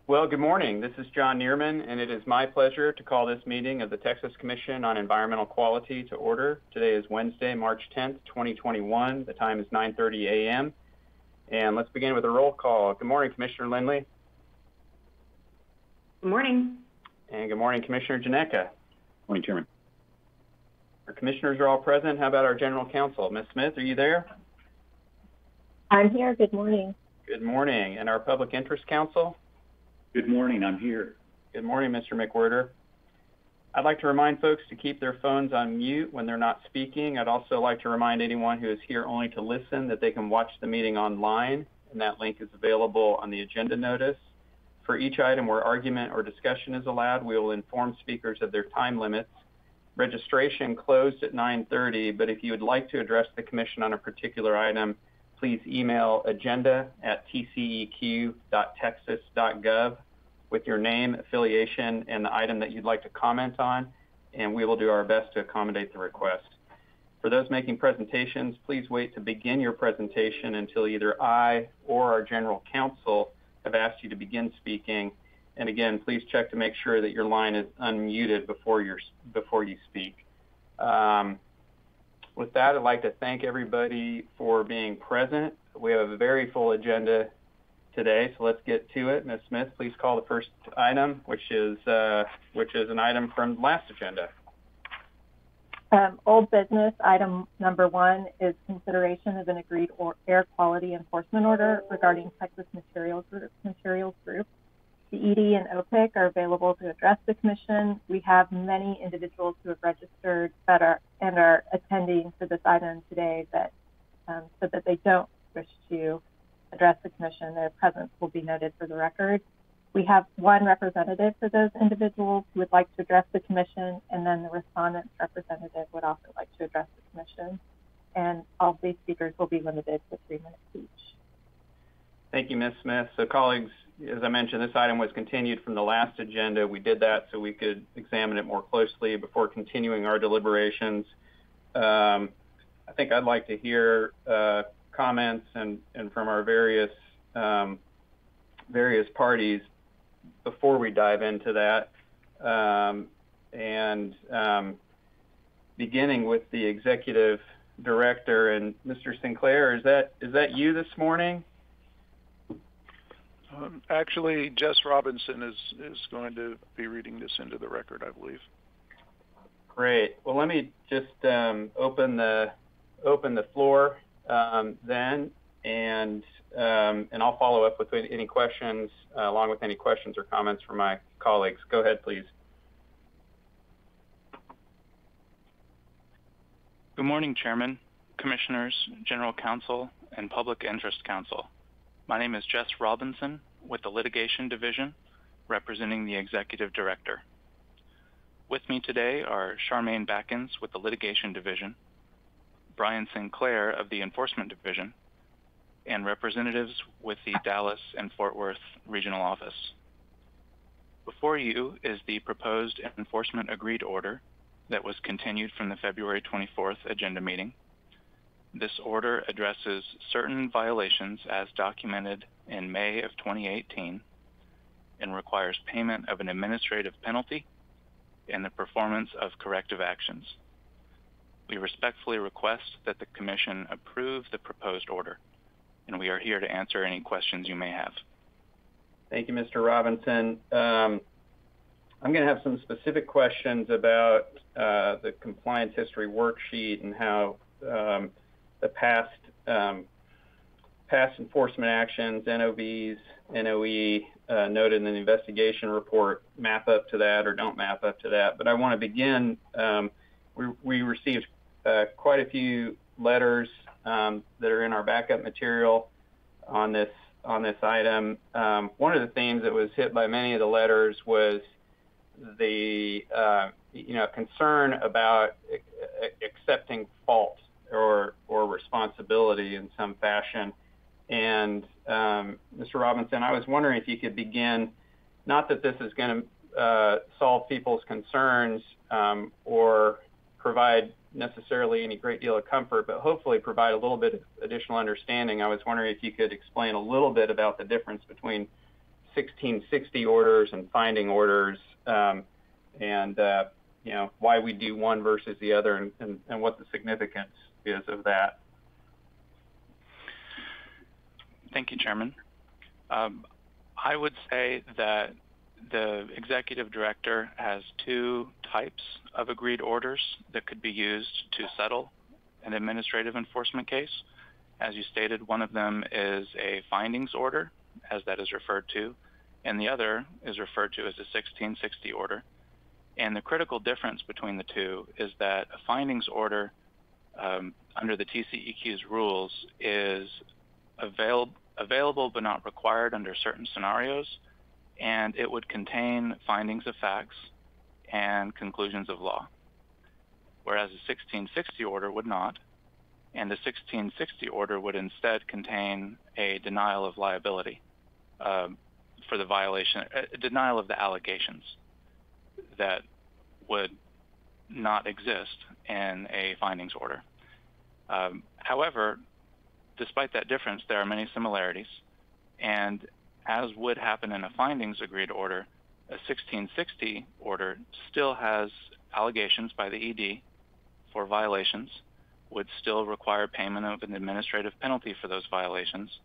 Well, good morning. This is John Neerman, and it is my pleasure to call this meeting of the Texas Commission on Environmental Quality to order. Today is Wednesday, March 10th, 2021. The time is 9:30 a.m. And let's begin with a roll call. Good morning, Commissioner Lindley. Good morning. And good morning, Commissioner Janeka. Morning, Chairman. Our commissioners are all present. How about our General Counsel? Ms. Smith, are you there? I'm here. Good morning. Good morning. And our Public Interest Counsel? Good morning. I'm here. Good morning, Mr. McWhirter. I'd like to remind folks to keep their phones on mute when they're not speaking. I'd also like to remind anyone who is here only to listen that they can watch the meeting online, and that link is available on the agenda notice. For each item where argument or discussion is allowed, we will inform speakers of their time limits. Registration closed at 9:30, but if you would like to address the Commission on a particular item, please email agenda@tceq.texas.gov with your name, affiliation, and the item that you'd like to comment on, and we will do our best to accommodate the request. For those making presentations, please wait to begin your presentation until either I or our General Counsel have asked you to begin speaking. And again, please check to make sure that your line is unmuted before you speak. With that, I'd like to thank everybody for being present. We have a very full agenda today, so let's get to it. Ms. Smith, please call the first item, which is an item from last agenda. Old business item number 1 is consideration of an agreed air quality enforcement order regarding Texas Materials Group. The ED and OPIC are available to address the Commission. We have many individuals who have registered and are attending for this item today that so that they don't wish to address the Commission. Their presence will be noted for the record. We have one representative for those individuals who would like to address the Commission, and then the respondent's representative would also like to address the Commission. And all these speakers will be limited to 3 minutes each. Thank you, Ms. Smith. So colleagues, as I mentioned, this item was continued from the last agenda. We did that so we could examine it more closely before continuing our deliberations. I think I'd like to hear comments and from our various parties before we dive into that. Beginning with the executive director, and Mr. Sinclair, is that you this morning? Actually, Jess Robinson is going to be reading this into the record, I believe. Great. Well, let me just open the floor then, and I'll follow up with any questions, along with any questions or comments from my colleagues. Go ahead, please. Good morning, Chairman, Commissioners, General Counsel, and Public Interest Counsel. My name is Jess Robinson with the Litigation Division, representing the Executive Director. With me today are Charmaine Backens with the Litigation Division, Brian Sinclair of the Enforcement Division, and representatives with the Dallas and Fort Worth Regional Office. Before you is the proposed enforcement agreed order that was continued from the February 24th agenda meeting. This order addresses certain violations as documented in May of 2018 and requires payment of an administrative penalty and the performance of corrective actions. We respectfully request that the Commission approve the proposed order, and we are here to answer any questions you may have. Thank you, Mr. Robinson. I'm going to have some specific questions about the compliance history worksheet and how the past enforcement actions, NOVs, NOE, noted in the investigation report map up to that or don't map up to that. But I want to begin, we received quite a few letters that are in our backup material on this item. One of the themes that was hit by many of the letters was the concern about accepting fault or responsibility in some fashion. And Mr. Robinson, I was wondering if you could begin, not that this is going to solve people's concerns or provide necessarily any great deal of comfort, but hopefully provide a little bit of additional understanding. I was wondering if you could explain a little bit about the difference between 1660 orders and finding orders, and why we do one versus the other, and what the significance is of that. Thank you, Chairman. I would say that the executive director has two types of agreed orders that could be used to settle an administrative enforcement case. As you stated, one of them is a findings order, as that is referred to, and the other is referred to as a 1660 order. And the critical difference between the two is that a findings order under the TCEQ's rules is available but not required under certain scenarios, and it would contain findings of facts and conclusions of law, whereas a 1660 order would not, and a 1660 order would instead contain a denial of liability for the violation, a denial of the allegations that would not exist in a findings order. However, despite that difference, there are many similarities, and as would happen in a findings agreed order, a 1660 order still has allegations by the ED for violations, would still require payment of an administrative penalty for those violations,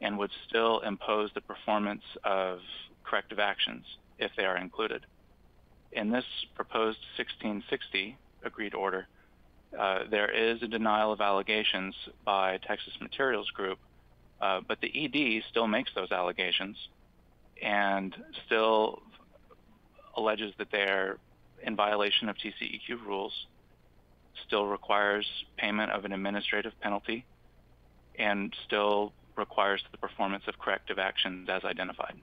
and would still impose the performance of corrective actions if they are included. In this proposed 1660 agreed order, there is a denial of allegations by Texas Materials Group, but the ED still makes those allegations and still alleges that they're in violation of TCEQ rules, still requires payment of an administrative penalty, and still requires the performance of corrective actions as identified.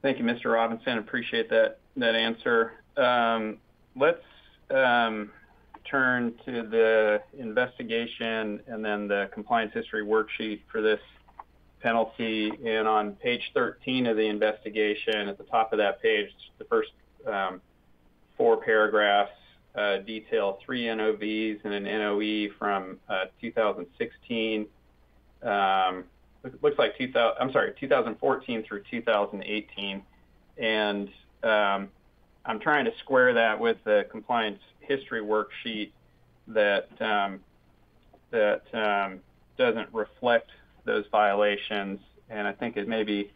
Thank you, Mr. Robinson. Appreciate that answer. Let's turn to the investigation and then the compliance history worksheet for this penalty. And on page 13 of the investigation, at the top of that page, the first 4 paragraphs detail 3 NOVs and an NOE from 2016. Looks like 2014 through 2018, and I'm trying to square that with the compliance history worksheet that doesn't reflect those violations, and I think it may be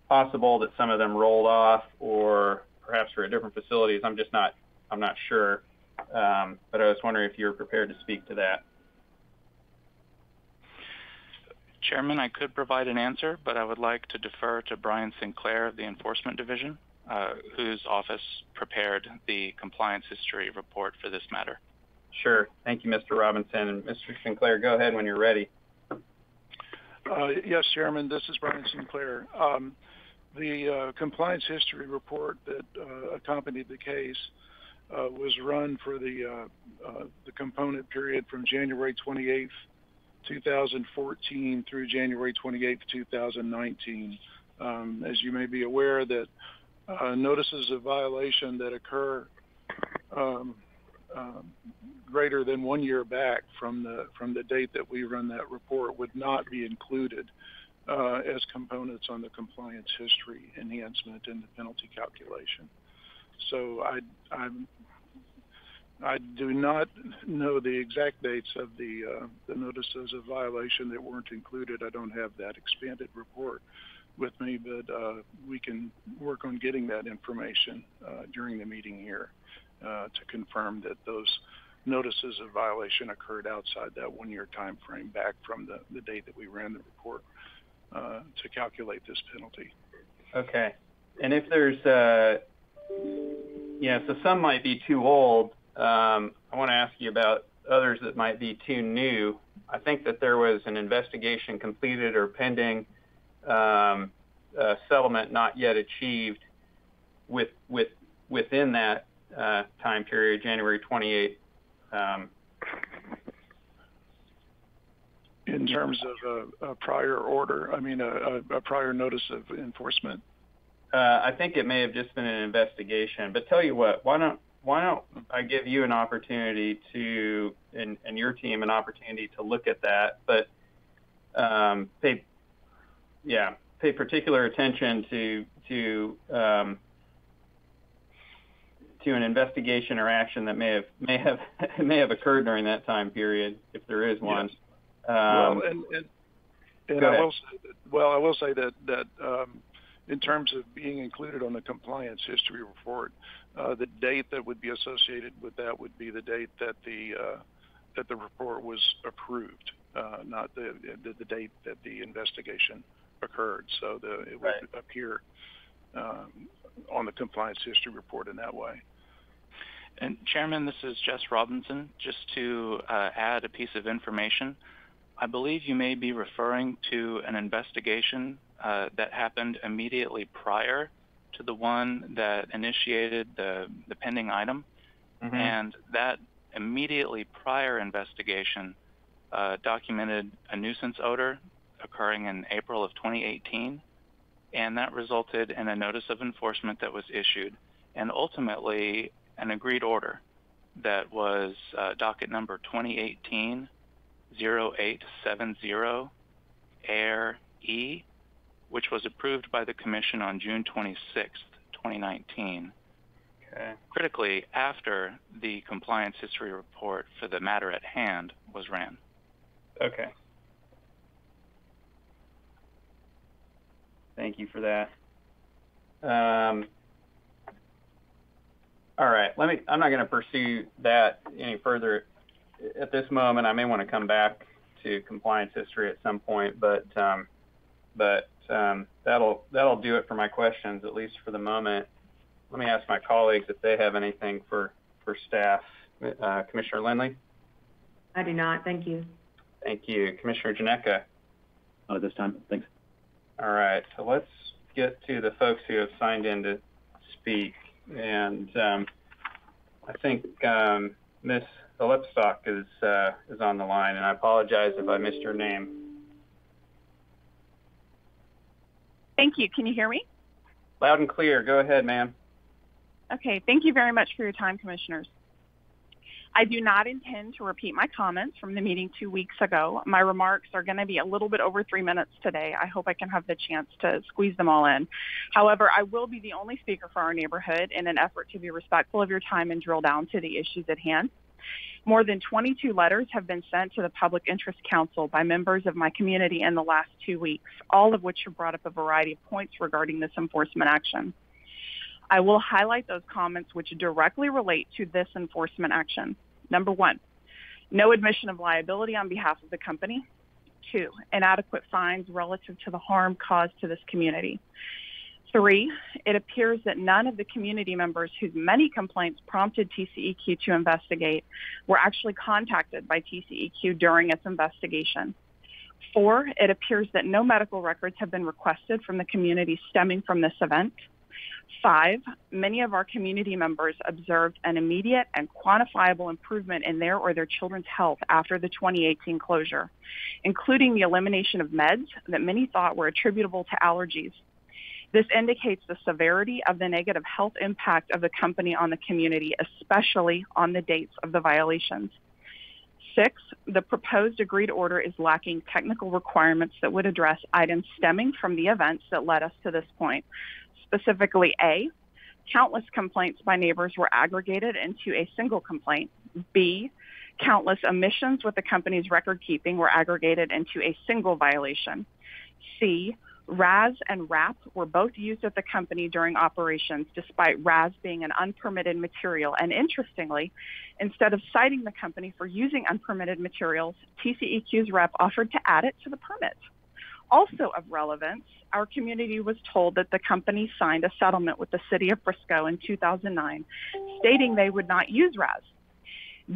possible that some of them rolled off, or perhaps for different facilities. I'm not sure, but I was wondering if you were prepared to speak to that. Chairman, I could provide an answer, but I would like to defer to Brian Sinclair of the Enforcement Division, whose office prepared the compliance history report for this matter. Sure. Thank you, Mr. Robinson. And Mr. Sinclair, go ahead when you're ready. Yes, Chairman, this is Brian Sinclair. The compliance history report that accompanied the case was run for the component period from January 28th, 2014 through January 28th, 2019. As you may be aware, that notices of violation that occur greater than 1 year back from the date that we run that report would not be included as components on the compliance history enhancement in the penalty calculation. So I do not know the exact dates of the notices of violation that weren't included. I don't have that expanded report with me, but we can work on getting that information during the meeting here to confirm that those notices of violation occurred outside that 1 year time frame back from the date that we ran the report to calculate this penalty. Okay. And if there's, so some might be too old. I want to ask you about others that might be too new. I think that there was an investigation completed or pending, settlement not yet achieved within that time period, January 28th. In terms of a prior order, I mean a prior notice of enforcement? I think it may have just been an investigation. But tell you what, why don't I give you an opportunity to, and your team an opportunity to look at that, but pay particular attention to an investigation or action that may have occurred during that time period, if there is one. Yes. I will say that in terms of being included on the compliance history report, the date that would be associated with that would be the date that the report was approved, not the date that the investigation occurred. So it would appear on the compliance history report in that way. And Chairman, this is Jess Robinson. Just to add a piece of information, I believe you may be referring to an investigation that happened immediately prior to the one that initiated the pending item. Mm-hmm. And that immediately prior investigation documented a nuisance odor occurring in April of 2018, and that resulted in a notice of enforcement that was issued, and ultimately an agreed order that was docket number 2018-0870 Air E, which was approved by the Commission on June 26, 2019. Okay. Critically, after the compliance history report for the matter at hand was ran. Okay. Thank you for that. All right. I'm not going to pursue that any further at this moment. I may want to come back to compliance history at some point, but that'll do it for my questions, at least for the moment. Let me ask my colleagues if they have anything for staff. Commissioner Lindley? I do not. Thank you. Thank you. Commissioner Janeka? This time, thanks. All right. So let's get to the folks who have signed in to speak. And I think Ms. Lipstock is on the line, and I apologize if I missed your name. Thank you. Can you hear me? Loud and clear. Go ahead, ma'am. Okay. Thank you very much for your time, Commissioners. I do not intend to repeat my comments from the meeting 2 weeks ago. My remarks are going to be a little bit over 3 minutes today. I hope I can have the chance to squeeze them all in. However, I will be the only speaker for our neighborhood in an effort to be respectful of your time and drill down to the issues at hand. More than 22 letters have been sent to the Public Interest Council by members of my community in the last 2 weeks, all of which have brought up a variety of points regarding this enforcement action. I will highlight those comments which directly relate to this enforcement action. Number 1, no admission of liability on behalf of the company. 2, inadequate fines relative to the harm caused to this community. 3, it appears that none of the community members whose many complaints prompted TCEQ to investigate were actually contacted by TCEQ during its investigation. 4, it appears that no medical records have been requested from the community stemming from this event. 5, many of our community members observed an immediate and quantifiable improvement in their or their children's health after the 2018 closure, including the elimination of meds that many thought were attributable to allergies. This indicates the severity of the negative health impact of the company on the community, especially on the dates of the violations. 6, the proposed agreed order is lacking technical requirements that would address items stemming from the events that led us to this point. Specifically, A, countless complaints by neighbors were aggregated into a single complaint. B, countless omissions with the company's record keeping were aggregated into a single violation. C, RAS and RAP were both used at the company during operations, despite RAS being an unpermitted material. And interestingly, instead of citing the company for using unpermitted materials, TCEQ's rep offered to add it to the permit. Also of relevance, our community was told that the company signed a settlement with the city of Frisco in 2009, stating they would not use RAS.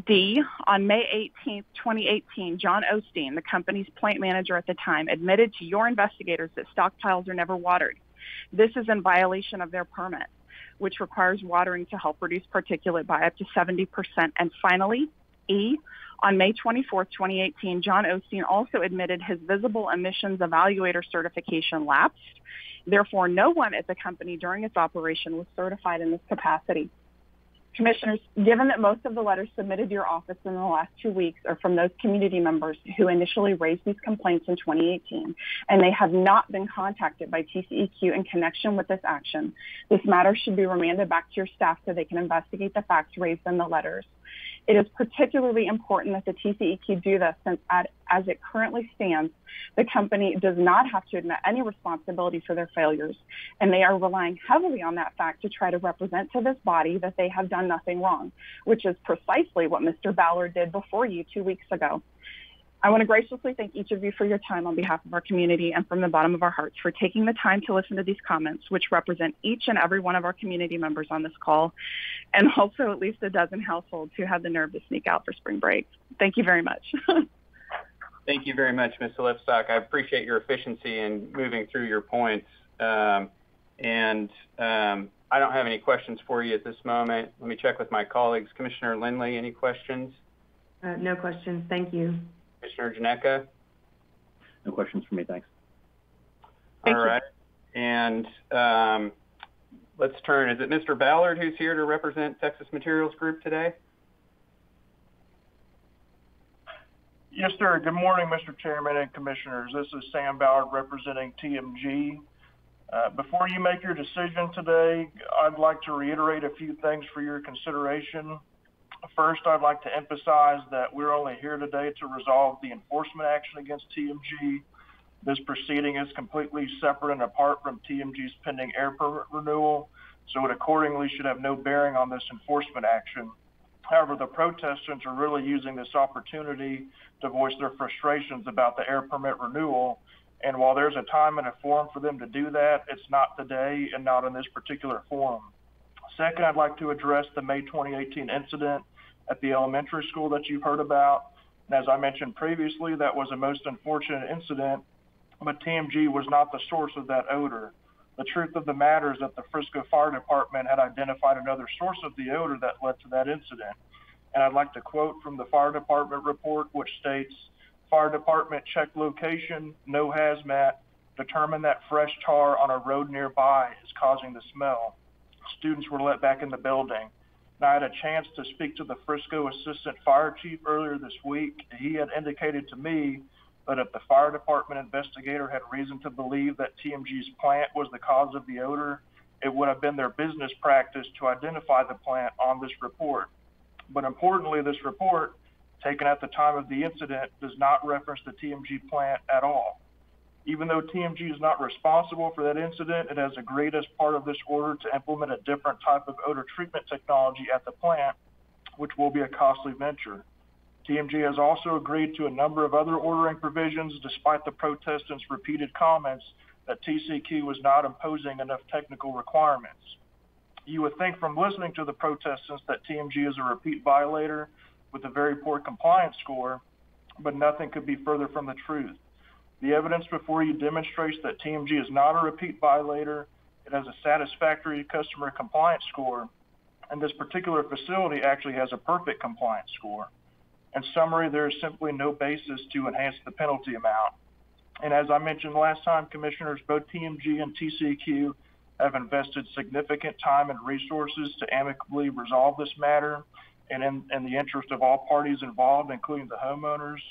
D, on May 18, 2018, John Osteen, the company's plant manager at the time, admitted to your investigators that stockpiles are never watered. This is in violation of their permit, which requires watering to help reduce particulate by up to 70%. And finally, E, on May 24, 2018, John Osteen also admitted his visible emissions evaluator certification lapsed. Therefore, no one at the company during its operation was certified in this capacity. Commissioners, given that most of the letters submitted to your office in the last 2 weeks are from those community members who initially raised these complaints in 2018, and they have not been contacted by TCEQ in connection with this action, this matter should be remanded back to your staff so they can investigate the facts raised in the letters. It is particularly important that the TCEQ do this since, as it currently stands, the company does not have to admit any responsibility for their failures, and they are relying heavily on that fact to try to represent to this body that they have done nothing wrong, which is precisely what Mr. Ballard did before you 2 weeks ago. I want to graciously thank each of you for your time on behalf of our community and from the bottom of our hearts for taking the time to listen to these comments, which represent each and every one of our community members on this call, and also at least a dozen households who had the nerve to sneak out for spring break. Thank you very much. Thank you very much, Ms. Lipstock. I appreciate your efficiency in moving through your points. I don't have any questions for you at this moment. Let me check with my colleagues. Commissioner Lindley, any questions? No questions. Thank you. Commissioner Janeka? No questions for me, thanks. All right. And let's turn. Is it Mr. Ballard who's here to represent Texas Materials Group today? Yes, sir. Good morning, Mr. Chairman and Commissioners. This is Sam Ballard representing TMG. Before you make your decision today, I'd like to reiterate a few things for your consideration. First, I'd like to emphasize that we're only here today to resolve the enforcement action against TMG. This proceeding is completely separate and apart from TMG's pending air permit renewal, so it accordingly should have no bearing on this enforcement action. However, the protestants are really using this opportunity to voice their frustrations about the air permit renewal, and while there's a time and a forum for them to do that, it's not today and not in this particular forum. Second, I'd like to address the May 2018 incident at the elementary school that you've heard about. And as I mentioned previously, that was a most unfortunate incident, but TMG was not the source of that odor. The truth of the matter is that the Frisco Fire Department had identified another source of the odor that led to that incident. And I'd like to quote from the Fire Department report, which states, "Fire Department checked location, no hazmat, determined that fresh tar on a road nearby is causing the smell. Students were let back in the building." Now, I had a chance to speak to the Frisco Assistant Fire Chief earlier this week. He had indicated to me that if the fire department investigator had reason to believe that TMG's plant was the cause of the odor, it would have been their business practice to identify the plant on this report. But importantly, this report, taken at the time of the incident, does not reference the TMG plant at all. Even though TMG is not responsible for that incident, it has agreed as part of this order to implement a different type of odor treatment technology at the plant, which will be a costly venture. TMG has also agreed to a number of other ordering provisions, despite the protestants' repeated comments that TCEQ was not imposing enough technical requirements. You would think from listening to the protestants that TMG is a repeat violator with a very poor compliance score, but nothing could be further from the truth. The evidence before you demonstrates that TMG is not a repeat violator. It has a satisfactory customer compliance score, and this particular facility actually has a perfect compliance score. In summary, there is simply no basis to enhance the penalty amount. And as I mentioned last time, Commissioners, both TMG and TCEQ have invested significant time and resources to amicably resolve this matter, and in the interest of all parties involved, including the homeowners.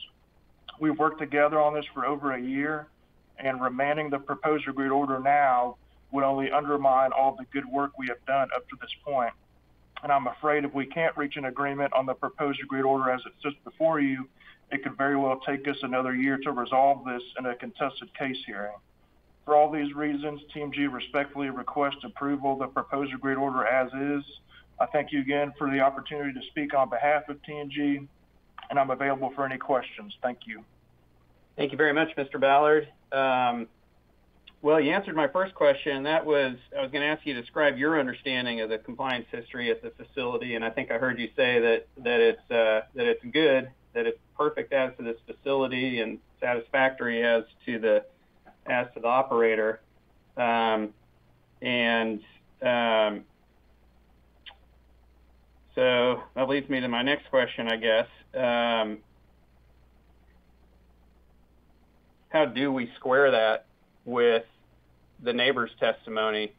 We've worked together on this for over a year, and remanding the proposed agreed order now would only undermine all the good work we have done up to this point. And I'm afraid if we can't reach an agreement on the proposed agreed order as it sits before you, it could very well take us another year to resolve this in a contested case hearing. For all these reasons, TMG respectfully requests approval of the proposed agreed order as is. I thank you again for the opportunity to speak on behalf of TMG, and I'm available for any questions. Thank you. Thank you very much, Mr. Ballard. Well, you answered my first question. That was, I was going to ask you to describe your understanding of the compliance history at the facility, and I think I heard you say that it's good, that it's perfect as to this facility and satisfactory as to the operator. So that leads me to my next question, I guess. How do we square that with the neighbor's testimony,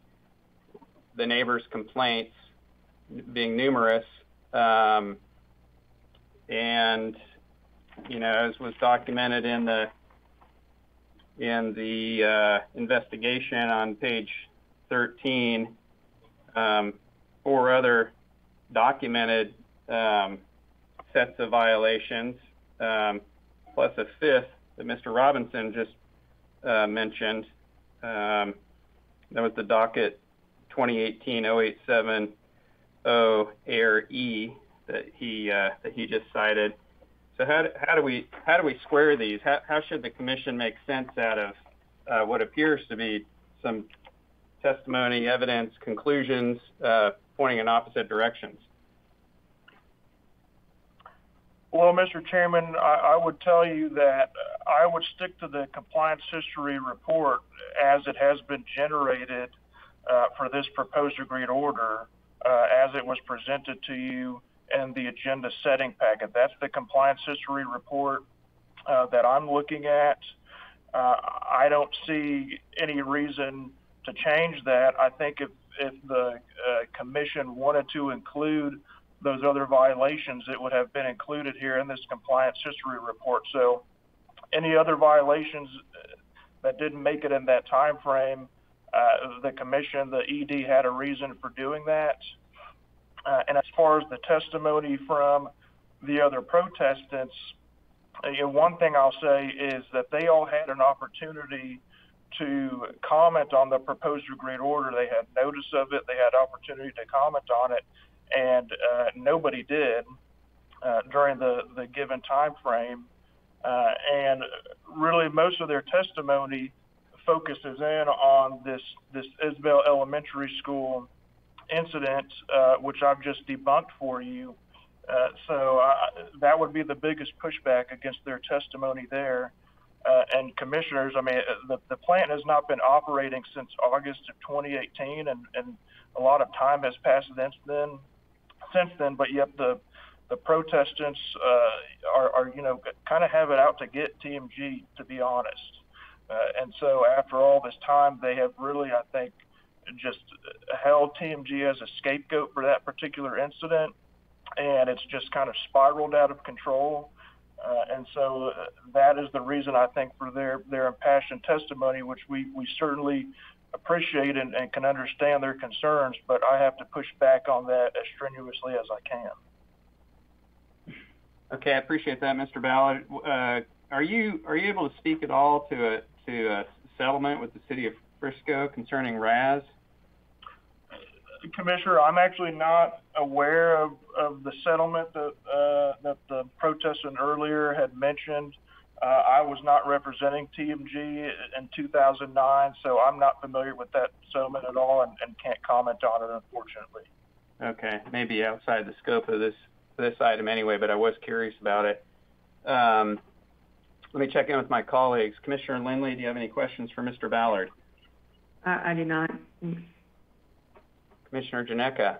the neighbor's complaints, being numerous. And, as was documented in the investigation on page 13, 4 other documented sets of violations, plus a 5th that Mr. Robinson just mentioned. That was the docket 2018-0870 AIR E that he just cited. So how do we square these? How should the commission make sense out of what appears to be some testimony, evidence, conclusions pointing in opposite directions? Well, Mr. Chairman, I would tell you that I would stick to the compliance history report as it has been generated for this proposed agreed order as it was presented to you in the agenda setting packet. That's the compliance history report that I'm looking at. I don't see any reason to change that. I think if the commission wanted to include those other violations, it would have been included here in this compliance history report. So any other violations that didn't make it in that time frame, the commission, the ED had a reason for doing that. And as far as the testimony from the other protestants, one thing I'll say is that they all had an opportunity to comment on the proposed agreed order. They had notice of it, they had opportunity to comment on it, and nobody did during the given time frame. And really most of their testimony focuses in on this Isabel Elementary School incident, which I've just debunked for you. So that would be the biggest pushback against their testimony there. And commissioners, I mean, the plant has not been operating since August of 2018, and a lot of time has passed since then, but yet the protestants are kind of have it out to get TMG, to be honest. And so after all this time, they have really, I think, just held TMG as a scapegoat for that particular incident, and it's just kind of spiraled out of control. And so that is the reason, I think, for their impassioned testimony, which we certainly appreciate and can understand their concerns, but I have to push back on that as strenuously as I can. Okay, I appreciate that, Mr. Ballard. Are you able to speak at all to a settlement with the city of Frisco concerning RAS? Commissioner, I'm actually not aware of the settlement that the protestant earlier had mentioned. I was not representing TMG in 2009, so I'm not familiar with that settlement at all and can't comment on it, unfortunately. Okay, maybe outside the scope of this item anyway, but I was curious about it. Let me check in with my colleagues. Commissioner Lindley, do you have any questions for Mr. Ballard? I do not. Thanks. Commissioner Janeka.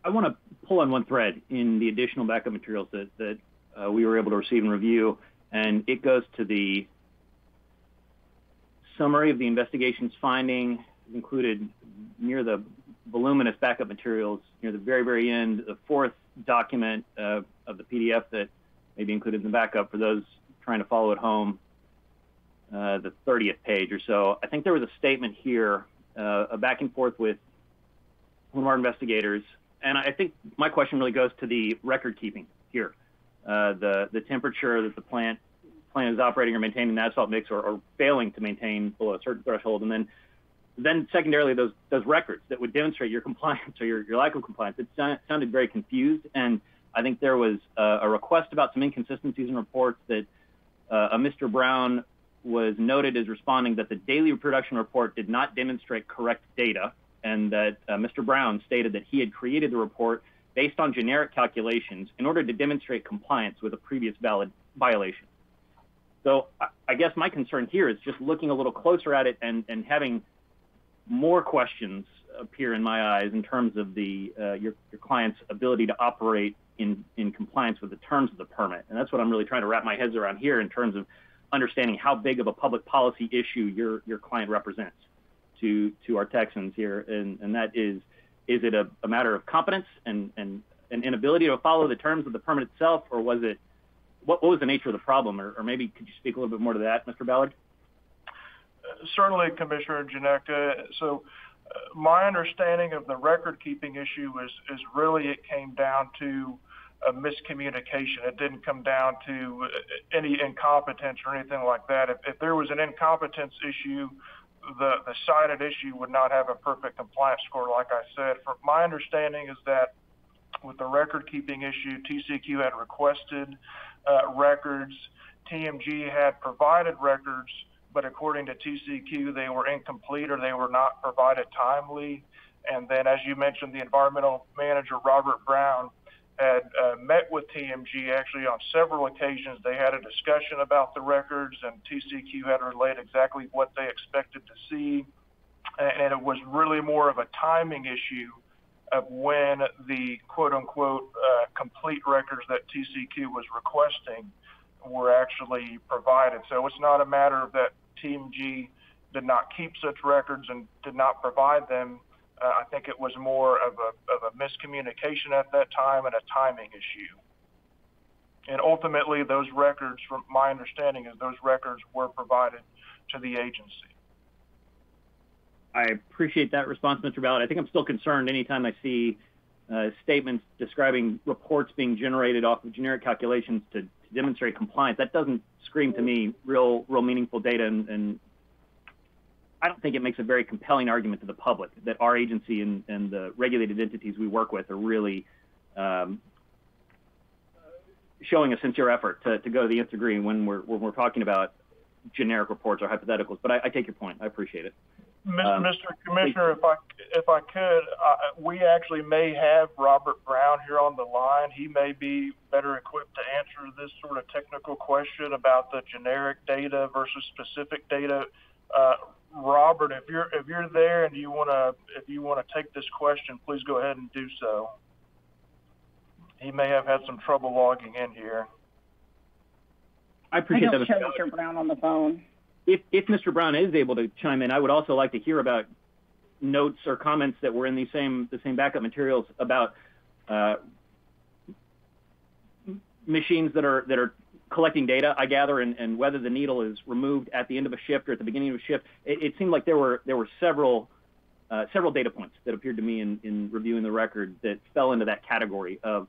I want to pull on one thread in the additional backup materials that we were able to receive and review, and it goes to the summary of the investigation's finding included near the voluminous backup materials, near the very, very end, the 4th document of the PDF that may be included in the backup for those trying to follow at home, the 30th page or so. I think there was a statement here, a back and forth with one of our investigators, and I think my question really goes to the record keeping here. The temperature that the plant is operating or maintaining the asphalt mix or failing to maintain below a certain threshold, and then secondarily those records that would demonstrate your compliance or your lack of compliance. It sounded very confused, and I think there was a request about some inconsistencies in reports that a Mr. Brown was noted as responding that the daily production report did not demonstrate correct data, and that Mr. Brown stated that he had created the report based on generic calculations in order to demonstrate compliance with a previous valid violation. So I guess my concern here is just looking a little closer at it and having more questions appear in my eyes in terms of your client's ability to operate in compliance with the terms of the permit. And that's what I'm really trying to wrap my head around here in terms of understanding how big of a public policy issue your client represents to our Texans here, and that is is it a matter of competence and an inability to follow the terms of the permit itself, or was it, what was the nature of the problem? Or maybe could you speak a little bit more to that, Mr. Ballard? Certainly, Commissioner Janeka. So my understanding of the record-keeping issue is really it came down to a miscommunication. It didn't come down to any incompetence or anything like that. If there was an incompetence issue, the cited issue would not have a perfect compliance score, like I said. From my understanding is that with the record-keeping issue, TCEQ had requested records. TMG had provided records, but according to TCEQ, they were incomplete or they were not provided timely. And then, as you mentioned, the environmental manager, Robert Brown, had met with TMG actually on several occasions. They had a discussion about the records, and TCEQ had relayed exactly what they expected to see. And it was really more of a timing issue of when the quote-unquote complete records that TCEQ was requesting were actually provided. So it's not a matter of that TMG did not keep such records and did not provide them. I think it was more of a miscommunication at that time and a timing issue. And ultimately, those records, from my understanding, is those records were provided to the agency. I appreciate that response, Mr. Ballard. I think I'm still concerned anytime I see statements describing reports being generated off of generic calculations to demonstrate compliance. That doesn't scream to me real meaningful data, and I don't think it makes a very compelling argument to the public that our agency and the regulated entities we work with are really showing a sincere effort to go to the nth degree when we're talking about generic reports or hypotheticals. But I take your point. I appreciate it. Mr. Commissioner, if I could, we actually may have Robert Brown here on the line. He may be better equipped to answer this sort of technical question about the generic data versus specific data. Robert, if you're there and if you want to take this question, please go ahead and do so. He may have had some trouble logging in here. I appreciate that. I don't show Mr. Brown on the phone. If Mr. Brown is able to chime in, I would also like to hear about notes or comments that were in the same backup materials about machines that are collecting data, I gather, and whether the needle is removed at the end of a shift or at the beginning of a shift. It seemed like there were several data points that appeared to me in reviewing the record that fell into that category of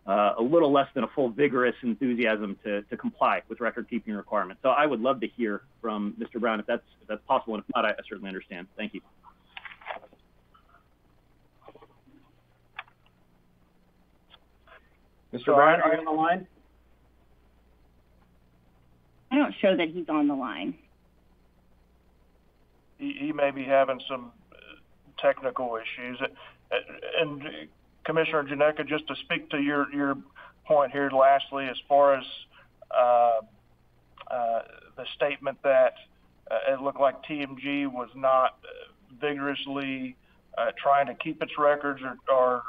a little less than a full vigorous enthusiasm to comply with record-keeping requirements. So I would love to hear from Mr. Brown if that's possible, and if not, I certainly understand. Thank you. Mr. Brown, are you on the line? I don't show that he's on the line. He may be having some technical issues. And Commissioner Janeka, just to speak to your point here lastly, as far as the statement that it looked like TMG was not vigorously trying to keep its records or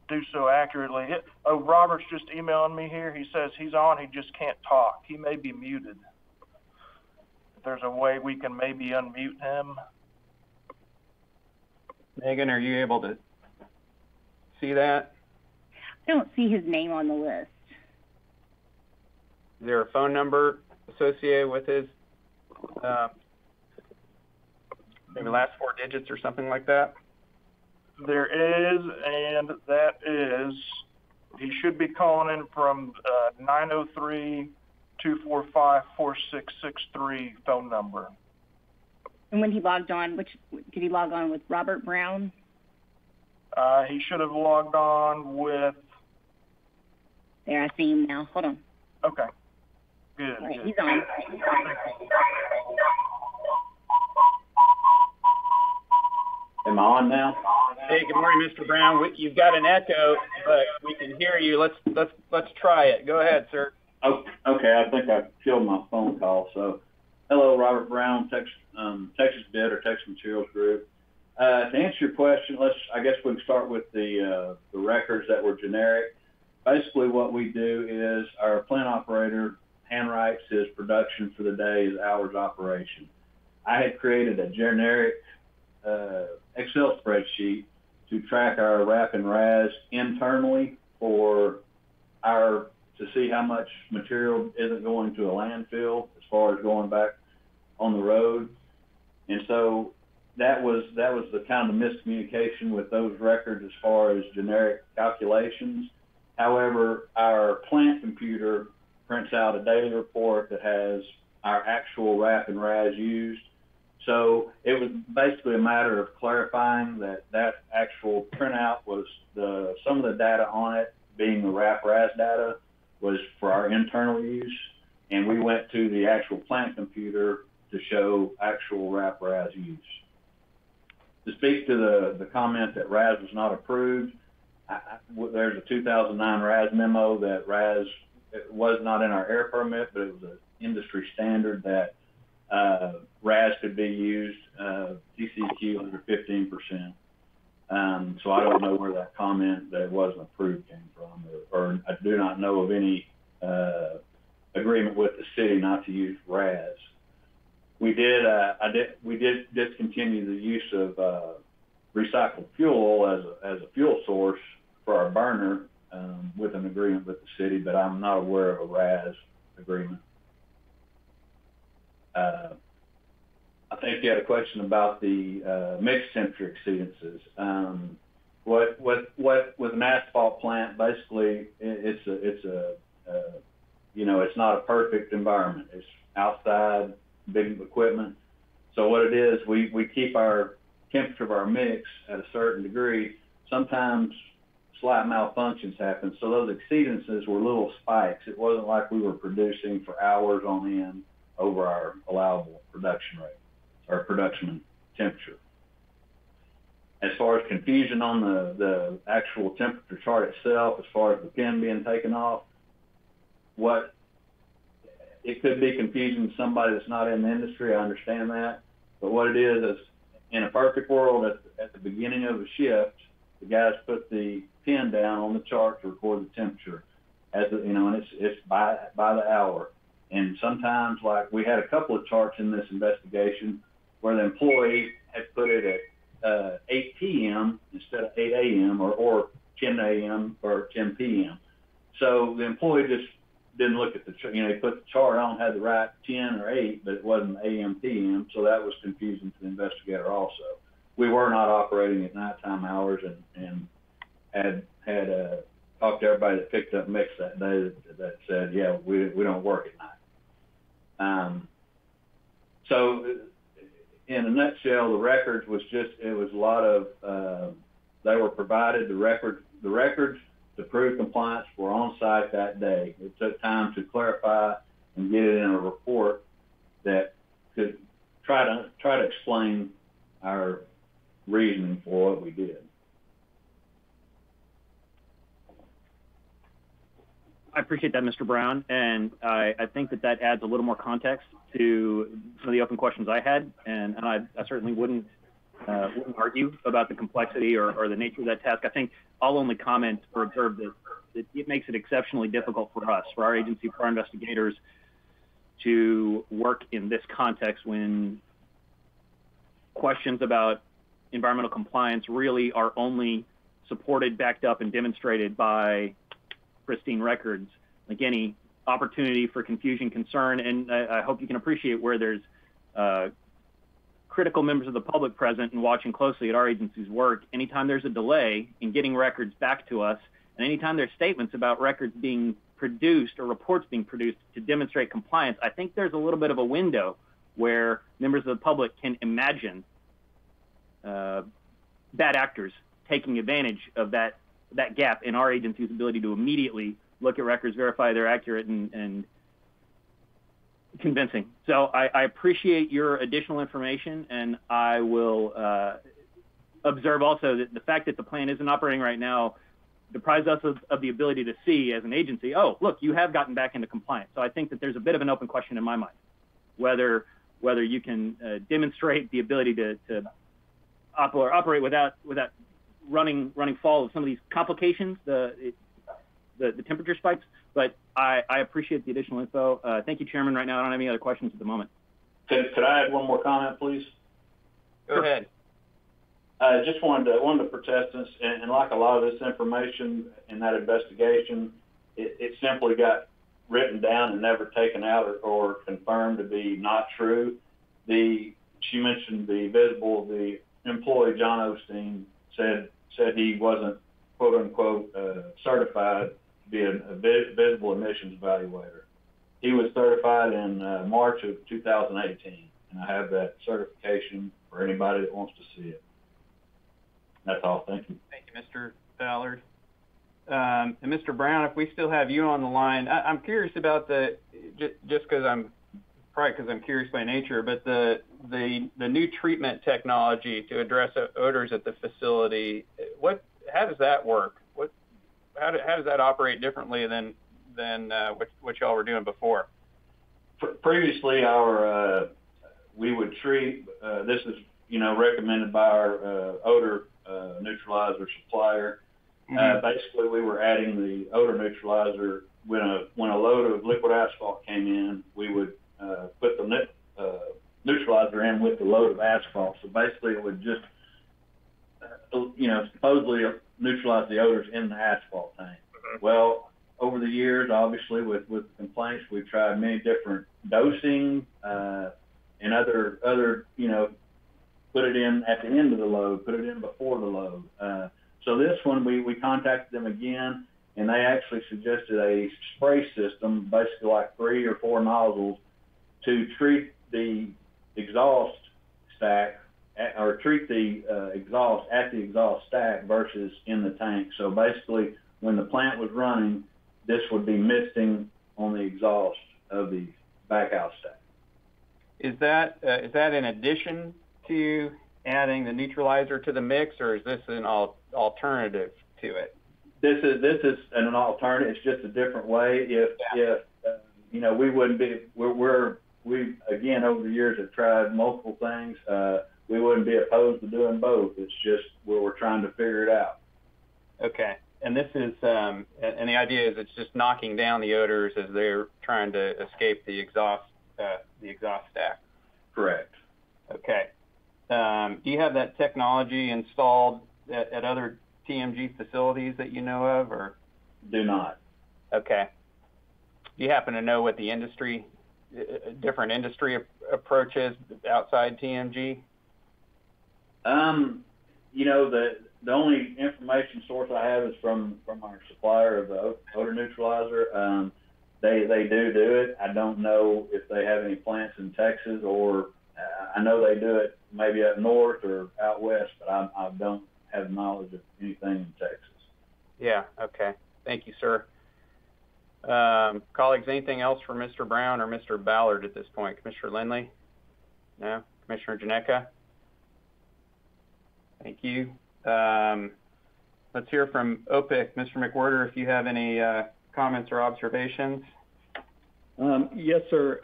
do so accurately. Robert's just emailing me here. He says he's on, he just can't talk. He may be muted. If there's a way we can maybe unmute him. Megan, are you able to see that? I don't see his name on the list. Is there a phone number associated with his maybe last 4 digits or something like that? There is, and that is, he should be calling in from 903-245-4663 phone number. And when he logged on, did he log on with Robert Brown? He should have logged on with... There, I see him now. Hold on. Okay. Good. All right, good. he's on. Am I on now? Hey, good morning, Mr. Brown. You've got an echo, but we can hear you. Let's try it. Go ahead, sir. Okay, I think I killed my phone call. So, hello, Robert Brown, Texas Bid or Texas Materials Group. To answer your question, I guess we can start with the records that were generic. Basically, what we do is our plant operator handwrites his production for the day, his hours operation. I had created a generic Excel spreadsheet to track our RAP and RAS internally to see how much material isn't going to a landfill as far as going back on the road. And so that was the kind of miscommunication with those records as far as generic calculations. However, our plant computer prints out a daily report that has our actual RAP and RAS used. So it was basically a matter of clarifying that actual printout was some of the data on it, being the RAP RAS data, was for our internal use, and we went to the actual plant computer to show actual RAP RAS use. To speak to the comment that RAS was not approved, there's a 2009 RAS memo that RAS was not in our air permit, but it was an industry standard that RAS could be used, TCQ under 15%. So I don't know where that comment that it wasn't approved came from, or I do not know of any agreement with the city not to use RAS. We did discontinue the use of recycled fuel as a fuel source for our burner with an agreement with the city, but I'm not aware of a RAS agreement. I think you had a question about the mixed temperature exceedances. What with an asphalt plant, basically it's not a perfect environment. It's outside, big equipment. So what it is, we keep our temperature of our mix at a certain degree. Sometimes slight malfunctions happen. So those exceedances were little spikes. It wasn't like we were producing for hours on end over our allowable production rate or production temperature. As far as confusion on the actual temperature chart itself, as far as the pin being taken off, it could be confusing to somebody that's not in the industry. I understand that. But what it is in a perfect world, at the beginning of a shift, the guys put the pin down on the chart to record the temperature, and it's by the hour. And sometimes, like we had a couple of charts in this investigation where the employee had put it at 8 p.m. instead of 8 a.m. or 10 a.m. or 10 p.m. So the employee just didn't look at the chart. He put the chart on, had the right 10 or 8, but it wasn't a.m. p.m. So that was confusing to the investigator also. We were not operating at nighttime hours, and had talked to everybody that picked up mix that day that said, yeah, we don't work at night. So in a nutshell, the records was a lot of, they were provided, the records to prove compliance were on site that day. It took time to clarify and get it in a report that could try to explain our reasoning for what we did. I appreciate that, Mr. Brown, and I think that adds a little more context to some of the open questions I had, and I certainly wouldn't argue about the complexity or the nature of that task. I think I'll only comment or observe that it makes it exceptionally difficult for us, for our agency, for our investigators, to work in this context when questions about environmental compliance really are only supported, backed up, and demonstrated by pristine records. Like any opportunity for confusion, concern, and I hope you can appreciate where there's critical members of the public present and watching closely at our agency's work. Anytime there's a delay in getting records back to us, and anytime there's statements about records being produced or reports being produced to demonstrate compliance, I think there's a little bit of a window where members of the public can imagine bad actors taking advantage of that gap in our agency's ability to immediately look at records, verify they're accurate and convincing. So I appreciate your additional information, and I will observe also that the fact that the plant isn't operating right now deprives us of the ability to see as an agency, oh, look, you have gotten back into compliance. So I think that there's a bit of an open question in my mind, whether you can demonstrate the ability to operate without running fall of some of these complications, the temperature spikes. But I appreciate the additional info. Thank you, Chairman. Right now, I don't have any other questions at the moment. Could I add one more comment, please? Go ahead. Just wanted to protest this, and like a lot of this information in that investigation, it simply got written down and never taken out or confirmed to be not true. She mentioned the employee John Osteen said he wasn't quote unquote certified to be a visible emissions evaluator. He was certified in March of 2018, and I have that certification for anybody that wants to see it. That's all. Thank you. Thank you, Mr. Ballard. And Mr. Brown, if we still have you on the line, I'm curious about just because I'm curious by nature, but the new treatment technology to address odors at the facility. How does that work? How does that operate differently than what y'all were doing before? Previously, we would treat. This is recommended by our odor neutralizer supplier. Basically, we were adding the odor neutralizer when a load of liquid asphalt came in. We would put the neutralizer in with the load of asphalt. So basically, it would just supposedly neutralize the odors in the asphalt tank. Well, over the years, obviously, with complaints, we've tried many different dosing and other put it in at the end of the load, put it in before the load. So this one, we contacted them again, and they actually suggested a spray system, basically like 3 or 4 nozzles, to treat the exhaust stack, or treat the exhaust at the exhaust stack versus in the tank. So basically, when the plant was running, this would be misting on the exhaust of the back out stack. Is that in addition to adding the neutralizer to the mix, or is this an alternative to it? This is an alternative. It's just a different way. If we wouldn't be. We again over the years have tried multiple things. We wouldn't be opposed to doing both. It's just where we're trying to figure it out. Okay. And this is, and the idea is it's just knocking down the odors as they're trying to escape the exhaust stack. Correct. Okay. Do you have that technology installed at other TMG facilities that you know of, or? Do not. Okay. Do you happen to know what the different industry approach is outside TMG? The only information source I have is from our supplier of the odor neutralizer. They do it. I don't know if they have any plants in Texas, or I know they do it maybe up north or out west, but I don't have knowledge of anything in Texas. Yeah, okay. Thank you, sir. Colleagues, anything else for Mr. Brown or Mr. Ballard at this point? Commissioner Lindley? No? Commissioner Janeka? Thank you. Let's hear from OPIC. Mr. McWhorter, if you have any comments or observations. Yes, sir.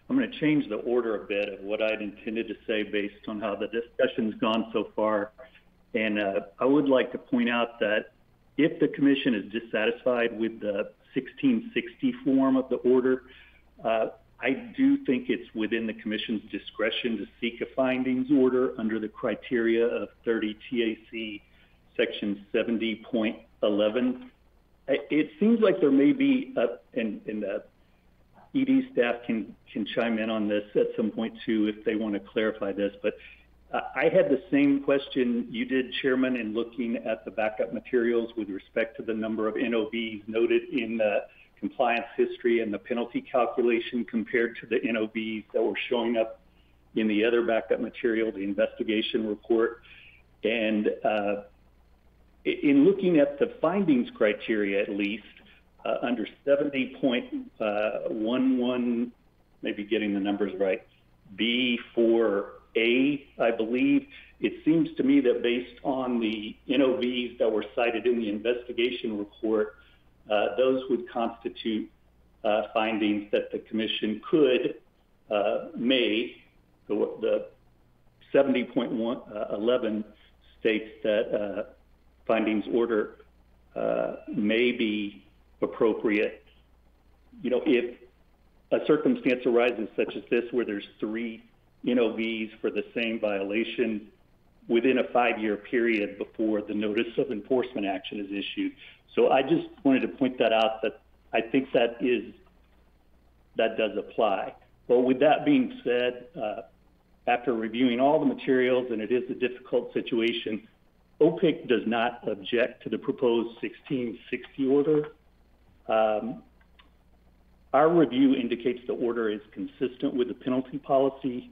I'm going to change the order a bit of what I'd intended to say based on how the discussion's gone so far. And I would like to point out that if the commission is dissatisfied with the 1660 form of the order, I do think it's within the commission's discretion to seek a findings order under the criteria of 30 TAC section 70.11. It seems like there may be, and the ED staff can chime in on this at some point too if they want to clarify this, but I had the same question you did, Chairman, in looking at the backup materials with respect to the number of NOVs noted in the compliance history and the penalty calculation compared to the NOVs that were showing up in the other backup material, the investigation report. And in looking at the findings criteria, at least, under 70.11, maybe getting the numbers right, B4A, I believe, it seems to me that based on the NOVs that were cited in the investigation report, those would constitute findings that the commission could, the 70.11 states that findings order may be appropriate. If a circumstance arises such as this where there's 3 NOVs for the same violation, within a 5-year period before the notice of enforcement action is issued. So I just wanted to point that out, that I think that does apply. But with that being said, after reviewing all the materials, and it is a difficult situation, OPIC does not object to the proposed 1660 order. Our review indicates the order is consistent with the penalty policy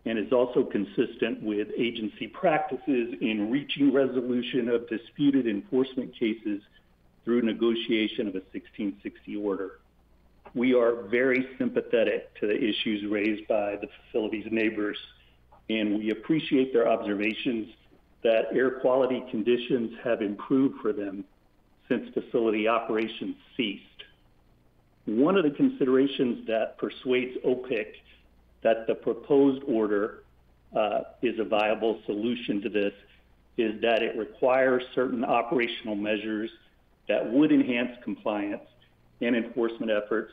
and is also consistent with agency practices in reaching resolution of disputed enforcement cases through negotiation of a 1660 order. We are very sympathetic to the issues raised by the facility's neighbors, and we appreciate their observations that air quality conditions have improved for them since facility operations ceased. One of the considerations that persuades OPIC that the proposed order is a viable solution to this is that it requires certain operational measures that would enhance compliance and enforcement efforts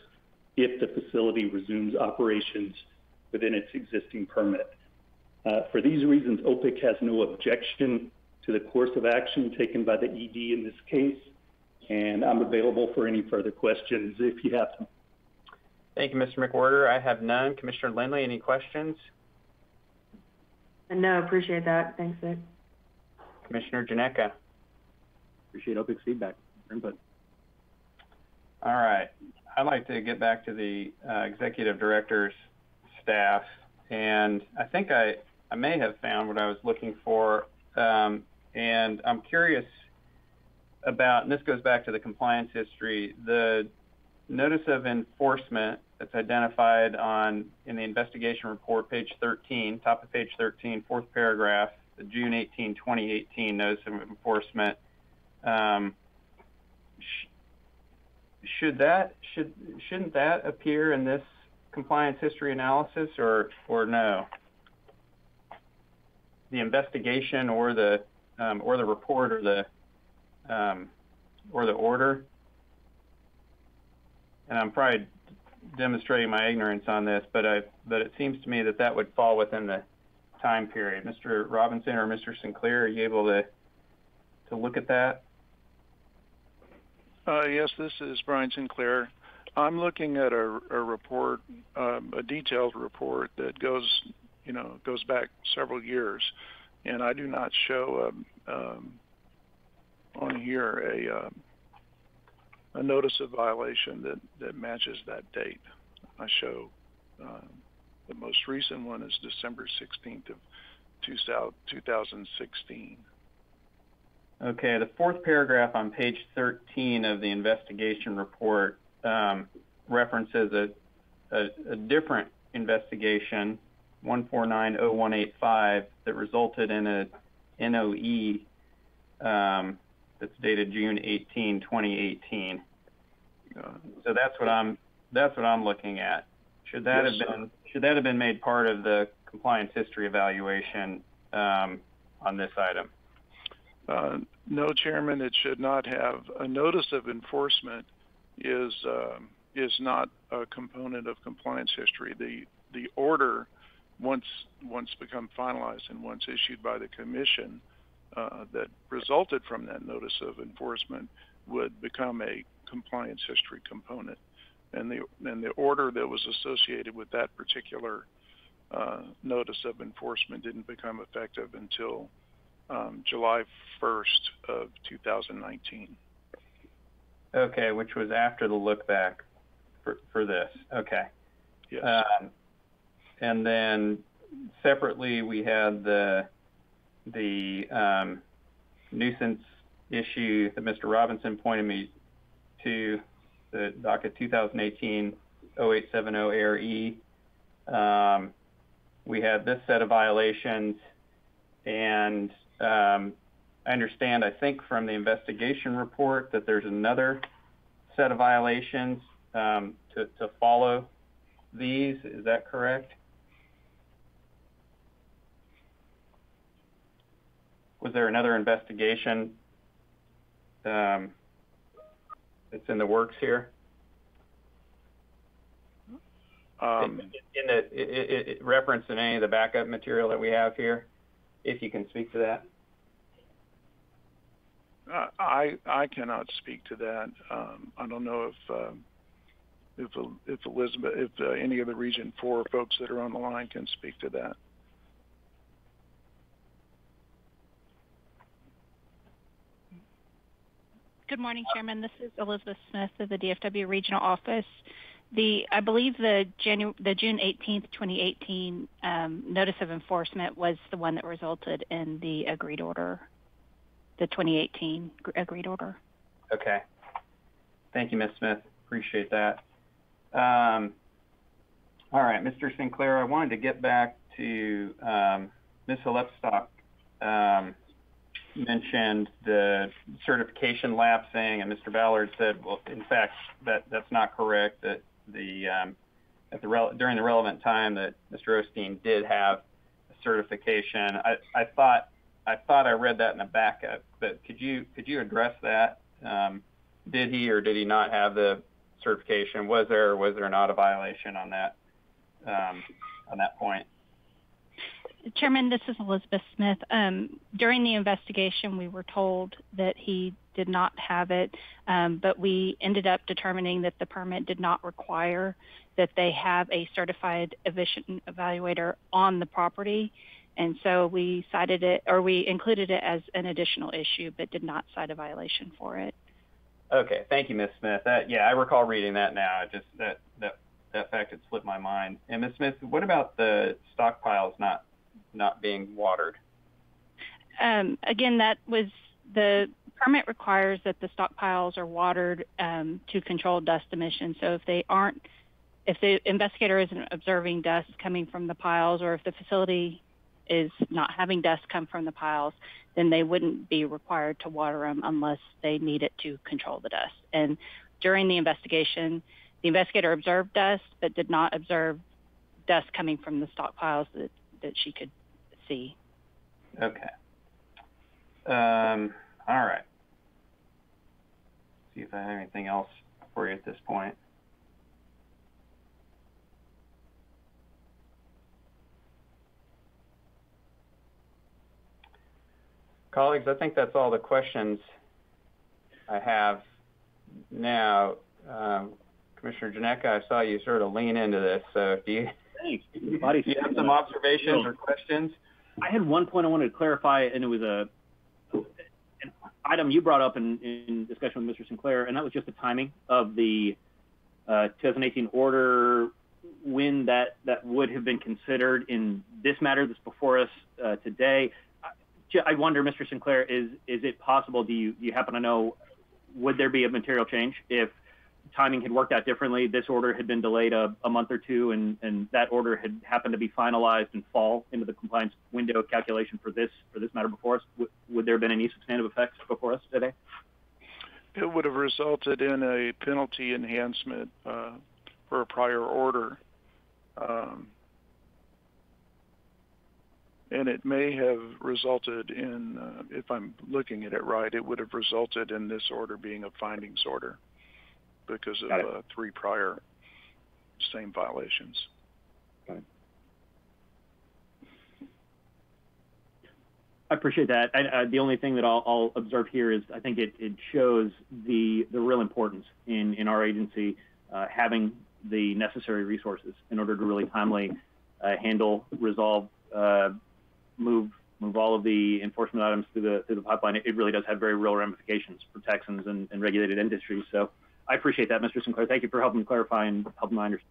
if the facility resumes operations within its existing permit. For these reasons, OPIC has no objection to the course of action taken by the ED in this case, and I'm available for any further questions if you have them. Thank you, Mr. McWhorter. I have none. Commissioner Lindley, any questions? No, appreciate that. Thanks, Vic. Commissioner Janeka. Appreciate OPIC's feedback, input. All right. I'd like to get back to the executive director's staff, and I think I may have found what I was looking for, and I'm curious about, and this goes back to the compliance history, the notice of enforcement that's identified in the investigation report, page 13, top of page 13, fourth paragraph, the June 18, 2018 notice of enforcement. Shouldn't that appear in this compliance history analysis, or no? The investigation or the report or the order. And I'm probably demonstrating my ignorance on this, but it seems to me that would fall within the time period. Mr. Robinson or Mr. Sinclair, are you able to look at that? Yes, this is Brian Sinclair. I'm looking at a report, a detailed report that goes back several years, and I do not show on here a notice of violation that matches that date. I show the most recent one is December 16th of 2016. Okay, the fourth paragraph on page 13 of the investigation report references a different investigation, 1490185, that resulted in a NOE that's dated June 18, 2018. So that's what I'm looking at. Should that have been made part of the compliance history evaluation on this item? No, Chairman, it should not have. A notice of enforcement is not a component of compliance history. The order, once become finalized and once issued by the commission, that resulted from that notice of enforcement would become a compliance history component, and the order that was associated with that particular notice of enforcement didn't become effective until July 1st of 2019. Okay, which was after the look back for this. Okay. Yes. And then separately, we had the nuisance issue that Mr. Robinson pointed me to, the docket 2018-0870 ARE. We had this set of violations, and I understand, I think, from the investigation report that there's another set of violations to follow these. Is that correct? Was there another investigation that's in the works here? It referenced in any of the backup material that we have here? if you can speak to that. I cannot speak to that. I don't know if Elizabeth, if any of the Region 4 folks that are on the line can speak to that. Good morning, Chairman. This is Elizabeth Smith of the DFW Regional Office. I believe the June 18th, 2018 notice of enforcement was the one that resulted in the agreed order, the 2018 agreed order. Okay. Thank you, Ms. Smith. Appreciate that. All right, Mr. Sinclair, I wanted to get back to Ms. Lepstock. Mentioned the certification lapsing, and Mr. Ballard said, well, in fact, that's not correct. That during the relevant time that Mr. Osteen did have a certification. I thought I read that in the backup, but could you address that? Did he or did he not have the certification? Was there or was there not a violation on that point? Chairman, this is Elizabeth Smith. During the investigation, we were told that he did not have it, but we ended up determining that the permit did not require that they have a certified emission evaluator on the property. And so we cited it, or we included it as an additional issue, but did not cite a violation for it. Okay, thank you, Ms. Smith. Yeah, I recall reading that now. It just that fact had slipped my mind. And Ms. Smith, what about the stockpiles not being watered? Again, that was the permit requires that the stockpiles are watered to control dust emissions. So if the investigator isn't observing dust coming from the piles, or if the facility is not having dust come from the piles, then they wouldn't be required to water them unless they need it to control the dust. And during the investigation, the investigator observed dust, but did not observe dust coming from the stockpiles that she could see. Okay. All right. See if I have anything else for you at this point. Colleagues, I think that's all the questions I have now. Commissioner Janecka, I saw you sort of lean into this. So do you have some observations or questions? I had one point I wanted to clarify, and it was an item you brought up in discussion with Mr. Sinclair, and that was just the timing of the 2018 order, when that would have been considered in this matter that's before us today. I wonder, Mr. Sinclair, is it possible, do you happen to know, would there be a material change if timing had worked out differently, this order had been delayed a month or two, and that order had happened to be finalized and fall into the compliance window calculation for this matter before us? Would there have been any substantive effects before us today? It would have resulted in a penalty enhancement for a prior order. And it may have resulted in, if I'm looking at it right, it would have resulted in this order being a findings order because of 3 prior same violations. Got it. I appreciate that. The only thing that I'll observe here is I think it shows the real importance in our agency having the necessary resources in order to really timely handle, resolve, move all of the enforcement items through the pipeline. It really does have very real ramifications for Texans and regulated industries. So I appreciate that, Mr. Sinclair. Thank you for helping me clarify and helping me understand.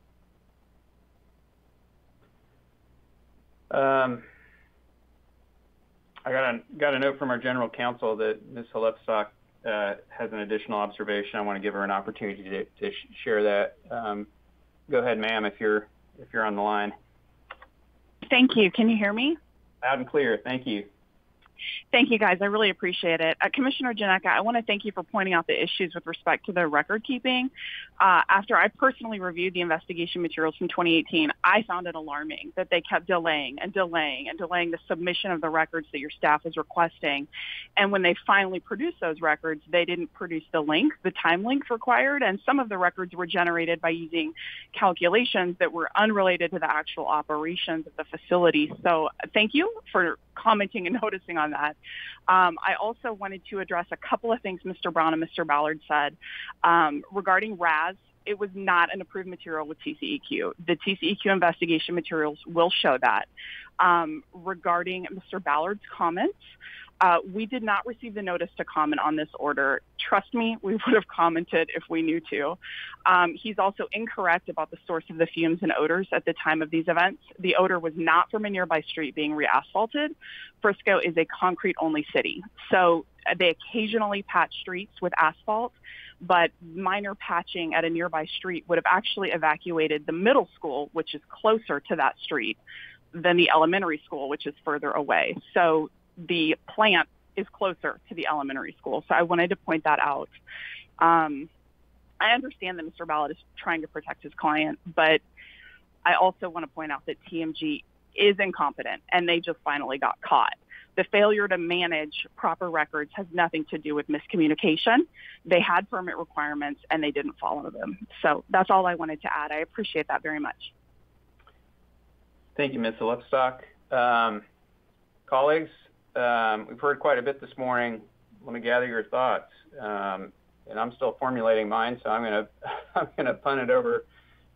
I got a note from our general counsel that Ms. Lepstock has an additional observation. I want to give her an opportunity to share that. Go ahead, ma'am, if you're on the line. Thank you. Can you hear me? Loud and clear. Thank you. Thank you, guys. I really appreciate it. Commissioner Janeka, I want to thank you for pointing out the issues with respect to the record keeping. After I personally reviewed the investigation materials from 2018, I found it alarming that they kept delaying the submission of the records that your staff was requesting. And when they finally produced those records, they didn't produce the time length required, and some of the records were generated by using calculations that were unrelated to the actual operations of the facility. So thank you for commenting and noticing on that. I also wanted to address a couple of things Mr. Brown and Mr. Ballard said. Regarding RAS, it was not an approved material with TCEQ. The TCEQ investigation materials will show that. Regarding Mr. Ballard's comments, we did not receive the notice to comment on this order. Trust me, we would have commented if we knew to. He's also incorrect about the source of the fumes and odors at the time of these events. The odor was not from a nearby street being re-asphalted. Frisco is a concrete-only city, so they occasionally patch streets with asphalt, but minor patching at a nearby street would have actually evacuated the middle school, which is closer to that street, than the elementary school, which is further away. So the plant is closer to the elementary school. So I wanted to point that out. I understand that Mr. Ballard is trying to protect his client, but I also want to point out that TMG is incompetent and they just finally got caught. The failure to manage proper records has nothing to do with miscommunication. They had permit requirements and they didn't follow them. So that's all I wanted to add. I appreciate that very much. Thank you, Ms. Lipstock. Colleagues, we've heard quite a bit this morning. Let me gather your thoughts. And I'm still formulating mine, so I'm gonna punt it over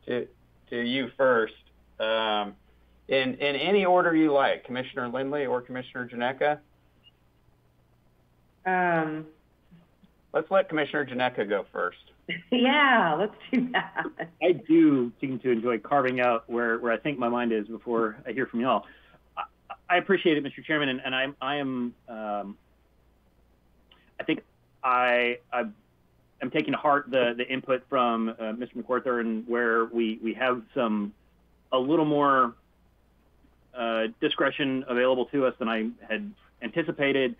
to you first. In any order you like, Commissioner Lindley or Commissioner Janeka? Let's let Commissioner Janeka go first. Yeah, let's do that. I do seem to enjoy carving out where I think my mind is before I hear from y'all. I appreciate it, Mr. Chairman, and I'm taking to heart the input from Mr. McWhorter, and where we have a little more discretion available to us than I had anticipated.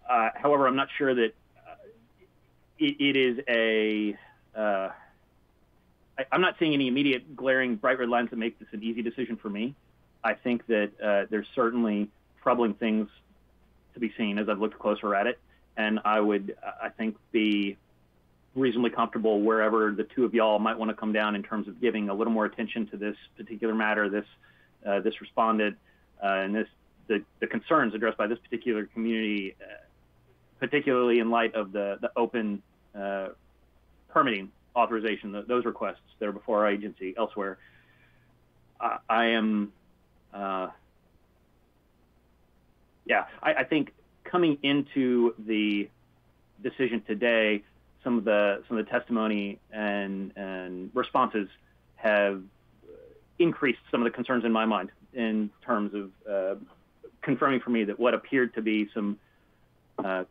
However, I'm not sure that it is I'm not seeing any immediate glaring bright red lines that make this an easy decision for me. I think that there's certainly troubling things to be seen as I've looked closer at it, and I would, I think, be reasonably comfortable wherever the two of y'all might want to come down in terms of giving a little more attention to this particular matter, this respondent, and the concerns addressed by this particular community, particularly in light of the open permitting authorization, those requests that are before our agency elsewhere. I think coming into the decision today, some of the testimony and responses have increased some of the concerns in my mind in terms of confirming for me that what appeared to be some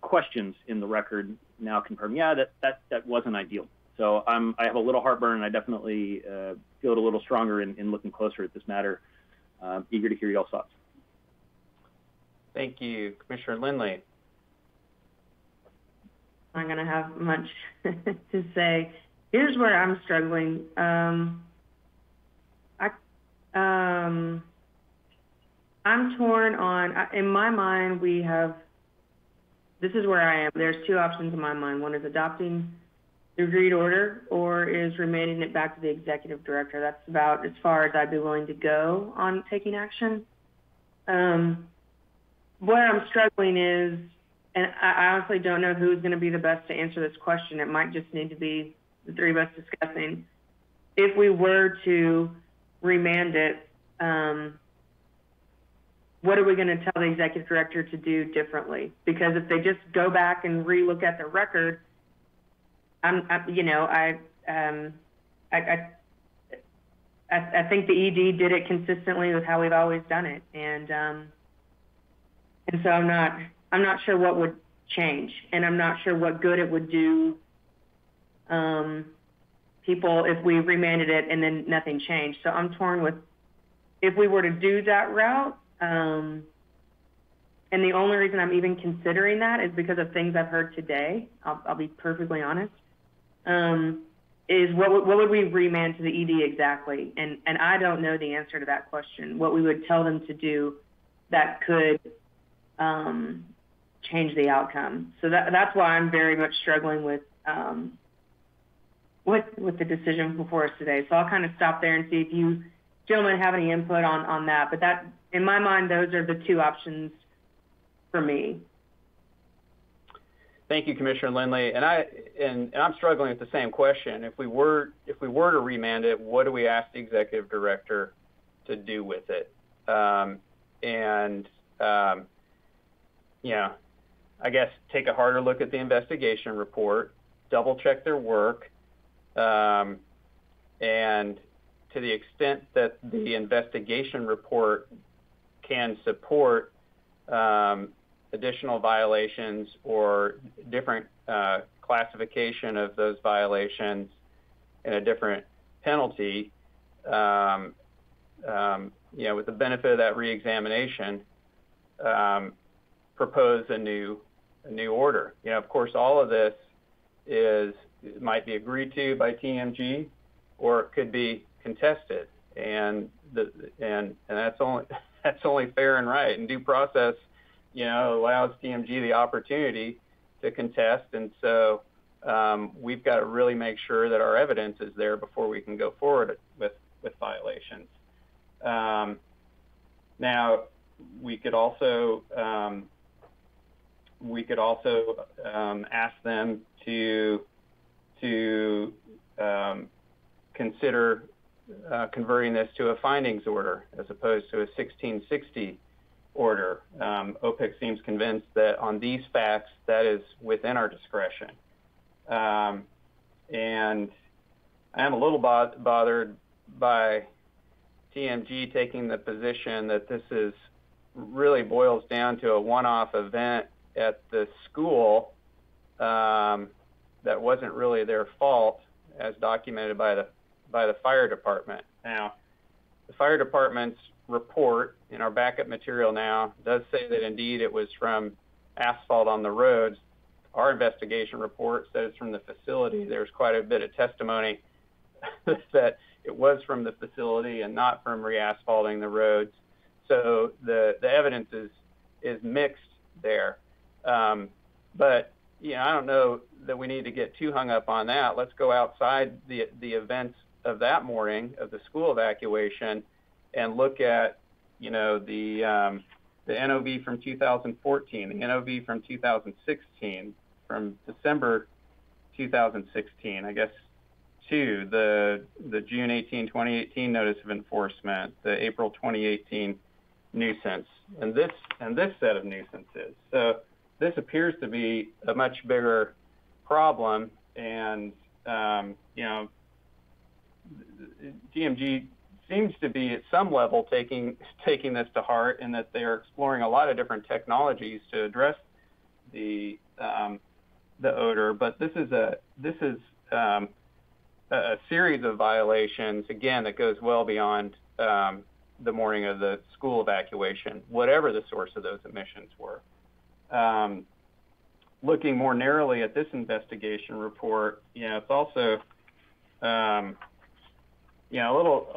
questions in the record now confirm, that wasn't ideal. So I have a little heartburn, and I definitely feel it a little stronger in looking closer at this matter. Eager to hear y'all's thoughts. Thank you. Commissioner Lindley. I'm going to have much to say. Here's where I'm struggling. I'm torn on, in my mind, this is where I am. There's two options in my mind. One is adopting the agreed order, or is remanding it back to the executive director. That's about as far as I'd be willing to go on taking action. Where I'm struggling is, and I honestly don't know who's going to be the best to answer this question. It might just need to be the three of us discussing. If we were to remand it, what are we going to tell the executive director to do differently? Because if they just go back and relook at the record, I think the ED did it consistently with how we've always done it, and so I'm not sure what would change, and I'm not sure what good it would do people if we remanded it and then nothing changed. So I'm torn with, if we were to do that route, and And the only reason I'm even considering that is because of things I've heard today. I'll be perfectly honest. Is what would we remand to the ED exactly? And I don't know the answer to that question. What we would tell them to do that could change the outcome. So that's why I'm very much struggling with the decision before us today. So I'll kind of stop there and see if you gentlemen have any input on that. But that, in my mind, those are the two options for me. Thank you, Commissioner Lindley. And I'm struggling with the same question. If we were to remand it, what do we ask the executive director to do with it? I guess take a harder look at the investigation report, double check their work, and to the extent that the investigation report can support additional violations or different classification of those violations and a different penalty, with the benefit of that reexamination, propose a new order. Of course, all of this might be agreed to by TMG, or it could be contested, and that's only fair and right. And due process, allows TMG the opportunity to contest, and so we've got to really make sure that our evidence is there before we can go forward with violations. Now, we could also ask them to consider converting this to a findings order as opposed to a 1660 order. OPIC seems convinced that on these facts, that is within our discretion. And I am a little bothered by TMG taking the position that this really boils down to a one-off event at the school that wasn't really their fault, as documented by the fire department. Now, the fire department's report in our backup material now does say that indeed it was from asphalt on the roads. Our investigation report says from the facility. There's quite a bit of testimony that it was from the facility and not from re-asphalting the roads. So the evidence is mixed there. But I don't know that we need to get too hung up on that. Let's go outside the events of that morning of the school evacuation and look at the NOV from 2014, the NOV from 2016, from December 2016, I guess, to the June 18, 2018 notice of enforcement, the April 2018 nuisance, and this set of nuisances. So this appears to be a much bigger problem, and DMG seems to be at some level taking this to heart, and that they are exploring a lot of different technologies to address the odor. But this is a series of violations, again, that goes well beyond the morning of the school evacuation, whatever the source of those emissions were. Looking more narrowly at this investigation report, it's also a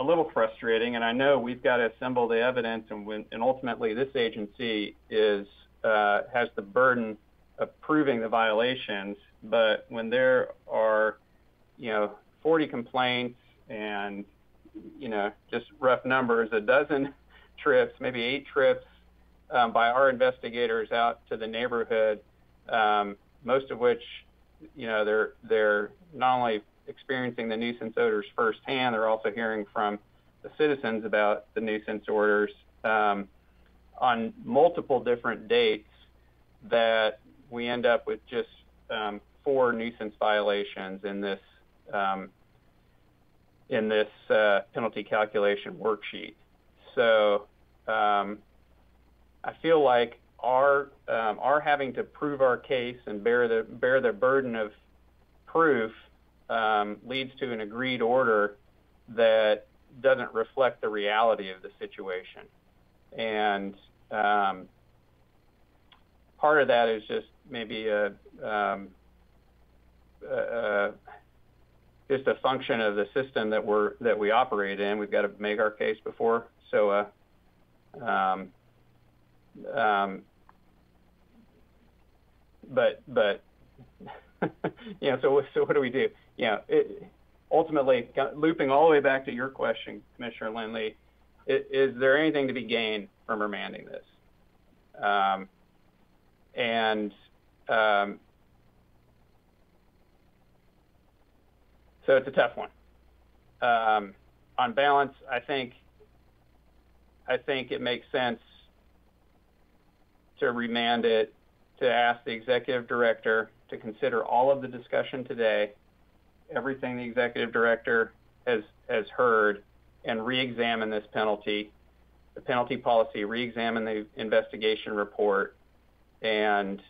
little frustrating, and I know we've got to assemble the evidence, and ultimately this agency has the burden of proving the violations. But when there are 40 complaints and just rough numbers, a dozen trips, maybe 8 trips by our investigators out to the neighborhood, most of which they're not only experiencing the nuisance odors firsthand, they're also hearing from the citizens about the nuisance orders on multiple different dates, that we end up with just 4 nuisance violations in this penalty calculation worksheet. So I feel like our having to prove our case and bear the burden of proof leads to an agreed order that doesn't reflect the reality of the situation. And part of that is just maybe just a function of the system that we operate in. We've got to make our case before. So, but you know, so what do we do? You know, ultimately, looping all the way back to your question, Commissioner Lindley, is there anything to be gained from remanding this? So it's a tough one. On balance, I think it makes sense to remand it, to ask the executive director to consider all of the discussion today, everything the executive director has heard, and re-examine this penalty, the penalty policy, re-examine the investigation report, and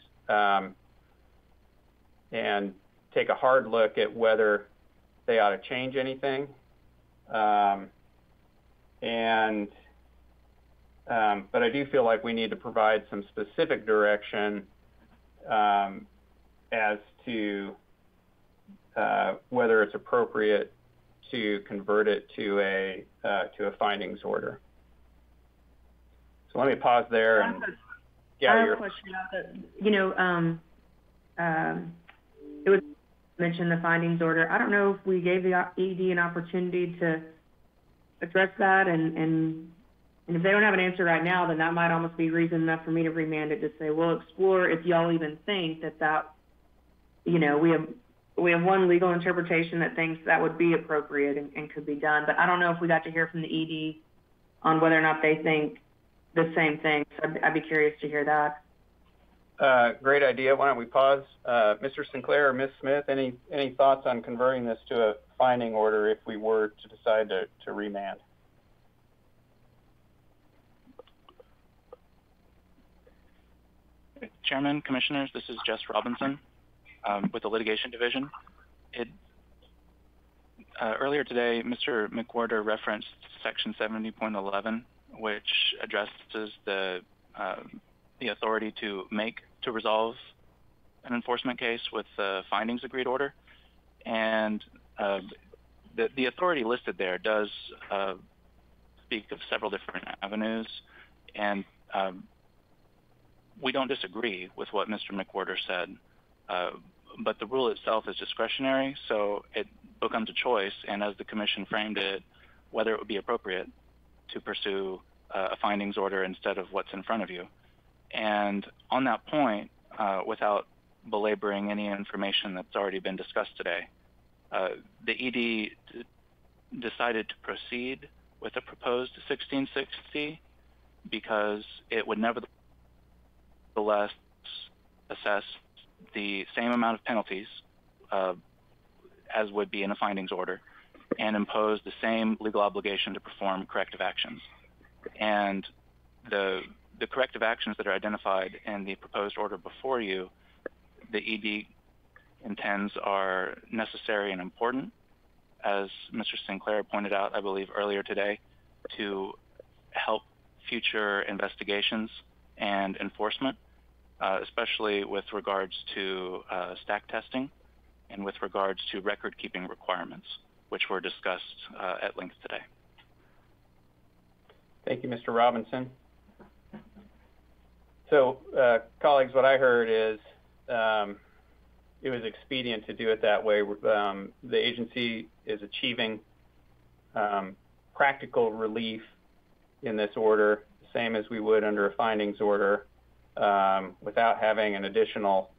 take a hard look at whether they ought to change anything. But I do feel like we need to provide some specific direction as to whether it's appropriate to convert it to a findings order. So let me pause there. And I have a question. You know, it was mentioned the findings order. I don't know if we gave the ED an opportunity to address that, and if they don't have an answer right now, then that might almost be reason enough for me to remand it to say, we'll explore if y'all even think that, you know, we have one legal interpretation that thinks that would be appropriate and could be done, but I don't know if we got to hear from the ED on whether or not they think the same thing. So I'd be curious to hear that. Great idea. Why don't we pause? Mr. Sinclair or Ms. Smith, any thoughts on converting this to a finding order if we were to decide to remand? Chairman, Commissioners, this is Jess Robinson with the Litigation Division. Earlier today, Mr. McWhorter referenced Section 70.11, which addresses the authority to resolve an enforcement case with the findings agreed order, and the authority listed there does speak of several different avenues, and we don't disagree with what Mr. McWhorter said, but the rule itself is discretionary, so it becomes a choice, and as the Commission framed it, whether it would be appropriate to pursue a findings order instead of what's in front of you. And on that point, without belaboring any information that's already been discussed today, the ED decided to proceed with a proposed 1660 because it would nevertheless assess the same amount of penalties as would be in a findings order and impose the same legal obligation to perform corrective actions. And the corrective actions that are identified in the proposed order before you, the ED intends are necessary and important, as Mr. Sinclair pointed out, I believe, earlier today, to help future investigations and enforcement, especially with regards to stack testing and with regards to record-keeping requirements, which were discussed at length today. Thank you, Mr. Robinson. So, colleagues, what I heard is it was expedient to do it that way. The agency is achieving practical relief in this order, the same as we would under a findings order, without having an additional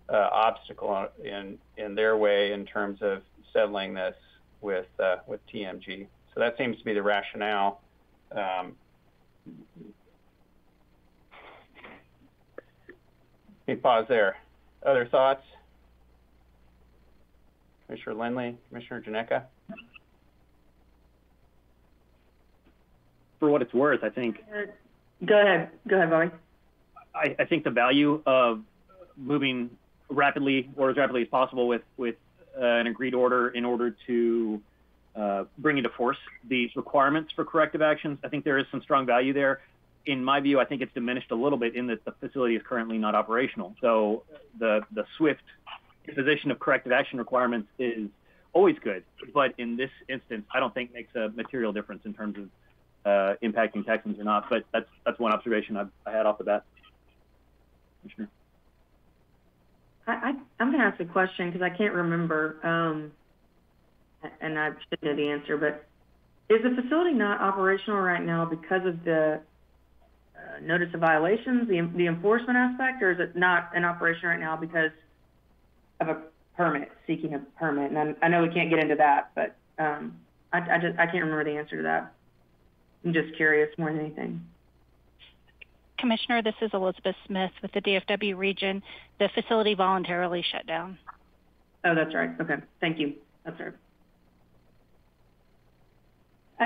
obstacle in their way in terms of settling this with TMG. So that seems to be the rationale. Let me pause there. Other thoughts? Commissioner Lindley, Commissioner Janeka? For what it's worth, I think. Go ahead, Bobby. I think the value of moving rapidly or as rapidly as possible with an agreed order in order to bring into force these requirements for corrective actions, I think there is some strong value there. in my view, I think it's diminished a little bit in that the facility is currently not operational. So the swift imposition of corrective action requirements is always good, but in this instance, I don't think makes a material difference in terms of impacting Texans or not. But that's one observation I had off the bat. Commissioner. I'm going to ask a question because I can't remember, and I should know the answer, but is the facility not operational right now because of the notice of violations, the enforcement aspect, or is it not in operation right now because of a permit, seeking a permit? And I know we can't get into that, but I can't remember the answer to that. I'm just curious more than anything. Commissioner, this is Elizabeth Smith with the DFW region. The facility voluntarily shut down. Oh, that's right. Okay, thank you. That's right.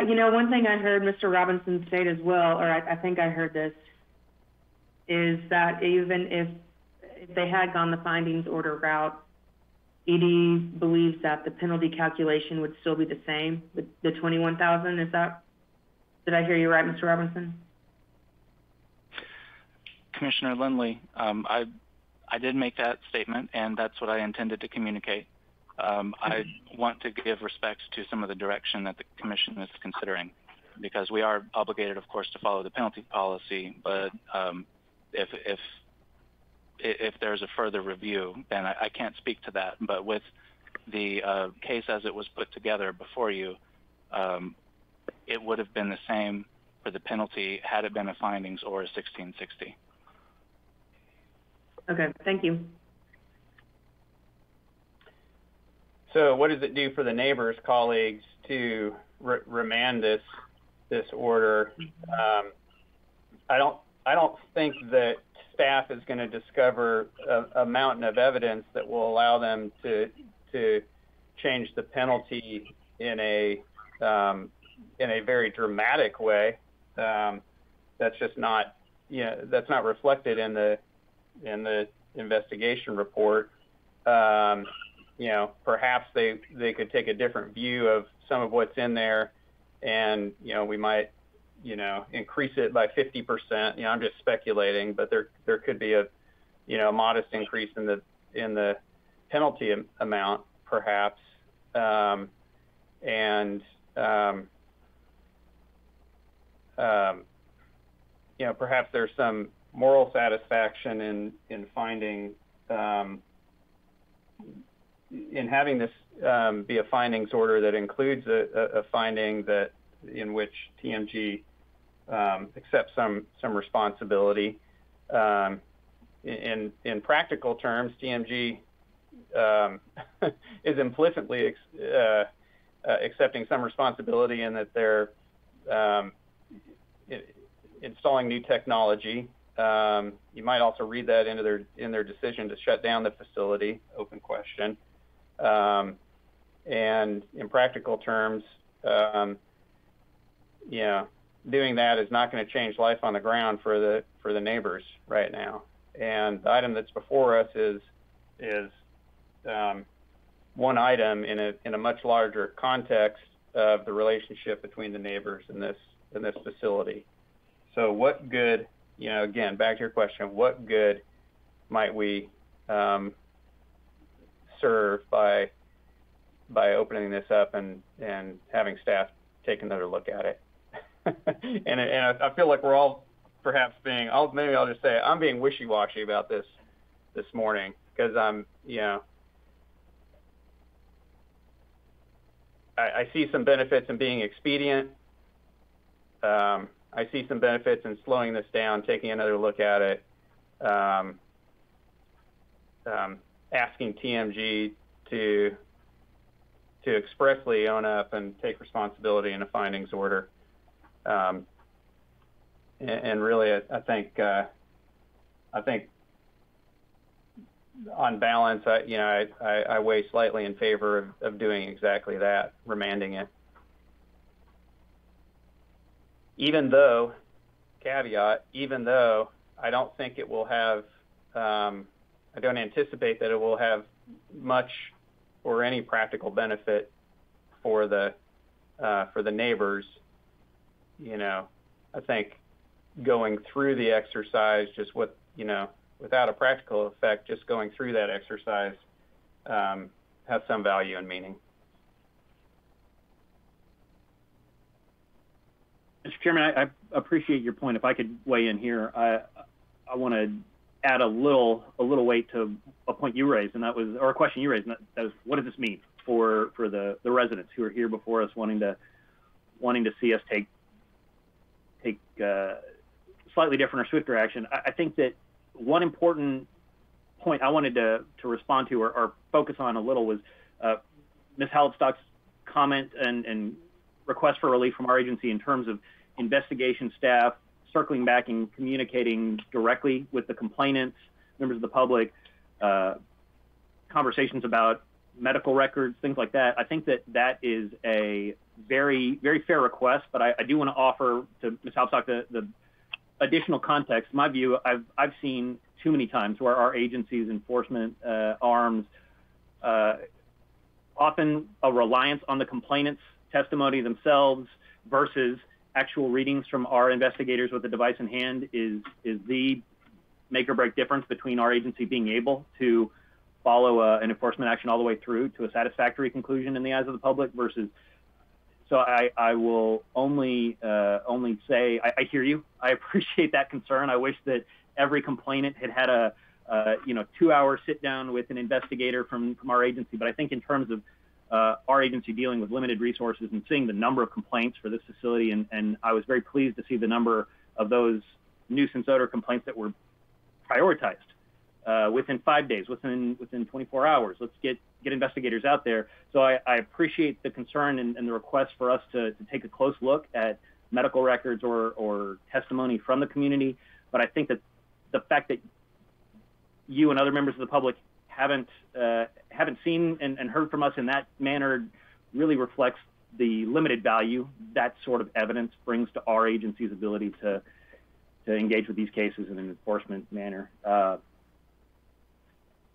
You know, one thing I heard Mr. Robinson state as well, or I think I heard this, is that even if they had gone the findings order route, ED believes that the penalty calculation would still be the same, the $21,000. Is that? Did I hear you right, Mr. Robinson? Commissioner Lindley, I did make that statement, and that's what I intended to communicate. I want to give respect to some of the direction that the Commission is considering, because we are obligated, of course, to follow the penalty policy. But if there's a further review, then I can't speak to that. But with the case as it was put together before you, it would have been the same for the penalty had it been a findings or a 1660. Okay, thank you. So what does it do for the neighbors, colleagues, to remand this order? I don't think that staff is going to discover a mountain of evidence that will allow them to change the penalty in a very dramatic way. That's just not, that's not reflected in the investigation report. Perhaps they could take a different view of some of what's in there, and we might increase it by 50%. I'm just speculating, but there could be a modest increase in the penalty amount, perhaps, perhaps there's some moral satisfaction in finding in having this be a findings order that includes a finding that in which TMG accepts some responsibility. In practical terms, TMG is implicitly accepting some responsibility in that they're installing new technology. You might also read that in their decision to shut down the facility. Open question. And in practical terms, doing that is not going to change life on the ground for the neighbors right now. And the item that's before us is one item in a much larger context of the relationship between the neighbors in this facility. So what good, again, back to your question, what good might we serve by opening this up and having staff take another look at it? and I feel like we're all perhaps maybe I'll just say I'm being wishy-washy about this morning, because I see some benefits in being expedient. I see some benefits in slowing this down, taking another look at it, asking TMG to expressly own up and take responsibility in a findings order. And really, I think on balance, I weigh slightly in favor of doing exactly that, remanding it. Even though I don't think it will have, I don't anticipate that it will have much or any practical benefit for the neighbors. I think going through the exercise, just without a practical effect, just going through that exercise has some value and meaning. Mr. Chairman, I appreciate your point. If I could weigh in here, I want to add a little weight to a point you raised, and that was, or a question you raised, and that was, what does this mean for the residents who are here before us, wanting to see us take slightly different or swifter action? I think that one important point I wanted to respond to or focus on a little was Ms. Halstock's comment and request for relief from our agency in terms of investigation staff circling back and communicating directly with the complainants, members of the public, conversations about medical records, things like that. I think that is a very, very fair request, but I do want to offer to Ms. Halstock the additional context. My view, I've seen too many times where our agencies, enforcement arms, often a reliance on the complainant's testimony themselves versus actual readings from our investigators with the device in hand is the make or break difference between our agency being able to follow an enforcement action all the way through to a satisfactory conclusion in the eyes of the public versus. So I will only say I hear you. I appreciate that concern. I wish that every complainant had a 2-hour sit down with an investigator from our agency. But I think in terms of our agency dealing with limited resources and seeing the number of complaints for this facility, and I was very pleased to see the number of those nuisance odor complaints that were prioritized within 5 days, within 24 hours. Let's get investigators out there. So I appreciate the concern and the request for us to take a close look at medical records or testimony from the community. But I think that the fact that you and other members of the public haven't seen and heard from us in that manner really reflects the limited value that sort of evidence brings to our agency's ability to engage with these cases in an enforcement manner.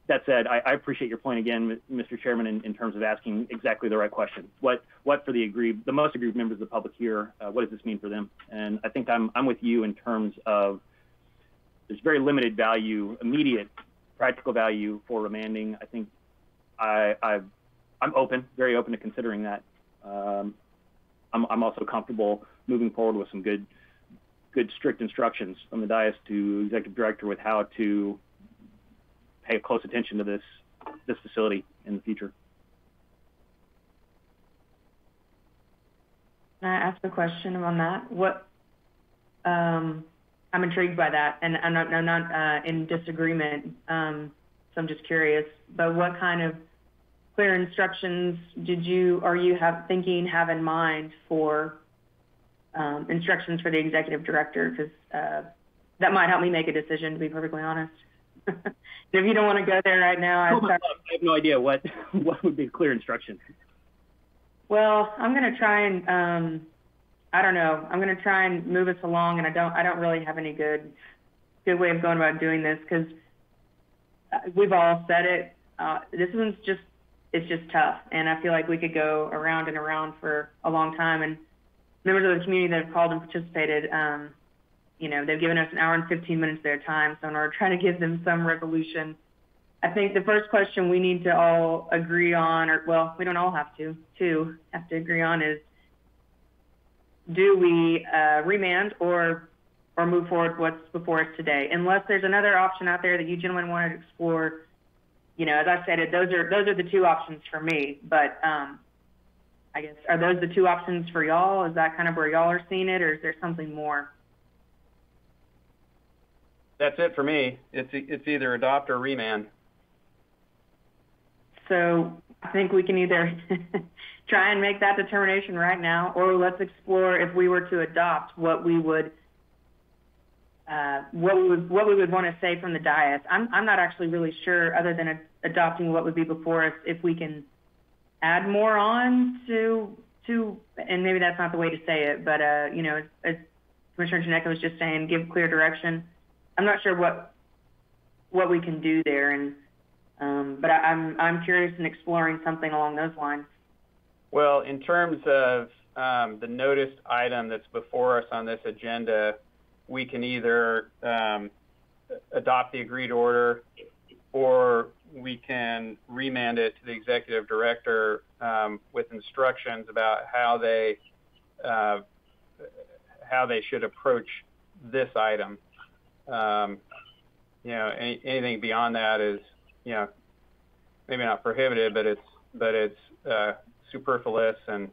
That said, I appreciate your point again, Mr. Chairman, in terms of asking exactly the right question. What for the most aggrieved members of the public here, what does this mean for them? And I think I'm with you in terms of there's very limited value, immediate practical value for remanding. I think I'm very open to considering that. I'm also comfortable moving forward with some good strict instructions from the dais to executive director with how to pay close attention to this facility in the future. Can I ask a question on that? I'm intrigued by that, and I'm not in disagreement. So I'm just curious. But what kind of clear instructions are you have in mind for instructions for the executive director? Because that might help me make a decision, to be perfectly honest. If you don't want to go there right now, I have no idea what would be clear instruction. Well, I'm going to try and I don't know. I'm going to try and move us along, and I don't really have any good way of going about doing this because we've all said it. This one's it's just tough, and I feel like we could go around and around for a long time. And members of the community that have called and participated, they've given us an hour and 15 minutes of their time. So in order to try to give them some resolution, I think the first question we need to all agree on, we don't all have to agree on is, do we remand or move forward what's before us today? Unless there's another option out there that you gentlemen wanted to explore, as I stated, those are the two options for me. But I guess, are those the two options for y'all? Is that kind of where y'all are seeing it, or is there something more? That's it for me. It's either adopt or remand. So I think we can either try and make that determination right now, or let's explore if we were to adopt what we would want to say from the dais. I'm not actually really sure, other than adopting what would be before us, if we can add more on to, and maybe that's not the way to say it, but as Commissioner Janecka was just saying, give clear direction. I'm not sure what we can do there, and but I'm curious in exploring something along those lines. Well, in terms of the noticed item that's before us on this agenda, we can either adopt the agreed order, or we can remand it to the executive director with instructions about how they should approach this item. Anything beyond that is, maybe not prohibited, but it's superfluous, and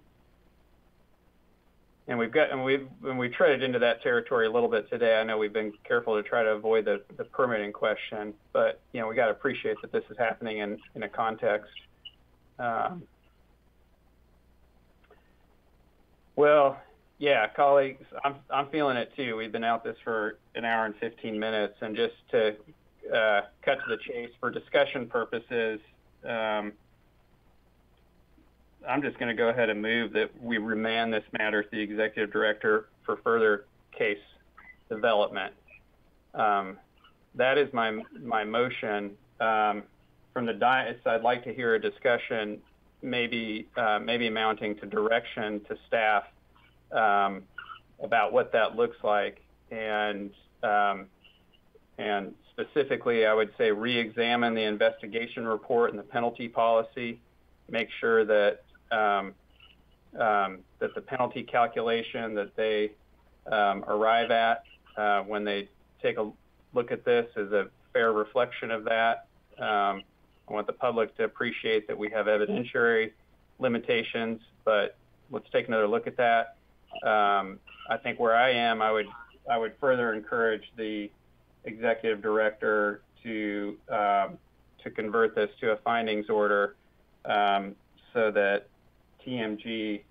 we've treaded into that territory a little bit today. I know we've been careful to try to avoid the permitting question, but we got to appreciate that this is happening in a context. Well, yeah, colleagues, I'm feeling it too. We've been out this for an hour and 15 minutes, and just to cut to the chase for discussion purposes, I'm just going to go ahead and move that we remand this matter to the executive director for further case development. That is my motion. From the dais, I'd like to hear a discussion, maybe amounting to direction to staff about what that looks like, and specifically, I would say re-examine the investigation report and the penalty policy. Make sure that that the penalty calculation that they arrive at when they take a look at this is a fair reflection of that. I want the public to appreciate that we have evidentiary limitations, but let's take another look at that. I think where I am, I would further encourage the executive director to convert this to a findings order, so that TMG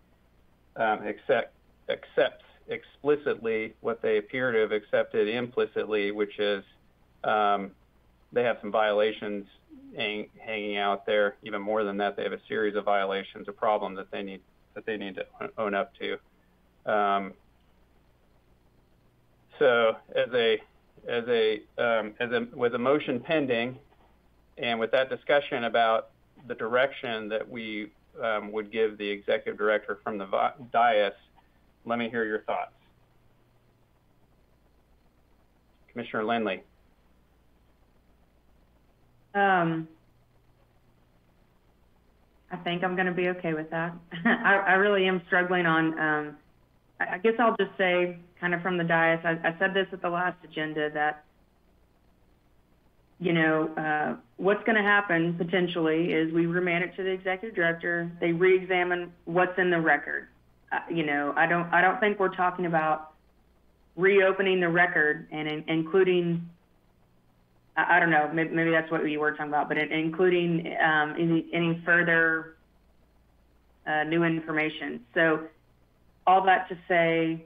accepts explicitly what they appear to have accepted implicitly, which is they have some violations hanging out there. Even more than that, they have a series of violations, a problem that they need to own up to. So with a motion pending, and with that discussion about the direction that we would give the executive director from the dais, let me hear your thoughts. Commissioner Lindley. I think I'm going to be okay with that. I really am struggling on, I guess I'll just say, kind of from the dais, I said this at the last agenda, that what's going to happen potentially is we remand it to the executive director. They re-examine what's in the record. I don't think we're talking about reopening the record and including, I don't know, maybe that's what you were talking about, but including any further new information. So all that to say,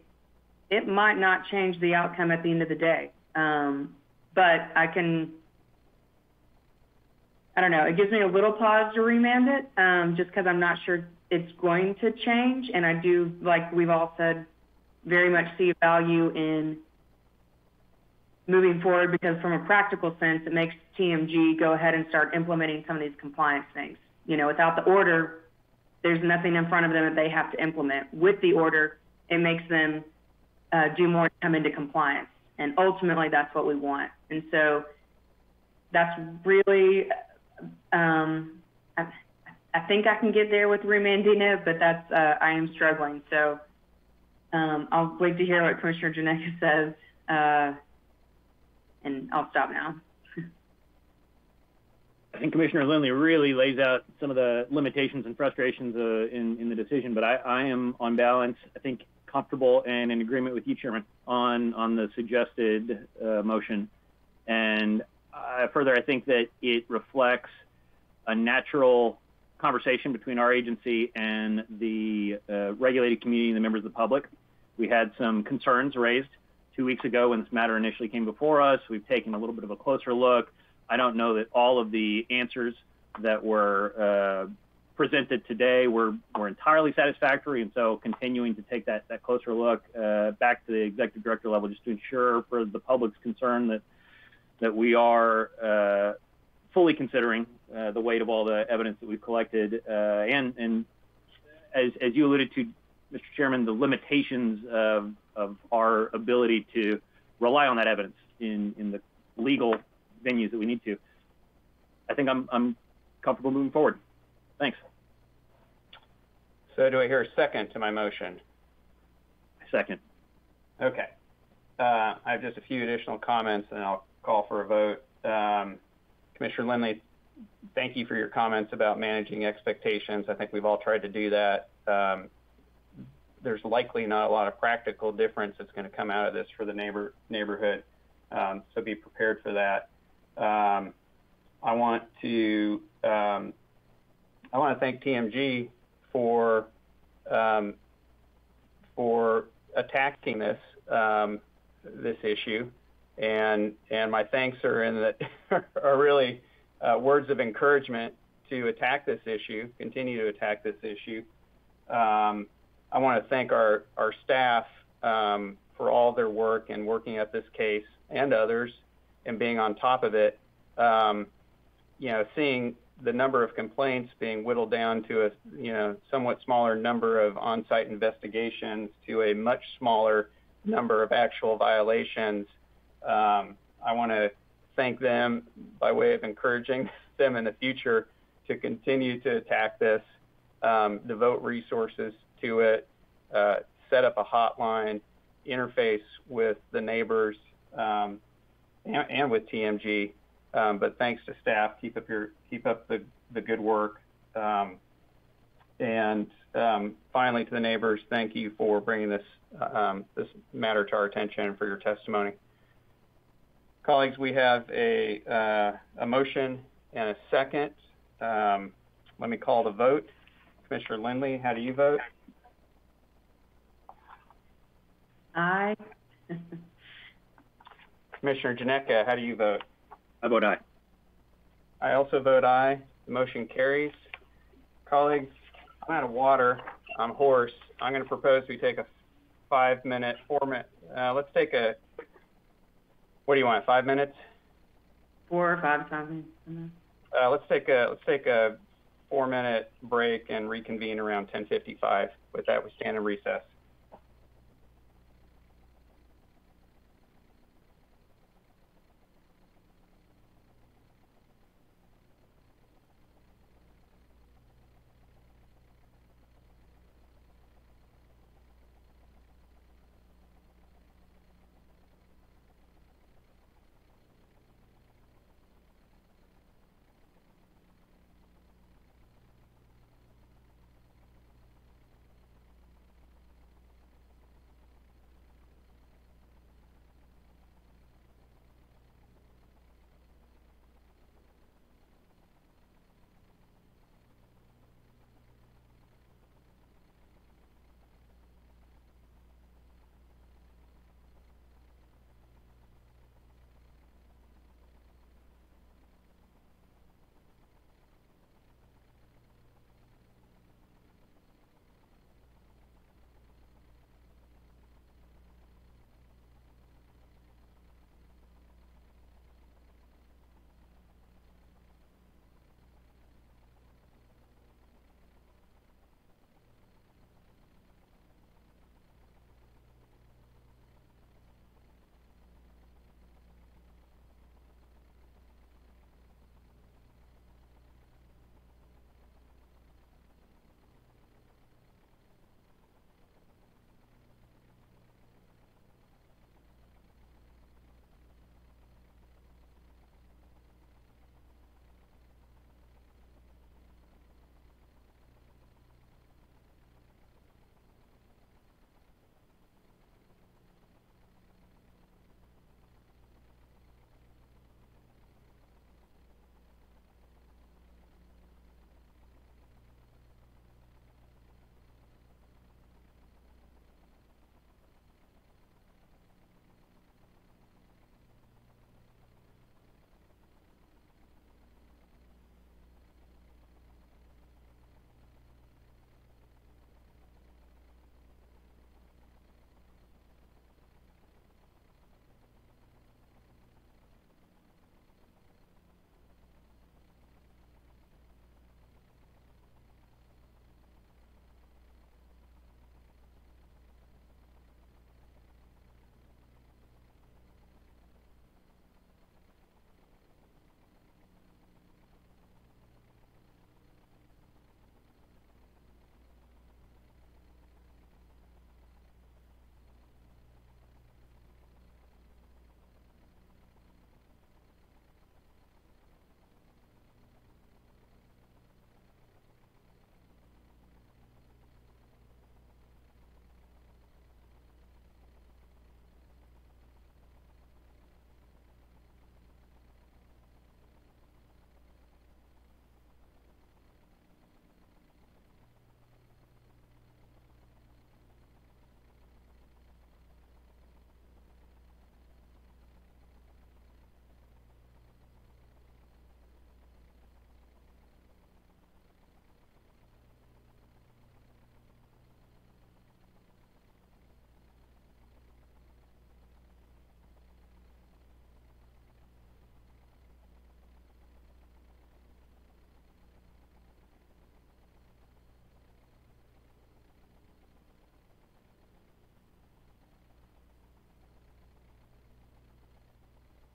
it might not change the outcome at the end of the day, but I don't know, it gives me a little pause to remand it, just because I'm not sure it's going to change. And I do, like we've all said, very much see a value in moving forward, because from a practical sense, it makes TMG go ahead and start implementing some of these compliance things. Without the order, there's nothing in front of them that they have to implement. With the order, it makes them do more to come into compliance. And ultimately, that's what we want. And so that's really, I think I can get there with remanding it, but that's, I am struggling. So I'll wait to hear what Commissioner Janetka says, and I'll stop now. I think Commissioner Lindley really lays out some of the limitations and frustrations in the decision, but I am, on balance, I think, comfortable and in agreement with you, Chairman, on the suggested motion. And further, I think that it reflects a natural conversation between our agency and the regulated community and the members of the public. We had some concerns raised 2 weeks ago when this matter initially came before us. We've taken a little bit of a closer look. I don't know that all of the answers that were presented today were entirely satisfactory, and so continuing to take that closer look back to the executive director level, just to ensure for the public's concern that we are fully considering the weight of all the evidence that we've collected, and as you alluded to, Mr. Chairman, the limitations of our ability to rely on that evidence in the legal venues that we need to, I think I'm comfortable moving forward. Thanks. So do I hear a second to my motion? Second. Okay. I have just a few additional comments, and I'll call for a vote. Commissioner Lindley, thank you for your comments about managing expectations. I think we've all tried to do that. There's likely not a lot of practical difference that's going to come out of this for the neighborhood, so be prepared for that. I want to thank TMG for attacking this issue, and my thanks are really words of encouragement to attack this issue, continue to attack this issue. I want to thank our staff for all their work and working at this case, and others, and being on top of it. Seeing the number of complaints being whittled down to a somewhat smaller number of on-site investigations to a much smaller number of actual violations. I want to thank them by way of encouraging them in the future to continue to attack this, devote resources to it, set up a hotline, interface with the neighbors, and with TMG. But thanks to staff, keep up the good work. And finally, to the neighbors, thank you for bringing this matter to our attention and for your testimony. Colleagues, we have a motion and a second. Let me call the vote. Commissioner Lindley, how do you vote? Aye. Commissioner Janecka, how do you vote? I vote aye. I also vote aye. The motion carries. Colleagues, I'm out of water. I'm hoarse. I'm going to propose we take a 5-minute, 4-minute. Let's take a. What do you want? 5 minutes? 4 or 5 minutes. Let's take a 4-minute break and reconvene around 10:55. With that, we stand in recess.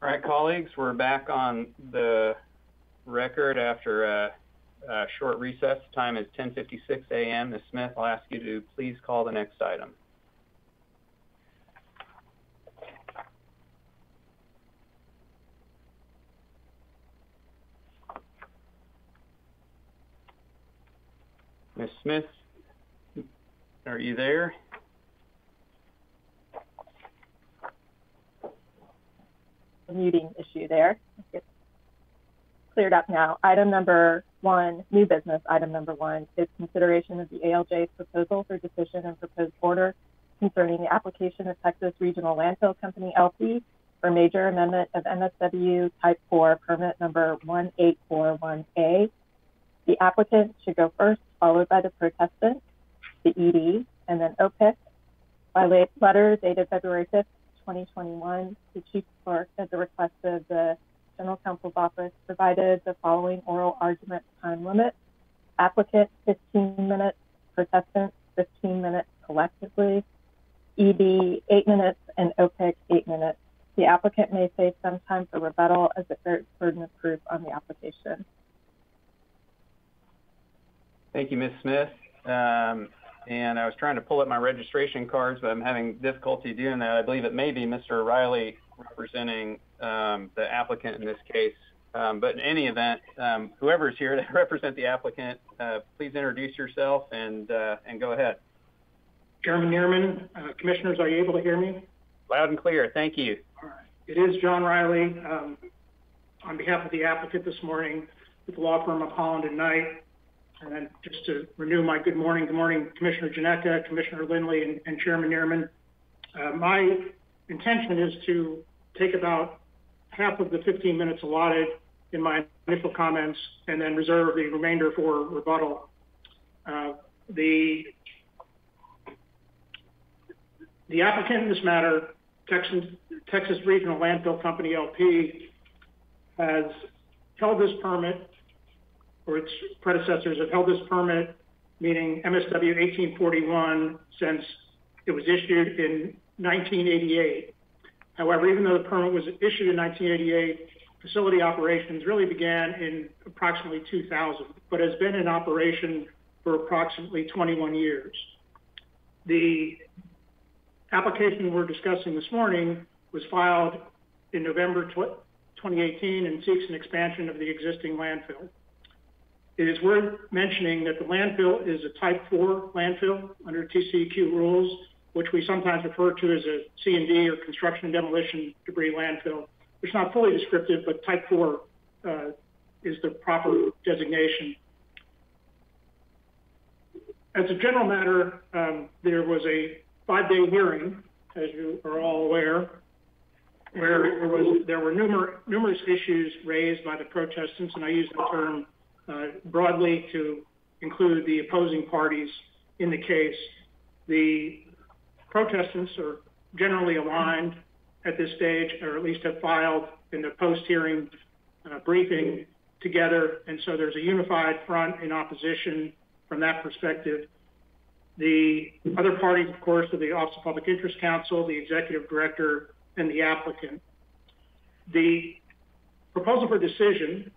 All right, colleagues, we're back on the record after a short recess. The time is 10:56 a.m. Ms. Smith, I'll ask you to please call the next item. Ms. Smith, are you there? Muting issue there. It's cleared up now. Item number 1, new business. Item number 1 is consideration of the ALJ's proposal for decision and proposed order concerning the application of Texas Regional Landfill Company LP for major amendment of MSW Type 4 permit number 1841A. The applicant should go first, followed by the protestant, the ED, and then OPIC. By letter dated February 5th, 2021, the Chief Clerk, at the request of the General Counsel's Office, provided the following oral argument time limit. Applicant, 15 minutes, protestant, 15 minutes collectively, ED, 8 minutes, and OPIC, 8 minutes. The applicant may save some time for rebuttal as it bears burden of proof on the application. Thank you, Ms. Smith. And I was trying to pull up my registration cards, but I'm having difficulty doing that. I believe it may be Mr. O'Reilly representing the applicant in this case. But in any event, whoever is here to represent the applicant, please introduce yourself and go ahead. Chairman Neerman, commissioners, are you able to hear me? Loud and clear. Thank you. All right. It is John Riley on behalf of the applicant this morning with the law firm of Holland and Knight. And then just to renew my good morning, Commissioner Janeka, Commissioner Lindley, and Chairman Neerman. My intention is to take about half of the 15 minutes allotted in my initial comments and then reserve the remainder for rebuttal. The applicant in this matter, Texas Regional Landfill Company LP, has held this permit, or its predecessors have held this permit, meaning MSW 1841, since it was issued in 1988. However, even though the permit was issued in 1988, facility operations really began in approximately 2000, but has been in operation for approximately 21 years. The application we're discussing this morning was filed in November 2018 and seeks an expansion of the existing landfill. It is worth mentioning that the landfill is a Type 4 landfill under TCEQ rules, which we sometimes refer to as a C&D or construction and demolition debris landfill. It's not fully descriptive, but Type 4 is the proper designation. As a general matter, there was a 5-day hearing, as you are all aware, where there were numerous issues raised by the protestants, and I use the term broadly to include the opposing parties in the case. The protestants are generally aligned at this stage, or at least have filed in the post-hearing briefing together, and so there's a unified front in opposition from that perspective. The other parties, of course, are the Office of Public Interest Counsel, the Executive Director, and the applicant. The proposal for decision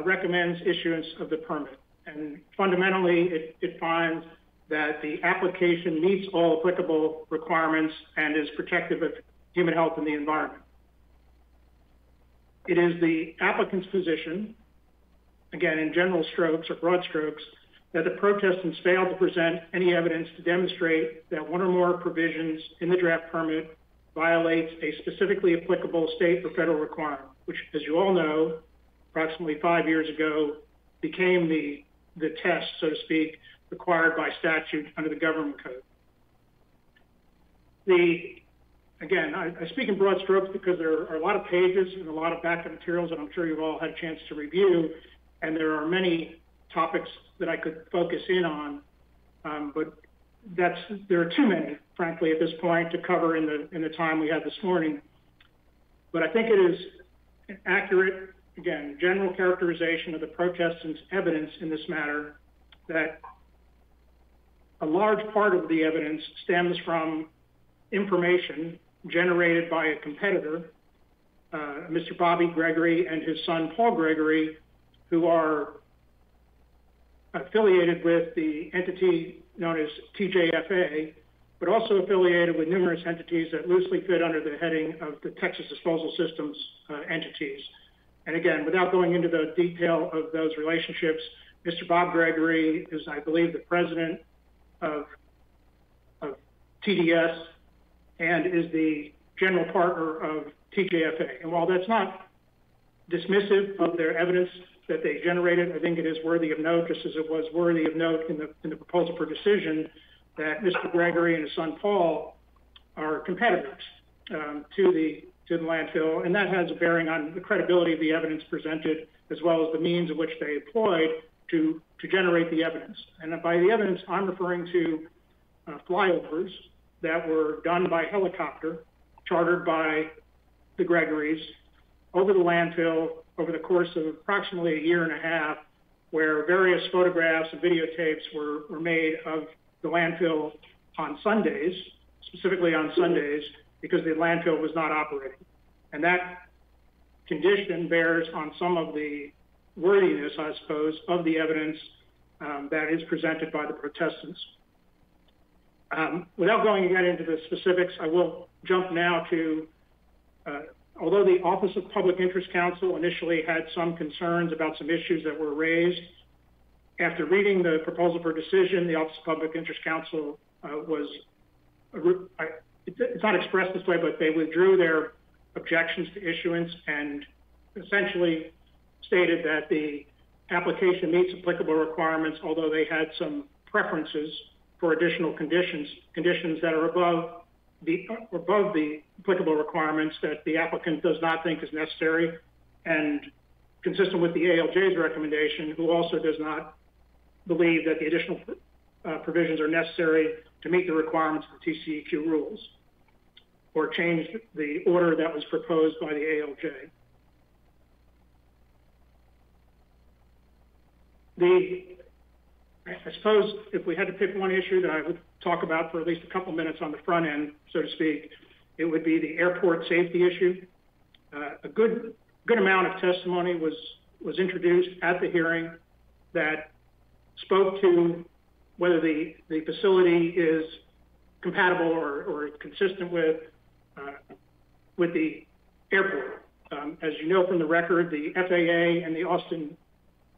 recommends issuance of the permit, and fundamentally it finds that the application meets all applicable requirements and is protective of human health and the environment. It is the applicant's position, again in general strokes or broad strokes, that the protestants failed to present any evidence to demonstrate that one or more provisions in the draft permit violates a specifically applicable state or federal requirement, which, as you all know, approximately 5 years ago became the test, so to speak, required by statute under the government code. Again, I speak in broad strokes because there are a lot of pages and a lot of backup materials that I'm sure you've all had a chance to review, and there are many topics that I could focus in on, but there are too many, frankly, at this point to cover in the time we have this morning. But I think it is an accurate, again, general characterization of the protestants' evidence in this matter that a large part of the evidence stems from information generated by a competitor Mr. Bobby Gregory and his son Paul Gregory, who are affiliated with the entity known as TJFA, but also affiliated with numerous entities that loosely fit under the heading of the Texas Disposal Systems entities. And again, without going into the detail of those relationships, Mr. Bob Gregory is, I believe, the president of TDS and is the general partner of TJFA. And while that's not dismissive of their evidence that they generated, I think it is worthy of note, just as it was worthy of note in the proposal for decision, that Mr. Gregory and his son Paul are competitors to the landfill, and that has a bearing on the credibility of the evidence presented, as well as the means of which they employed to generate the evidence. And by the evidence, I'm referring to flyovers that were done by helicopter, chartered by the Gregorys, over the landfill over the course of approximately a year and a half, where various photographs and videotapes were made of the landfill on Sundays, specifically on Sundays, because the landfill was not operating. And that condition bears on some of the worthiness, I suppose, of the evidence that is presented by the protestants. Without going again into the specifics, I will jump now to, although the Office of Public Interest Counsel initially had some concerns about some issues that were raised, after reading the proposal for decision, the Office of Public Interest Counsel it's not expressed this way, but they withdrew their objections to issuance and essentially stated that the application meets applicable requirements, although they had some preferences for additional conditions that are above the applicable requirements that the applicant does not think is necessary, and consistent with the ALJ's recommendation, who also does not believe that the additional provisions are necessary to meet the requirements of the TCEQ rules, or change the order that was proposed by the ALJ. I suppose if we had to pick one issue that I would talk about for at least a couple minutes on the front end, so to speak, it would be the airport safety issue. A good amount of testimony was introduced at the hearing that spoke to whether the facility is compatible or consistent with the airport. As you know from the record, the FAA and the Austin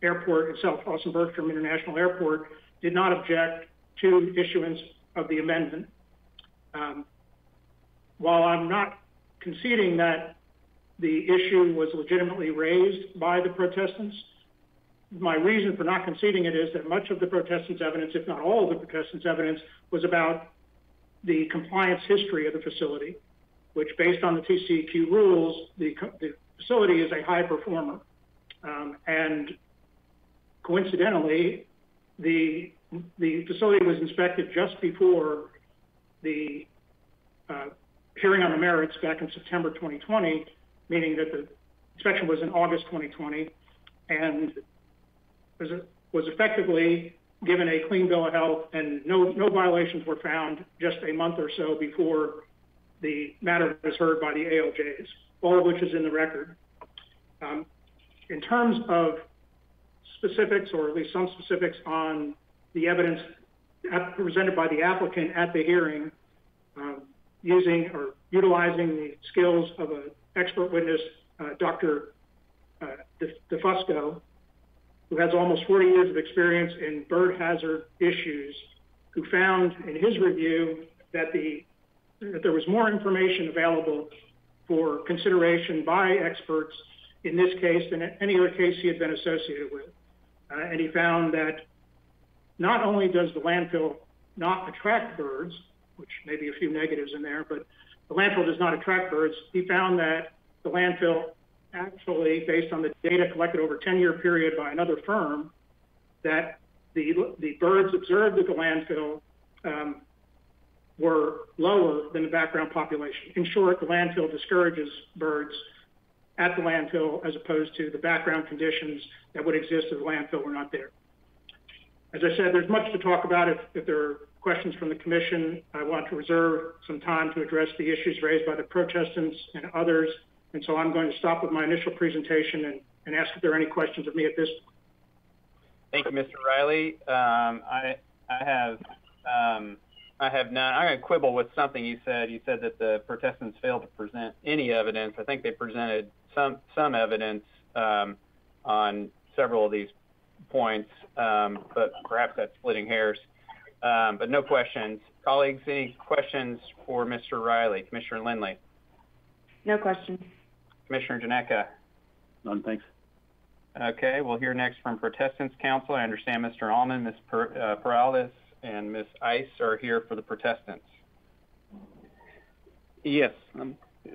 Airport itself, Austin Bergstrom International Airport, did not object to issuance of the amendment. While I'm not conceding that the issue was legitimately raised by the protestants, my reason for not conceding it is that much of the protestants' evidence, if not all of the protestants' evidence, was about the compliance history of the facility, which, based on the TCEQ rules, the facility is a high performer. And coincidentally, the facility was inspected just before the hearing on the merits back in September 2020, meaning that the inspection was in August 2020, and was effectively given a clean bill of health, and no violations were found just a month or so before the matter was heard by the ALJs, all of which is in the record. In terms of specifics, or at least some specifics on the evidence presented by the applicant at the hearing, using or utilizing the skills of an expert witness, Dr. DeFusco, who has almost 40 years of experience in bird hazard issues, who found in his review that there was more information available for consideration by experts in this case than any other case he had been associated with. And he found that not only does the landfill not attract birds, which may be a few negatives in there, but the landfill does not attract birds. He found that the landfill actually, based on the data collected over a 10-year period by another firm, that the birds observed at the landfill were lower than the background population. In short, the landfill discourages birds at the landfill as opposed to the background conditions that would exist if the landfill were not there. As I said, there's much to talk about. If there are questions from the commission, I want to reserve some time to address the issues raised by the protestants and others And so I'm going to stop with my initial presentation and ask if there are any questions of me at this point. Thank you, Mr. Riley. I have none. I'm going to quibble with something you said. You said that the protestants failed to present any evidence. I think they presented some evidence on several of these points, but perhaps that's splitting hairs. But no questions. Colleagues, any questions for Mr. Riley? Commissioner Lindley? No questions. Commissioner Janeka? None, thanks. Okay, we'll hear next from Protestants Council. I understand Mr. Allman, Ms. Perales, and Ms. Ice are here for the Protestants. Yes.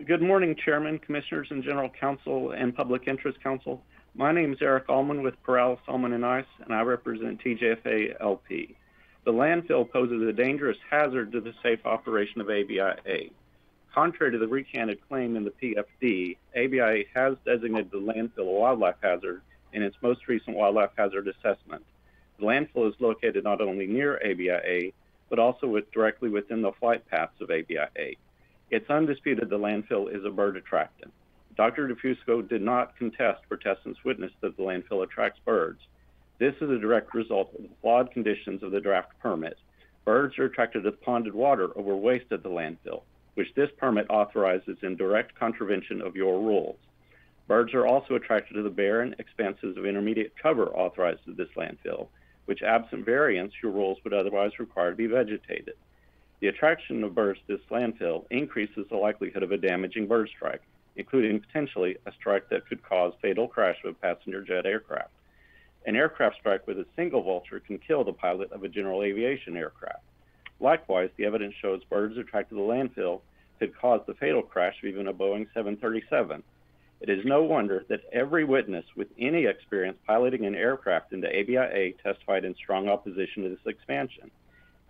Good morning, Chairman, Commissioners, and General Counsel and Public Interest Counsel. My name is Eric Allman with Perales, Allman, and Ice, and I represent TJFA LP. The landfill poses a dangerous hazard to the safe operation of ABIA. Contrary to the recanted claim in the PFD, ABIA has designated the landfill a wildlife hazard in its most recent wildlife hazard assessment. The landfill is located not only near ABIA, but also directly within the flight paths of ABIA. It's undisputed the landfill is a bird attractant. Dr. DeFusco did not contest protestants' witness that the landfill attracts birds. This is a direct result of the flawed conditions of the draft permit. Birds are attracted to ponded water over waste at the landfill, which this permit authorizes in direct contravention of your rules. Birds are also attracted to the barren expanses of intermediate cover authorized at this landfill, which absent variance, your rules would otherwise require to be vegetated. The attraction of birds to this landfill increases the likelihood of a damaging bird strike, including potentially a strike that could cause fatal crash of a passenger jet aircraft. An aircraft strike with a single vulture can kill the pilot of a general aviation aircraft. Likewise, the evidence shows birds attracted to the landfill could cause the fatal crash of even a Boeing 737. It is no wonder that every witness with any experience piloting an aircraft into ABIA testified in strong opposition to this expansion.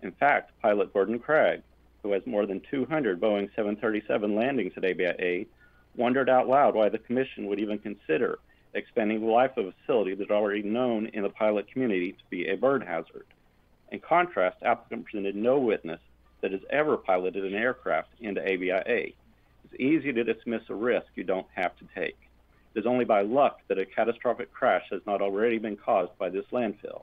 In fact, pilot Gordon Craig, who has more than 200 Boeing 737 landings at ABIA, wondered out loud why the Commission would even consider expanding the life of a facility that is already known in the pilot community to be a bird hazard. In contrast, applicant presented no witness that has ever piloted an aircraft into ABIA. It's easy to dismiss a risk you don't have to take. It is only by luck that a catastrophic crash has not already been caused by this landfill.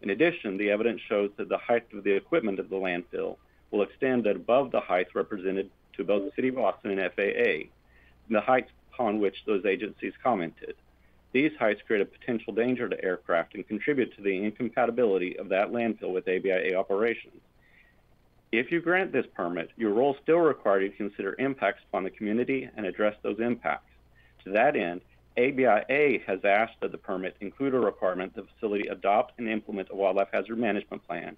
In addition, the evidence shows that the height of the equipment of the landfill will extend at above the height represented to both the City of Austin and FAA, the heights upon which those agencies commented. These heights create a potential danger to aircraft and contribute to the incompatibility of that landfill with ABIA operations. If you grant this permit, your rules still require you to consider impacts upon the community and address those impacts. To that end, ABIA has asked that the permit include a requirement that the facility adopt and implement a wildlife hazard management plan.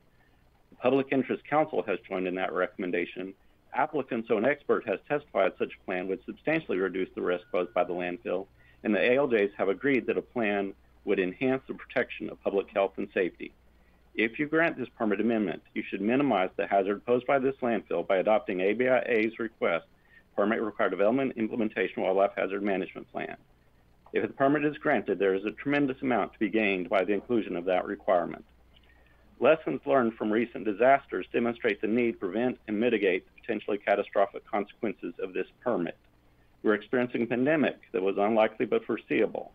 The Public Interest Council has joined in that recommendation. Applicant's own expert has testified such a plan would substantially reduce the risk posed by the landfill, and the ALJs have agreed that a plan would enhance the protection of public health and safety. If you grant this permit amendment, you should minimize the hazard posed by this landfill by adopting ABIA's request permit required development and implementation wildlife hazard management plan. If the permit is granted, there is a tremendous amount to be gained by the inclusion of that requirement. Lessons learned from recent disasters demonstrate the need to prevent and mitigate the potentially catastrophic consequences of this permit. We're experiencing a pandemic that was unlikely but foreseeable.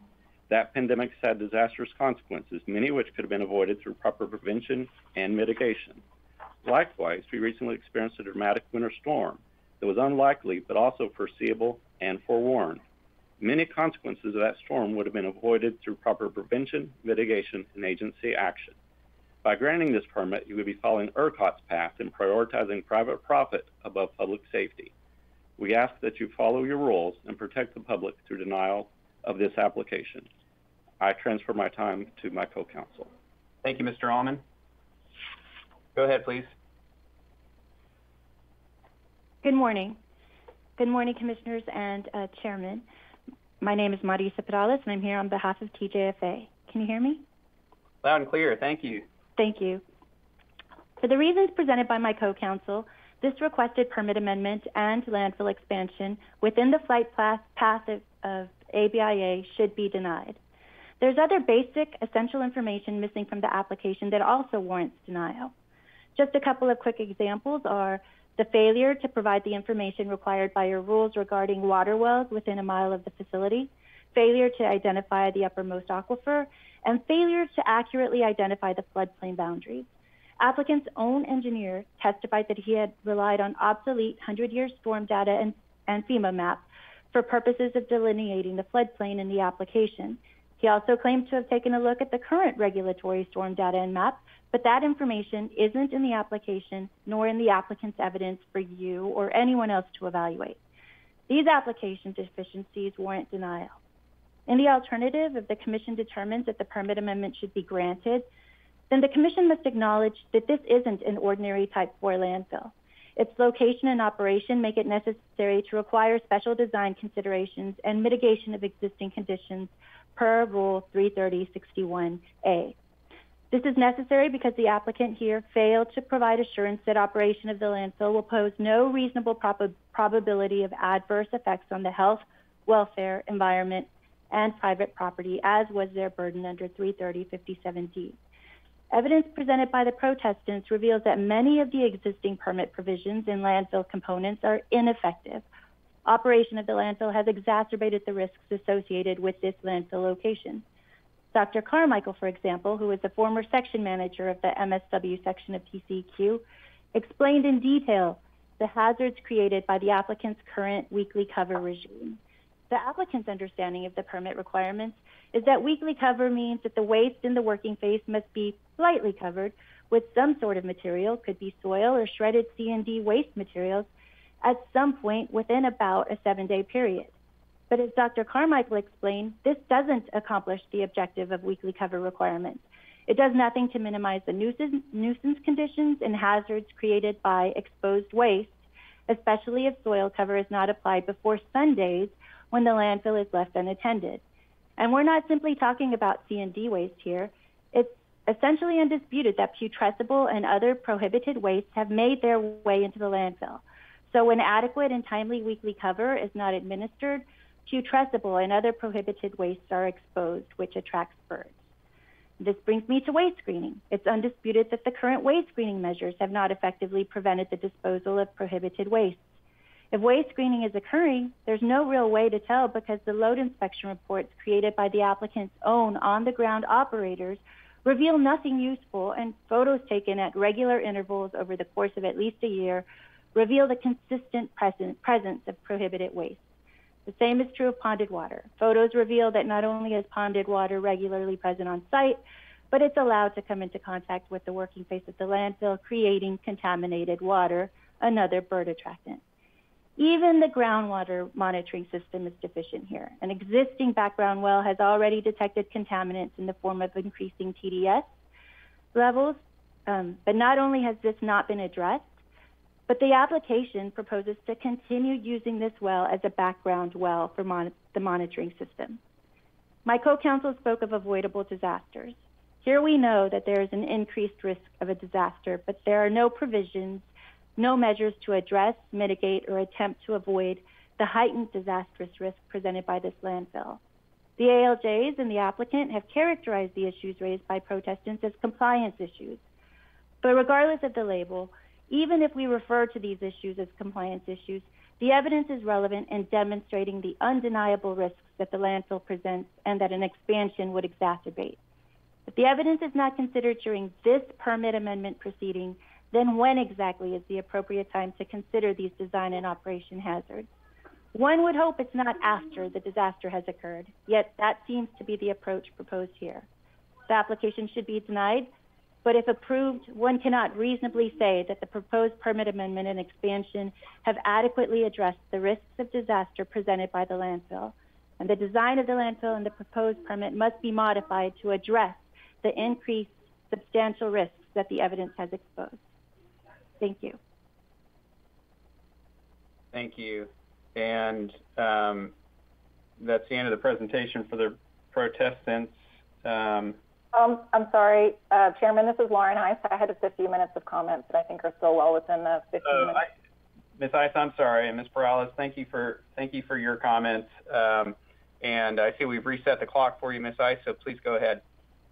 That pandemic had disastrous consequences, many of which could have been avoided through proper prevention and mitigation. Likewise, we recently experienced a dramatic winter storm that was unlikely but also foreseeable and forewarned. Many consequences of that storm would have been avoided through proper prevention, mitigation, and agency action. By granting this permit, you would be following ERCOT's path in prioritizing private profit above public safety. We ask that you follow your rules and protect the public through denial of this application. I transfer my time to my co-counsel. Thank you, Mr. Allman. Go ahead, please. Good morning. Good morning, Commissioners and Chairman. My name is Marisa Perales, and I'm here on behalf of TJFA. Can you hear me? Loud and clear. Thank you. Thank you. For the reasons presented by my co-counsel, this requested permit amendment and landfill expansion within the flight path of ABIA should be denied. There's other basic, essential information missing from the application that also warrants denial. Just a couple of quick examples are the failure to provide the information required by your rules regarding water wells within a mile of the facility, failure to identify the uppermost aquifer, and failure to accurately identify the floodplain boundaries. Applicant's own engineer testified that he had relied on obsolete 100-year storm data and FEMA map for purposes of delineating the floodplain in the application. He also claimed to have taken a look at the current regulatory storm data and map, but that information isn't in the application nor in the applicant's evidence for you or anyone else to evaluate. These application deficiencies warrant denial. In the alternative, if the Commission determines that the permit amendment should be granted, then the Commission must acknowledge that this isn't an ordinary Type 4 landfill. Its location and operation make it necessary to require special design considerations and mitigation of existing conditions per Rule 330-61A. This is necessary because the applicant here failed to provide assurance that operation of the landfill will pose no reasonable probability of adverse effects on the health, welfare, environment, and private property, as was their burden under 330-57D. Evidence presented by the protestants reveals that many of the existing permit provisions in landfill components are ineffective. Operation of the landfill has exacerbated the risks associated with this landfill location. Dr. Carmichael, for example, who is the former section manager of the MSW section of TCEQ, explained in detail the hazards created by the applicant's current weekly cover regime. The applicant's understanding of the permit requirements is that weekly cover means that the waste in the working phase must be slightly covered with some sort of material, could be soil or shredded C&D waste materials, at some point within about a 7-day period. But as Dr. Carmichael explained, this doesn't accomplish the objective of weekly cover requirements. It does nothing to minimize the nuisance conditions and hazards created by exposed waste, especially if soil cover is not applied before Sundays when the landfill is left unattended. And we're not simply talking about C&D waste here. It's essentially undisputed that putrescible and other prohibited wastes have made their way into the landfill. So when adequate and timely weekly cover is not administered, putrescible and other prohibited wastes are exposed, which attracts birds. This brings me to waste screening. It's undisputed that the current waste screening measures have not effectively prevented the disposal of prohibited wastes. If waste screening is occurring, there's no real way to tell because the load inspection reports created by the applicant's own on-the-ground operators reveal nothing useful, and photos taken at regular intervals over the course of at least a year reveal the consistent presence of prohibited waste. The same is true of ponded water. Photos reveal that not only is ponded water regularly present on site, but it's allowed to come into contact with the working face of the landfill, creating contaminated water, another bird attractant. Even the groundwater monitoring system is deficient here. An existing background well has already detected contaminants in the form of increasing TDS levels, but not only has this not been addressed, but the application proposes to continue using this well as a background well for the monitoring system. My co-counsel spoke of avoidable disasters. Here we know that there is an increased risk of a disaster, but there are no provisions, no measures to address, mitigate, or attempt to avoid the heightened disastrous risk presented by this landfill. The ALJs and the applicant have characterized the issues raised by protestants as compliance issues. But regardless of the label, even if we refer to these issues as compliance issues, the evidence is relevant in demonstrating the undeniable risks that the landfill presents and that an expansion would exacerbate. If the evidence is not considered during this permit amendment proceeding, then when exactly is the appropriate time to consider these design and operation hazards? One would hope it's not after the disaster has occurred, yet that seems to be the approach proposed here. The application should be denied, but if approved, one cannot reasonably say that the proposed permit amendment and expansion have adequately addressed the risks of disaster presented by the landfill. And the design of the landfill and the proposed permit must be modified to address the increased substantial risks that the evidence has exposed. Thank you. Thank you. And that's the end of the presentation for the protestants. I'm sorry, Chairman, this is Lauren Heiss. I had 50 minutes of comments that I think are still well within the 15 minutes. Ms. Heiss, I'm sorry, and Ms. Perales, thank you for your comments. And I see we've reset the clock for you, Ms. Heiss, so please go ahead.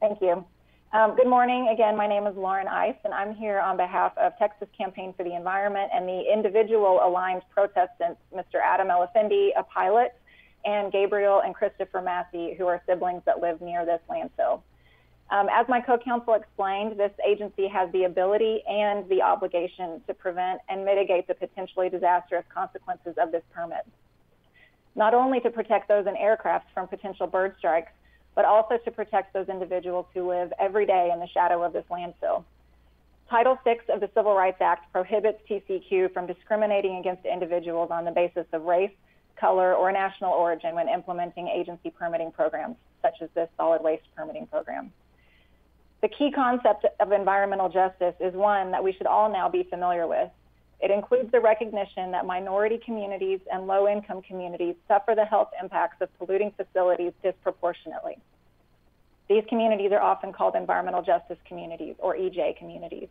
Thank you. Good morning. Again, my name is Lauren Ice, and I'm here on behalf of Texas Campaign for the Environment and the individual aligned protestants, Mr. Adam Elefendi, a pilot, and Gabriel and Christopher Massey, who are siblings that live near this landfill. As my co-counsel explained, this agency has the ability and the obligation to prevent and mitigate the potentially disastrous consequences of this permit. Not only to protect those in aircraft from potential bird strikes, but also to protect those individuals who live every day in the shadow of this landfill. Title VI of the Civil Rights Act prohibits TCQ from discriminating against individuals on the basis of race, color, or national origin when implementing agency permitting programs, such as this solid waste permitting program. The key concept of environmental justice is one that we should all now be familiar with. It includes the recognition that minority communities and low-income communities suffer the health impacts of polluting facilities disproportionately. These communities are often called environmental justice communities, or EJ communities.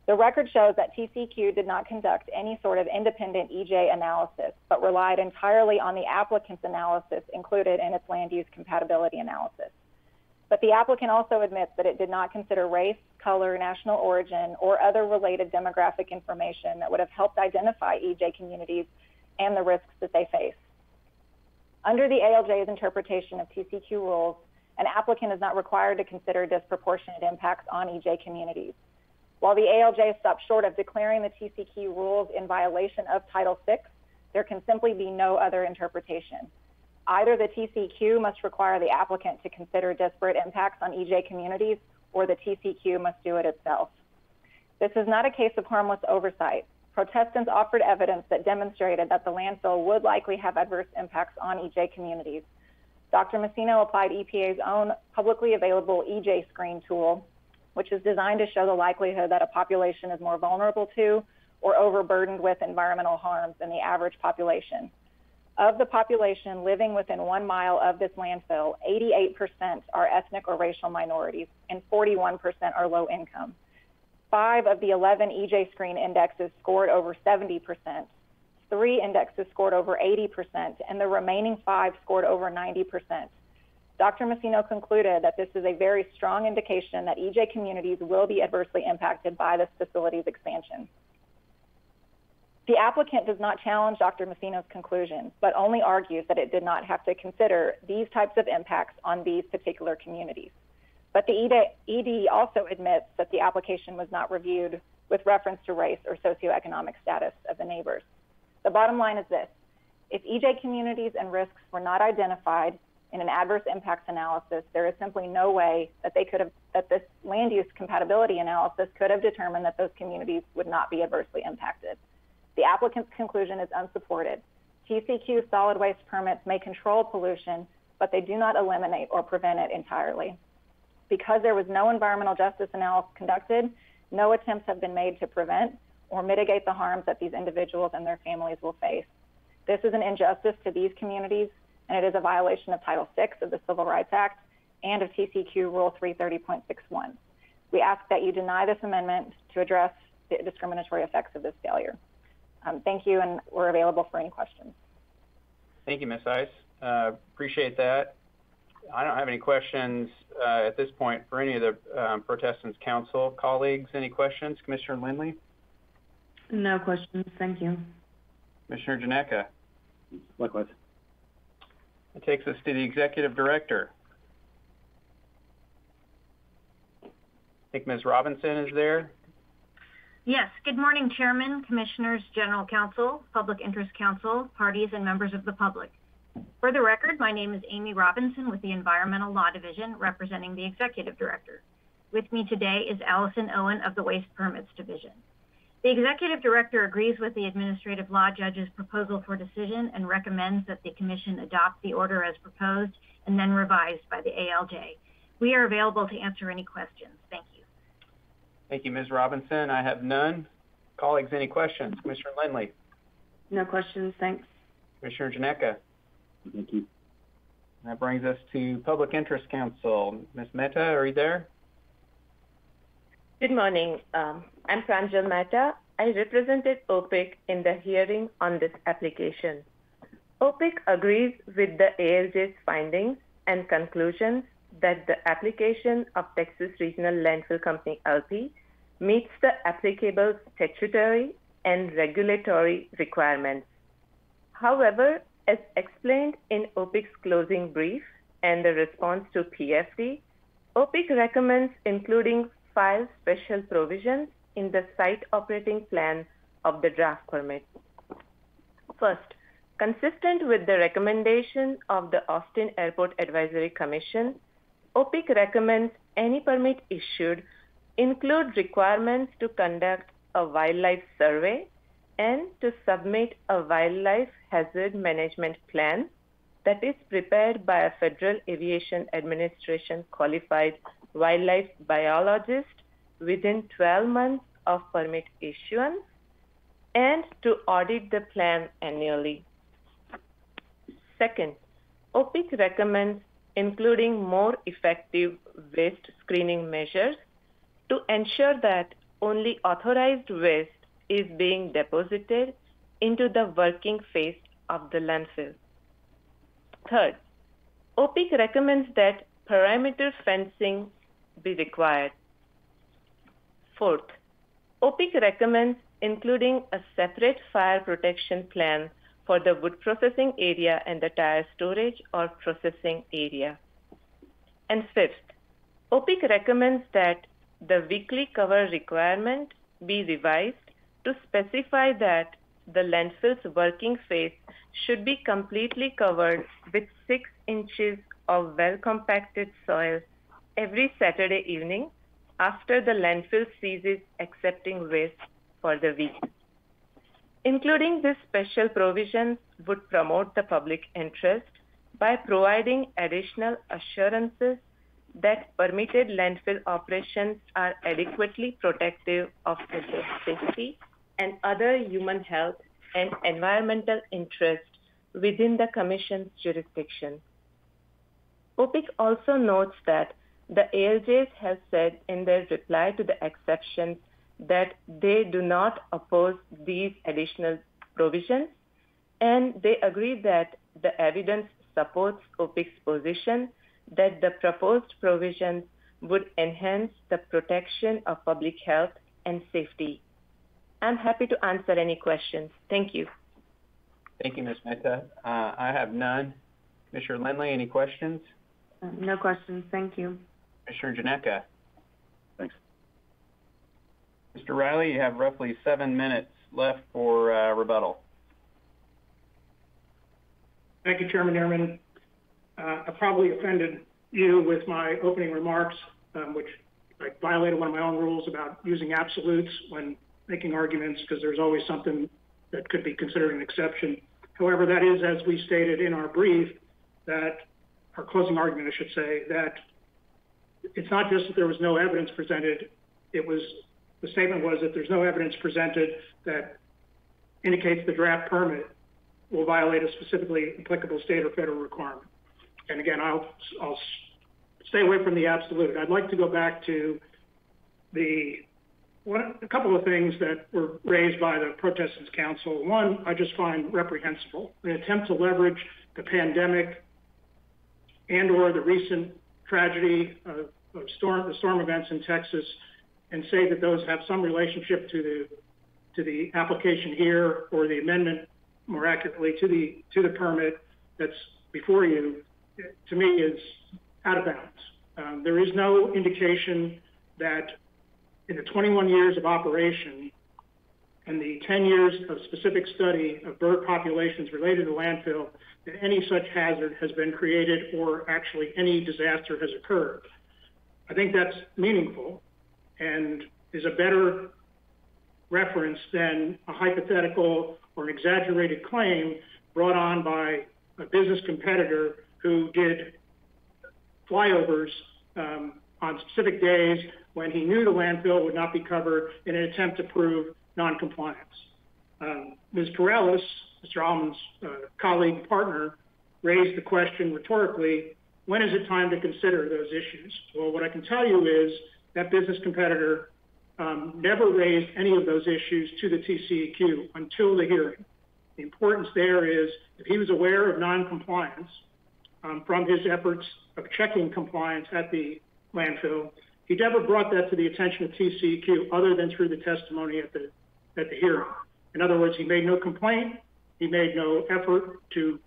The record shows that TCQ did not conduct any sort of independent EJ analysis, but relied entirely on the applicant's analysis included in its land use compatibility analysis. But the applicant also admits that it did not consider race, color, national origin, or other related demographic information that would have helped identify EJ communities and the risks that they face. Under the ALJ's interpretation of TCQ rules, an applicant is not required to consider disproportionate impacts on EJ communities. While the ALJ stopped short of declaring the TCQ rules in violation of Title VI, there can simply be no other interpretation. Either the TCQ must require the applicant to consider disparate impacts on EJ communities, or the TCQ must do it itself. This is not a case of harmless oversight. Protestants offered evidence that demonstrated that the landfill would likely have adverse impacts on EJ communities. Dr. Messino applied EPA's own publicly available EJ screen tool, which is designed to show the likelihood that a population is more vulnerable to or overburdened with environmental harms than the average population. Of the population living within 1 mile of this landfill, 88% are ethnic or racial minorities, and 41% are low income. 5 of the 11 EJ screen indexes scored over 70%, 3 indexes scored over 80%, and the remaining 5 scored over 90%. Dr. Messino concluded that this is a very strong indication that EJ communities will be adversely impacted by this facility's expansion. The applicant does not challenge Dr. Messino's conclusions, but only argues that it did not have to consider these types of impacts on these particular communities. But the ED also admits that the application was not reviewed with reference to race or socioeconomic status of the neighbors. The bottom line is this: if EJ communities and risks were not identified in an adverse impacts analysis, there is simply no way that this land use compatibility analysis could have determined that those communities would not be adversely impacted. The applicant's conclusion is unsupported. TCQ solid waste permits may control pollution, but they do not eliminate or prevent it entirely. Because there was no environmental justice analysis conducted, no attempts have been made to prevent or mitigate the harms that these individuals and their families will face. This is an injustice to these communities, and it is a violation of Title VI of the Civil Rights Act and of TCQ Rule 330.61. We ask that you deny this amendment to address the discriminatory effects of this failure. Thank you, and we're available for any questions. Thank you, Ms. Ice. Appreciate that. I don't have any questions at this point for any of the Protestants Council colleagues. Any questions? Commissioner Lindley? No questions, thank you. Commissioner Janeka? Likewise. That takes us to the Executive Director. I think Ms. Robinson is there. Yes. Good morning, Chairman, Commissioners, General Counsel, Public Interest Counsel, parties, and members of the public. For the record, my name is Amy Robinson with the Environmental Law Division, representing the Executive Director. With me today is Allison Owen of the Waste Permits Division. The Executive Director agrees with the Administrative Law Judge's proposal for decision and recommends that the Commission adopt the order as proposed and then revised by the ALJ. We are available to answer any questions. Thank you. Thank you, Ms. Robinson. I have none. Colleagues, any questions? Commissioner Lindley? No questions, thanks. Commissioner Janeka? Thank you. That brings us to Public Interest Council. Ms. Mehta, are you there? Good morning. I'm Pranjal Mehta. I represented OPIC in the hearing on this application. OPIC agrees with the ALJ's findings and conclusions that the application of Texas Regional Landfill Company LP meets the applicable statutory and regulatory requirements. However, as explained in OPIC's closing brief and the response to PFD, OPIC recommends including 5 special provisions in the site operating plan of the draft permit. First, consistent with the recommendation of the Austin Airport Advisory Commission, OPIC recommends any permit issued include requirements to conduct a wildlife survey and to submit a wildlife hazard management plan that is prepared by a Federal Aviation Administration qualified wildlife biologist within 12 months of permit issuance, and to audit the plan annually. Second, OPIC recommends including more effective waste screening measures to ensure that only authorized waste is being deposited into the working phase of the landfill. Third, OPIC recommends that perimeter fencing be required. Fourth, OPIC recommends including a separate fire protection plan for the wood processing area and the tire storage or processing area. And fifth, OPIC recommends that the weekly cover requirement be revised to specify that the landfill's working phase should be completely covered with 6 inches of well-compacted soil every Saturday evening after the landfill ceases accepting waste for the week. Including these special provisions would promote the public interest by providing additional assurances that permitted landfill operations are adequately protective of public safety and other human health and environmental interests within the Commission's jurisdiction. OPIC also notes that the ALJs have said in their reply to the exceptions that they do not oppose these additional provisions, and they agree that the evidence supports OPIC's position that the proposed provisions would enhance the protection of public health and safety. I'm happy to answer any questions. Thank you. Thank you, Ms. Mehta. I have none. Commissioner Lindley, any questions? No questions. Thank you. Commissioner Janeka. Thanks. Mr. Riley, you have roughly 7 minutes left for rebuttal. Thank you, Chairman Ehrman. I probably offended you with my opening remarks, which I violated one of my own rules about using absolutes when making arguments, because there's always something that could be considered an exception. However, that is, as we stated in our brief, that our closing argument, I should say, that it's not just that there was no evidence presented. The statement was that there's no evidence presented that indicates the draft permit will violate a specifically applicable state or federal requirement. And again, I'll stay away from the absolute. I'd like to go back to a couple of things that were raised by the Protestants Council. One, I just find reprehensible. An attempt to leverage the pandemic and or the recent tragedy of the storm events in Texas and say that those have some relationship to the application here, or the amendment, more accurately, to the permit that's before you, to me is out of bounds. There is no indication that in the 21 years of operation and the 10 years of specific study of bird populations related to landfill that any such hazard has been created or actually any disaster has occurred. I think that's meaningful and is a better reference than a hypothetical or an exaggerated claim brought on by a business competitor who did flyovers on specific days when he knew the landfill would not be covered in an attempt to prove noncompliance. Ms. Perales, Mr. Alman's colleague partner, raised the question rhetorically, when is it time to consider those issues? Well, what I can tell you is that business competitor never raised any of those issues to the TCEQ until the hearing. The importance there is if he was aware of noncompliance from his efforts of checking compliance at the landfill. He never brought that to the attention of TCEQ other than through the testimony at the hearing. In other words, he made no complaint. He made no effort to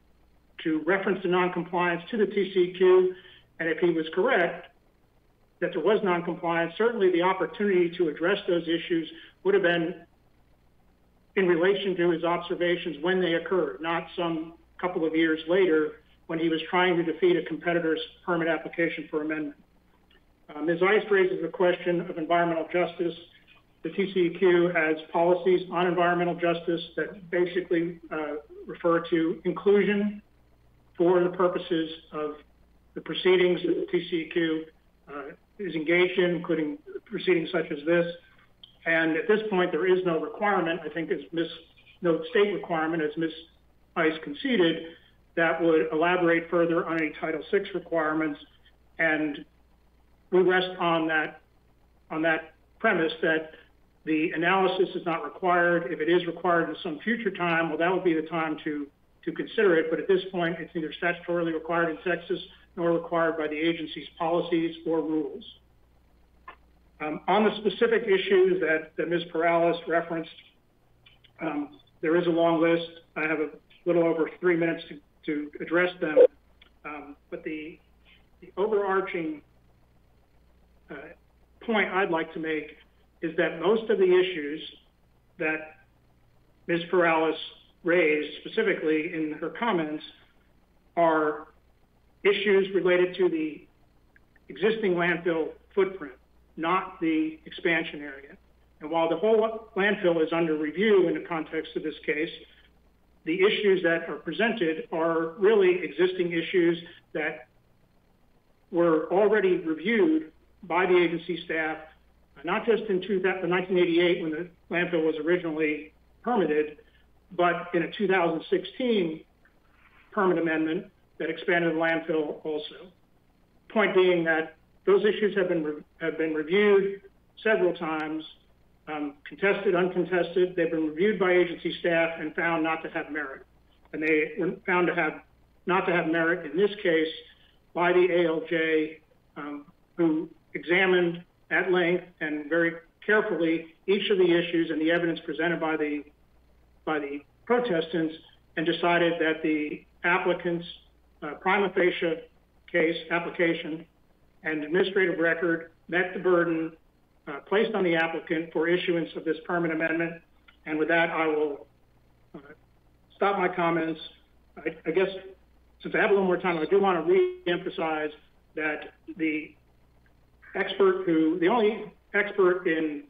reference the noncompliance to the TCEQ. And if he was correct that there was noncompliance, certainly the opportunity to address those issues would have been in relation to his observations when they occurred, not some couple of years later when he was trying to defeat a competitor's permit application for amendment. Ms. Ice raises the question of environmental justice. The TCEQ has policies on environmental justice that basically refer to inclusion for the purposes of the proceedings that the TCEQ is engaged in, including proceedings such as this. And at this point, there is no requirement, I think, no state requirement, as Ms. Ice conceded, that would elaborate further on any Title VI requirements. And we rest on that premise that the analysis is not required. If it is required in some future time, well, that would be the time to consider it. But at this point, it's neither statutorily required in Texas nor required by the agency's policies or rules. On the specific issues that Ms. Perales referenced, there is a long list. I have a little over 3 minutes to address them. But the overarching point I'd like to make is that most of the issues that Ms. Perales raised specifically in her comments are issues related to the existing landfill footprint, not the expansion area. And while the whole landfill is under review in the context of this case, the issues that are presented are really existing issues that were already reviewed by the agency staff, not just in 1988 when the landfill was originally permitted, but in a 2016 permit amendment that expanded the landfill also. Point being that those issues have been reviewed several times, contested, uncontested. They've been reviewed by agency staff and found not to have merit. And they were found to not to have merit in this case by the ALJ, who examined at length and very carefully each of the issues and the evidence presented by the protestants, and decided that the applicant's prima facie case application and administrative record met the burden placed on the applicant for issuance of this permit amendment. And with that, I will stop my comments. I guess since I have a little more time, I do want to re-emphasize that the only expert in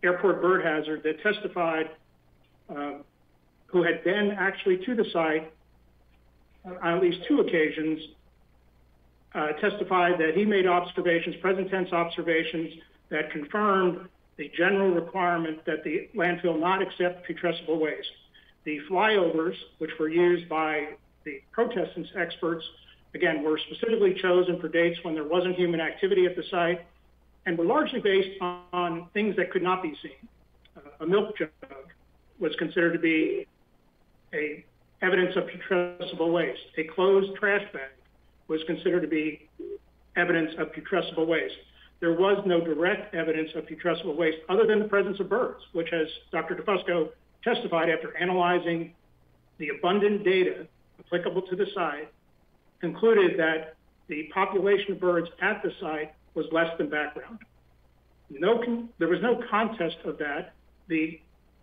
airport bird hazard that testified, who had been actually to the site on at least 2 occasions, testified that he made observations, present tense observations, that confirmed the general requirement that the landfill not accept putrescible waste. The flyovers, which were used by the protestants' experts, again, were specifically chosen for dates when there wasn't human activity at the site, and were largely based on things that could not be seen. A milk jug was considered to be evidence of putrescible waste. A closed trash bag was considered to be evidence of putrescible waste. There was no direct evidence of putrescible waste other than the presence of birds, which, as Dr. DeFusco testified after analyzing the abundant data applicable to the site, concluded that the population of birds at the site was less than background. There was no contest of that. The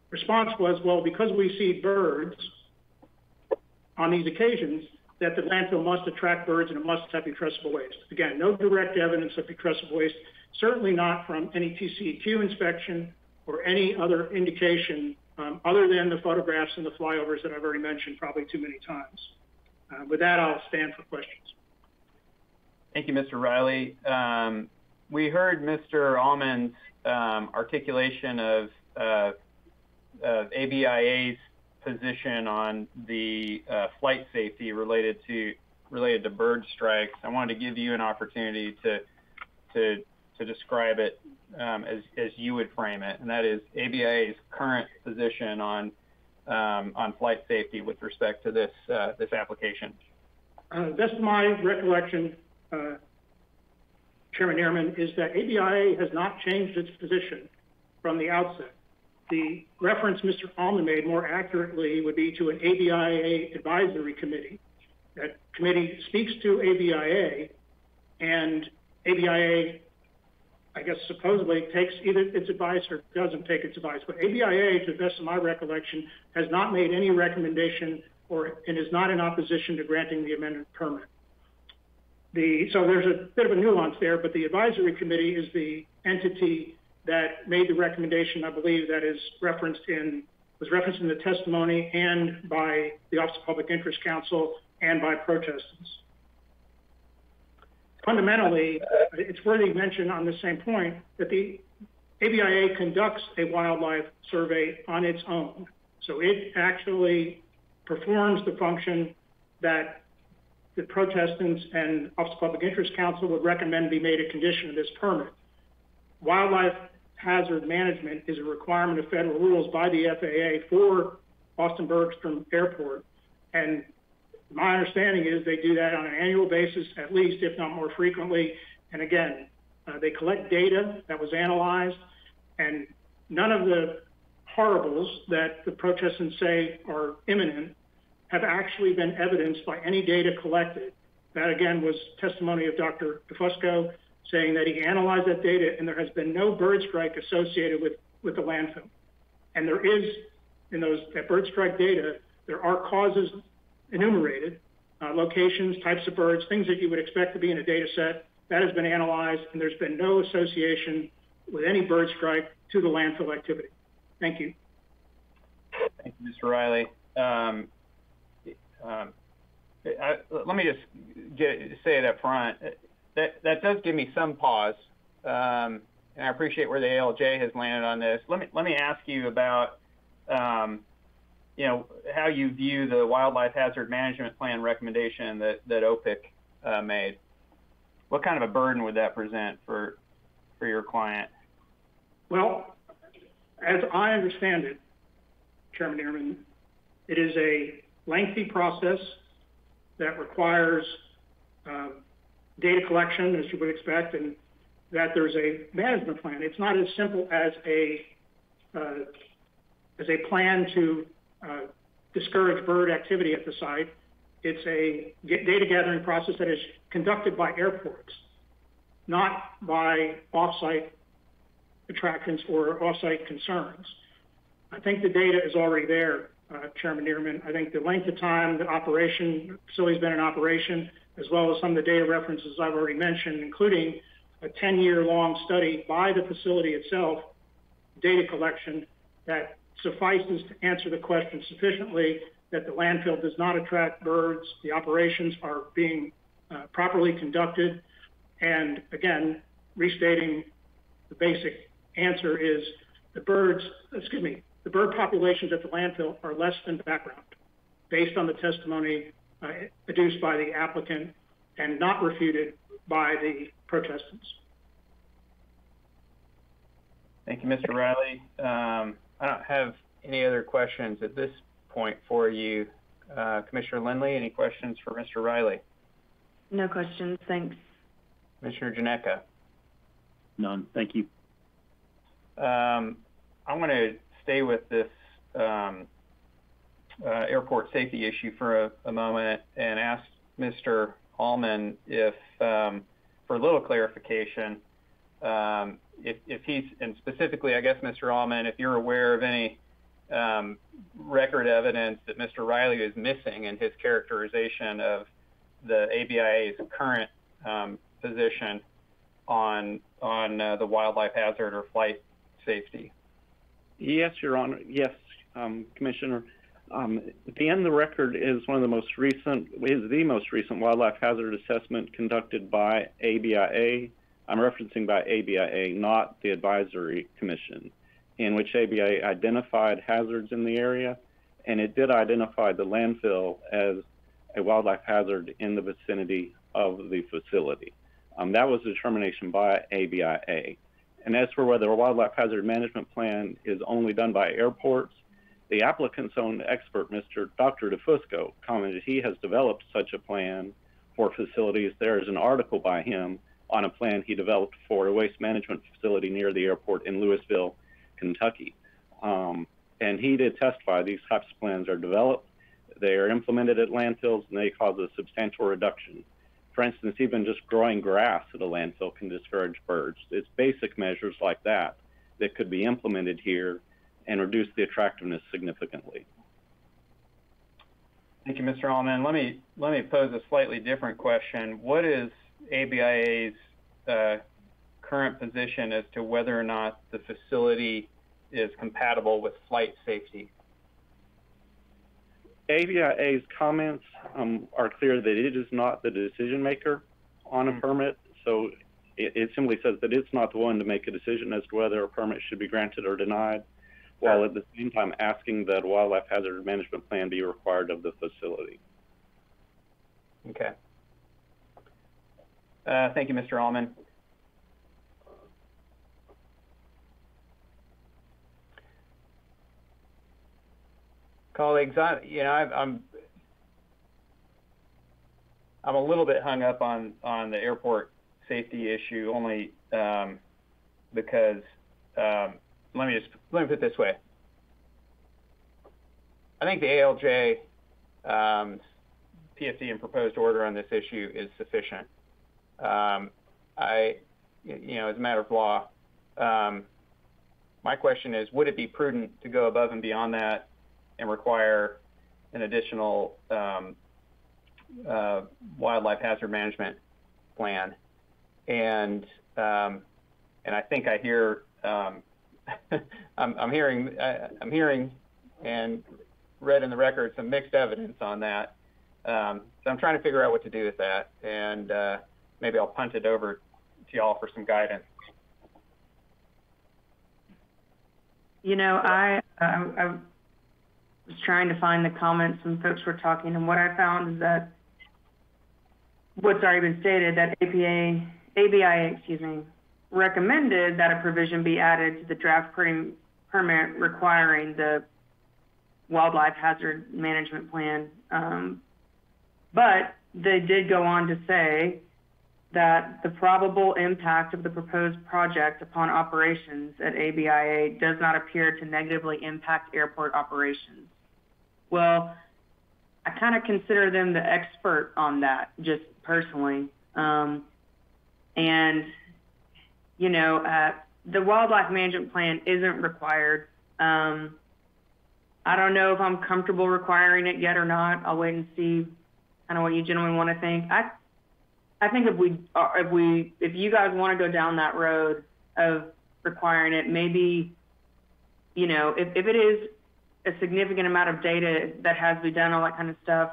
response was, well, because we see birds on these occasions, that the landfill must attract birds and it must have putrescible waste. Again, no direct evidence of putrescible waste, certainly not from any TCEQ inspection or any other indication other than the photographs and the flyovers that I've already mentioned probably too many times. With that, I'll stand for questions. Thank you, Mr. Riley. We heard Mr. Allman's articulation of ABIA's position on the flight safety related to bird strikes. I wanted to give you an opportunity to describe it as you would frame it, and that is ABIA's current position on flight safety with respect to this application. Best of my recollection, Chairman Ehrman, is that ABIA has not changed its position from the outset. The reference Mr. Allman made more accurately would be to an ABIA advisory committee. That committee speaks to ABIA, and ABIA, I guess, supposedly takes either its advice or doesn't take its advice. But ABIA, to the best of my recollection, has not made any recommendation and is not in opposition to granting the amended permit. So there's a bit of a nuance there, but the advisory committee is the entity that made the recommendation, I believe, that is was referenced in the testimony and by the Office of Public Interest Counsel and by protestants. Fundamentally, it's worthy mention on the same point that the ABIA conducts a wildlife survey on its own. So it actually performs the function that the protestants and Office of Public Interest Counsel would recommend be made a condition of this permit. Wildlife hazard management is a requirement of federal rules by the FAA for Austin Bergstrom Airport. And my understanding is they do that on an annual basis, at least, if not more frequently. And again, they collect data that was analyzed, and none of the horribles that the protestants say are imminent have actually been evidenced by any data collected. That, again, was testimony of Dr. DeFusco saying that he analyzed that data, and there has been no bird strike associated with the landfill. And there is, in that bird strike data, there are causes enumerated, locations, types of birds, things that you would expect to be in a data set. That has been analyzed, and there's been no association with any bird strike to the landfill activity. Thank you. Thank you, Mr. Riley. Let me just say it up front. That does give me some pause, and I appreciate where the ALJ has landed on this. Let me ask you about how you view the Wildlife Hazard Management Plan recommendation that OPIC made. What kind of a burden would that present for your client? Well, as I understand it, Chairman Ehrman, it is a lengthy process that requires data collection, as you would expect, and that there's a management plan. It's not as simple as a plan to discourage bird activity at the site. It's a data gathering process that is conducted by airports, not by off-site attractions or off-site concerns. I think the data is already there, Chairman Ehrman. I think the length of time the facility's been in operation, as well as some of the data references I've already mentioned, including a 10-year-long study by the facility itself, data collection, that suffices to answer the question sufficiently that the landfill does not attract birds, the operations are being properly conducted, and again, restating the basic answer is the bird populations at the landfill are less than background, based on the testimony adduced by the applicant and not refuted by the protestants. Thank you, Mr. Riley. I don't have any other questions at this point for you. Commissioner Lindley, any questions for Mr. Riley? No questions, thanks. Commissioner Janeka? None, thank you. I want to stay with this airport safety issue for a moment and ask Mr. Allman if, for a little clarification, if he's, and specifically, I guess, Mr. Allman, if you're aware of any record evidence that Mr. Riley is missing in his characterization of the ABIA's current position on the wildlife hazard or flight safety. Yes, Your Honor. Yes, Commissioner. At the end, the record is the most recent wildlife hazard assessment conducted by ABIA. I'm referencing by ABIA, not the advisory commission, in which ABIA identified hazards in the area, and it did identify the landfill as a wildlife hazard in the vicinity of the facility. That was a determination by ABIA. And as for whether a wildlife hazard management plan is only done by airports, The applicant's own expert, Dr. DeFusco, commented he has developed such a plan for facilities. There is an article by him on a plan he developed for a waste management facility near the airport in Louisville, Kentucky. And he did testify these types of plans are developed, they are implemented at landfills, and they cause a substantial reduction. For instance, even just growing grass at a landfill can discourage birds. It's basic measures like that that could be implemented here and reduce the attractiveness significantly. Thank you, Mr. Allman. Let me pose a slightly different question. What is ABIA's current position as to whether or not the facility is compatible with flight safety? ABIA's comments are clear that it is not the decision maker on a permit, so it simply says that it's not the one to make a decision as to whether a permit should be granted or denied, while at the same time asking that a wildlife hazard management plan be required of the facility. Okay. Thank you, Mr. Allman. Colleagues, I'm a little bit hung up on the airport safety issue only because let me put it this way. I think the ALJ PFD and proposed order on this issue is sufficient. As a matter of law, my question is, would it be prudent to go above and beyond that and require an additional wildlife hazard management plan? And I think I hear I'm hearing and read in the record some mixed evidence on that. So I'm trying to figure out what to do with that, and maybe I'll punt it over to y'all for some guidance. I was trying to find the comments when folks were talking, and what I found is that what's already been stated, that ABIA, recommended that a provision be added to the draft permit requiring the wildlife hazard management plan. But they did go on to say that the probable impact of the proposed project upon operations at ABIA does not appear to negatively impact airport operations. Well, I kind of consider them the expert on that, just personally. The wildlife management plan isn't required. I don't know if I'm comfortable requiring it yet or not. I'll wait and see kind of what you gentlemen want to think. I think if you guys want to go down that road of requiring it, maybe, if it is a significant amount of data that has to be done, all that kind of stuff,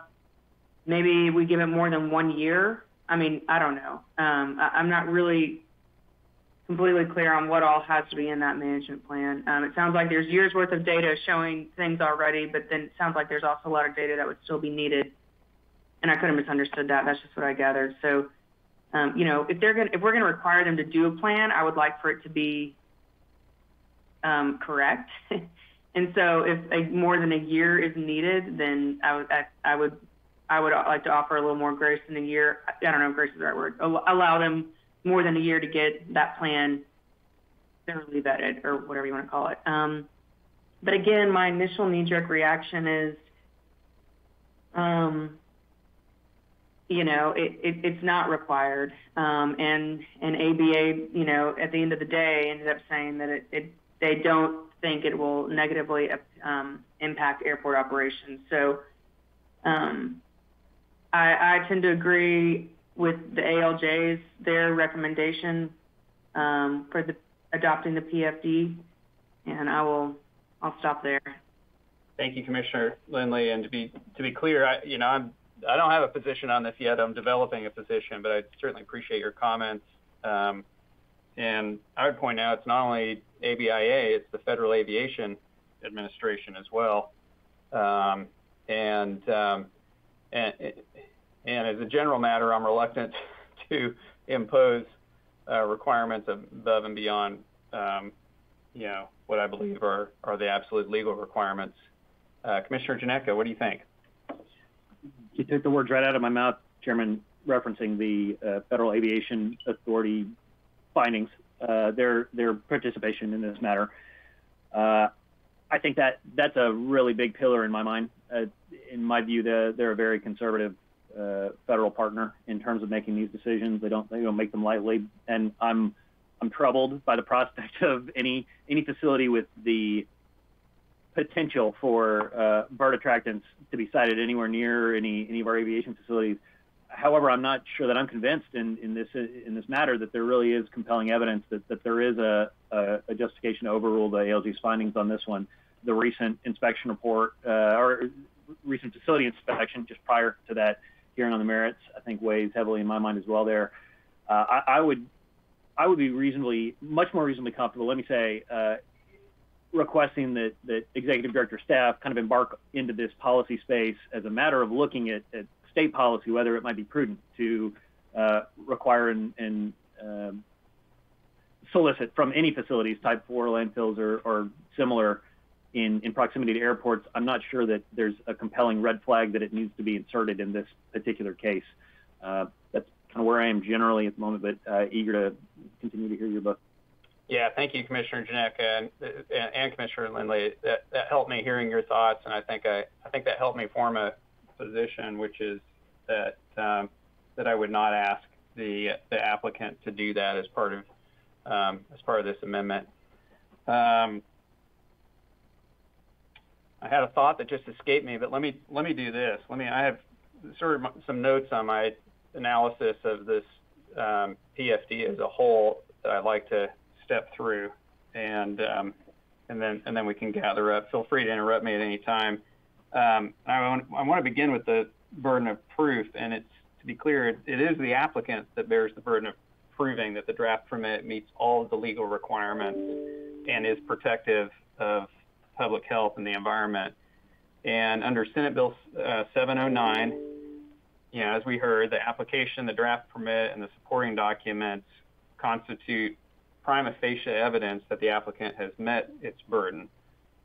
maybe we give it more than 1 year. I mean, I don't know. I'm not really completely clear on what all has to be in that management plan. It sounds like there's years worth of data showing things already, but then it sounds like there's also a lot of data that would still be needed. And I could have misunderstood that. That's just what I gathered. So, if we're gonna require them to do a plan, I would like for it to be correct. And so, if more than a year is needed, then I would like to offer a little more grace than a year. I don't know if grace is the right word. Allow them more than a year to get that plan thoroughly vetted, or whatever you want to call it. But again, my initial knee-jerk reaction is, it's not required. And ABA, at the end of the day, ended up saying that they don't think it will negatively impact airport operations. So I tend to agree with the ALJ's, their recommendation for adopting the PFD, and I'll stop there. Thank you, Commissioner Lindley. And to be clear, I don't have a position on this yet. I'm developing a position, but I certainly appreciate your comments. And I would point out it's not only ABIA, it's the Federal Aviation Administration as well. And as a general matter, I'm reluctant to impose requirements above and beyond, what I believe are the absolute legal requirements Commissioner Janecka, what do you think? You took the words right out of my mouth, Chairman, referencing the Federal Aviation Authority findings, their participation in this matter. I think that's a really big pillar in my mind. In my view, they're a very conservative federal partner in terms of making these decisions. They don't make them lightly, and I'm troubled by the prospect of any facility with the potential for bird attractants to be sited anywhere near any of our aviation facilities. However, I'm not sure that I'm convinced in this matter that there really is compelling evidence that there is a justification to overrule the ALJ's findings on this one. The recent inspection report or recent facility inspection just prior to that hearing on the merits, I think weighs heavily in my mind as well. There, I would be much more reasonably comfortable. Let me say. Requesting that executive director staff kind of embark into this policy space as a matter of looking at state policy, whether it might be prudent to require and solicit from any facilities, type 4 landfills or similar in proximity to airports. I'm not sure that there's a compelling red flag that it needs to be inserted in this particular case. That's kind of where I am generally at the moment, but eager to continue to hear your book. Yeah, thank you, Commissioner Janecka and Commissioner Lindley. That helped me hearing your thoughts, and I think that helped me form a position, which is that I would not ask the applicant to do that as part of this amendment. I had a thought that just escaped me, but let me do this. I have sort of some notes on my analysis of this PFD as a whole that I'd like to step through, and then we can gather up. Feel free to interrupt me at any time. I want to begin with the burden of proof, and it's, to be clear, it is the applicant that bears the burden of proving that the draft permit meets all of the legal requirements and is protective of public health and the environment. And under Senate Bill 709, as we heard, the application, the draft permit, and the supporting documents constitute prima facie evidence that the applicant has met its burden.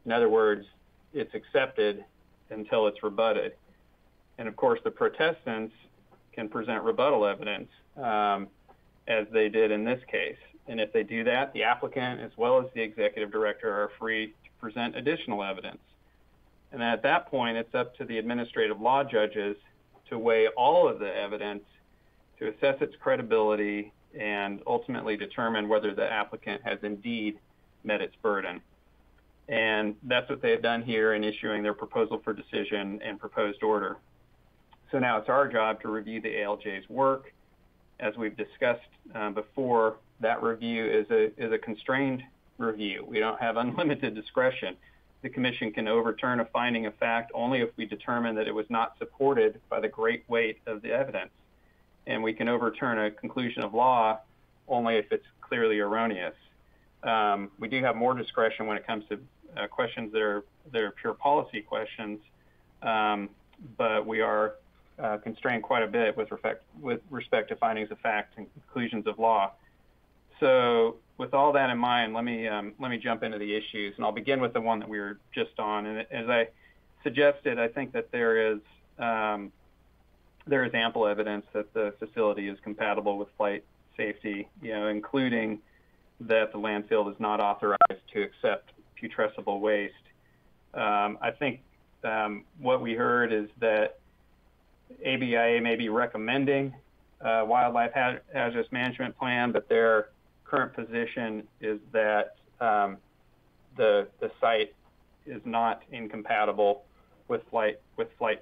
In other words, it's accepted until it's rebutted. And of course, the protestants can present rebuttal evidence, as they did in this case. And if they do that, the applicant as well as the executive director are free to present additional evidence. And at that point, it's up to the administrative law judges to weigh all of the evidence to assess its credibility and ultimately determine whether the applicant has indeed met its burden. And that's what they have done here in issuing their proposal for decision and proposed order. So now it's our job to review the ALJ's work. As we've discussed before, that review is a constrained review. We don't have unlimited discretion. The commission can overturn a finding of fact only if we determine that it was not supported by the great weight of the evidence. And we can overturn a conclusion of law only if it's clearly erroneous. We do have more discretion when it comes to questions that are pure policy questions, but we are constrained quite a bit with respect to findings of fact and conclusions of law. So with all that in mind, let me jump into the issues, and I'll begin with the one that we were just on. And as I suggested, I think that there is ample evidence that the facility is compatible with flight safety, including that the landfill is not authorized to accept putrescible waste. I think what we heard is that ABIA may be recommending a wildlife hazardous management plan, but their current position is that the site is not incompatible with flight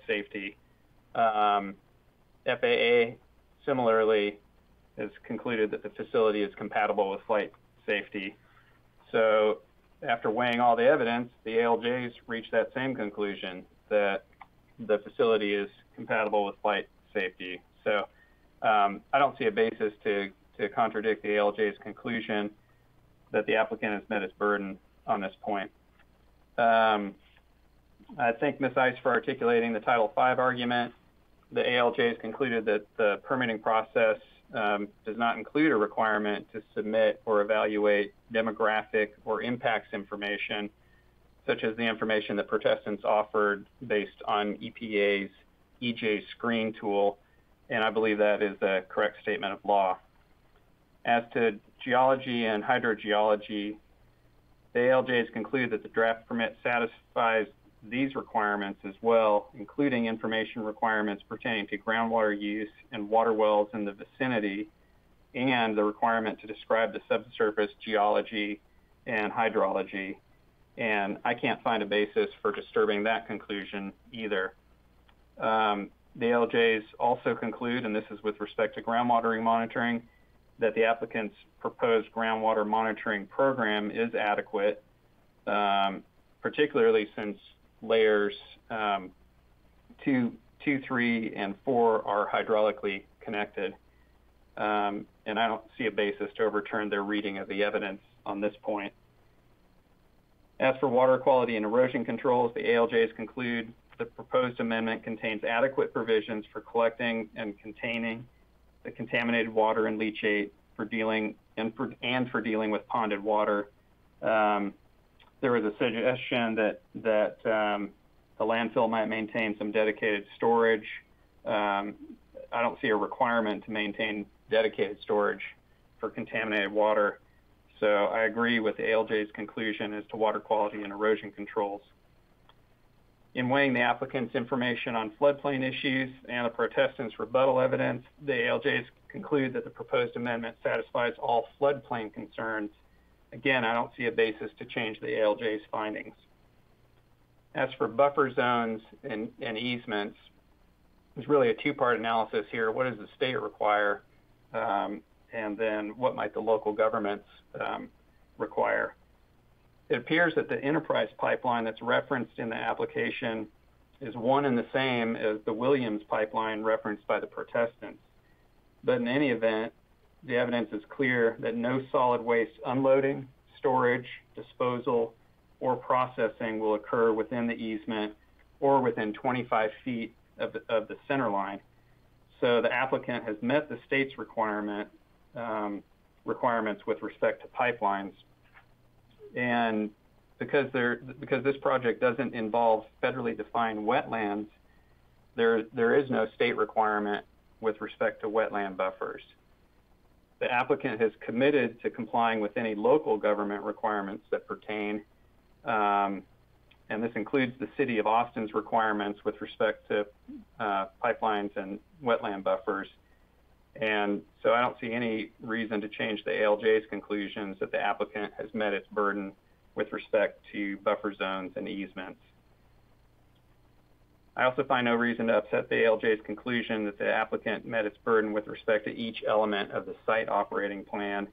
safety. FAA similarly has concluded that the facility is compatible with flight safety. So after weighing all the evidence, the ALJs reached that same conclusion, that the facility is compatible with flight safety. So I don't see a basis to contradict the ALJ's conclusion that the applicant has met its burden on this point. I thank Ms. Ice for articulating the Title V argument. The ALJs concluded that the permitting process does not include a requirement to submit or evaluate demographic or impacts information, such as the information that protestants offered based on EPA's EJ screen tool, and I believe that is a correct statement of law. As to geology and hydrogeology, the ALJs conclude that the draft permit satisfies these requirements as well, including information requirements pertaining to groundwater use and water wells in the vicinity, and the requirement to describe the subsurface geology and hydrology. And I can't find a basis for disturbing that conclusion either. The ALJs also conclude, and this is with respect to groundwater monitoring, that the applicant's proposed groundwater monitoring program is adequate, particularly since layers 2, 3, and 4 are hydraulically connected. And I don't see a basis to overturn their reading of the evidence on this point. As for water quality and erosion controls, the ALJs conclude the proposed amendment contains adequate provisions for collecting and containing the contaminated water and leachate for dealing for dealing with ponded water. There was a suggestion that the landfill might maintain some dedicated storage. I don't see a requirement to maintain dedicated storage for contaminated water. So I agree with the ALJ's conclusion as to water quality and erosion controls. In weighing the applicant's information on floodplain issues and the protestants' rebuttal evidence, the ALJs conclude that the proposed amendment satisfies all floodplain concerns. Again, I don't see a basis to change the ALJ's findings. As for buffer zones and easements, there's really a two-part analysis here. What does the state require? And then what might the local governments require? It appears that the enterprise pipeline that's referenced in the application is one and the same as the Williams pipeline referenced by the protestants. But in any event, the evidence is clear that no solid waste unloading, storage, disposal, or processing will occur within the easement or within 25 feet of the center line. So the applicant has met the state's requirements with respect to pipelines. And because this project doesn't involve federally defined wetlands, there is no state requirement with respect to wetland buffers. The applicant has committed to complying with any local government requirements that pertain, and this includes the City of Austin's requirements with respect to pipelines and wetland buffers. And so I don't see any reason to change the ALJ's conclusions that the applicant has met its burden with respect to buffer zones and easements. I also find no reason to upset the ALJ's conclusion that the applicant met its burden with respect to each element of the site operating plan.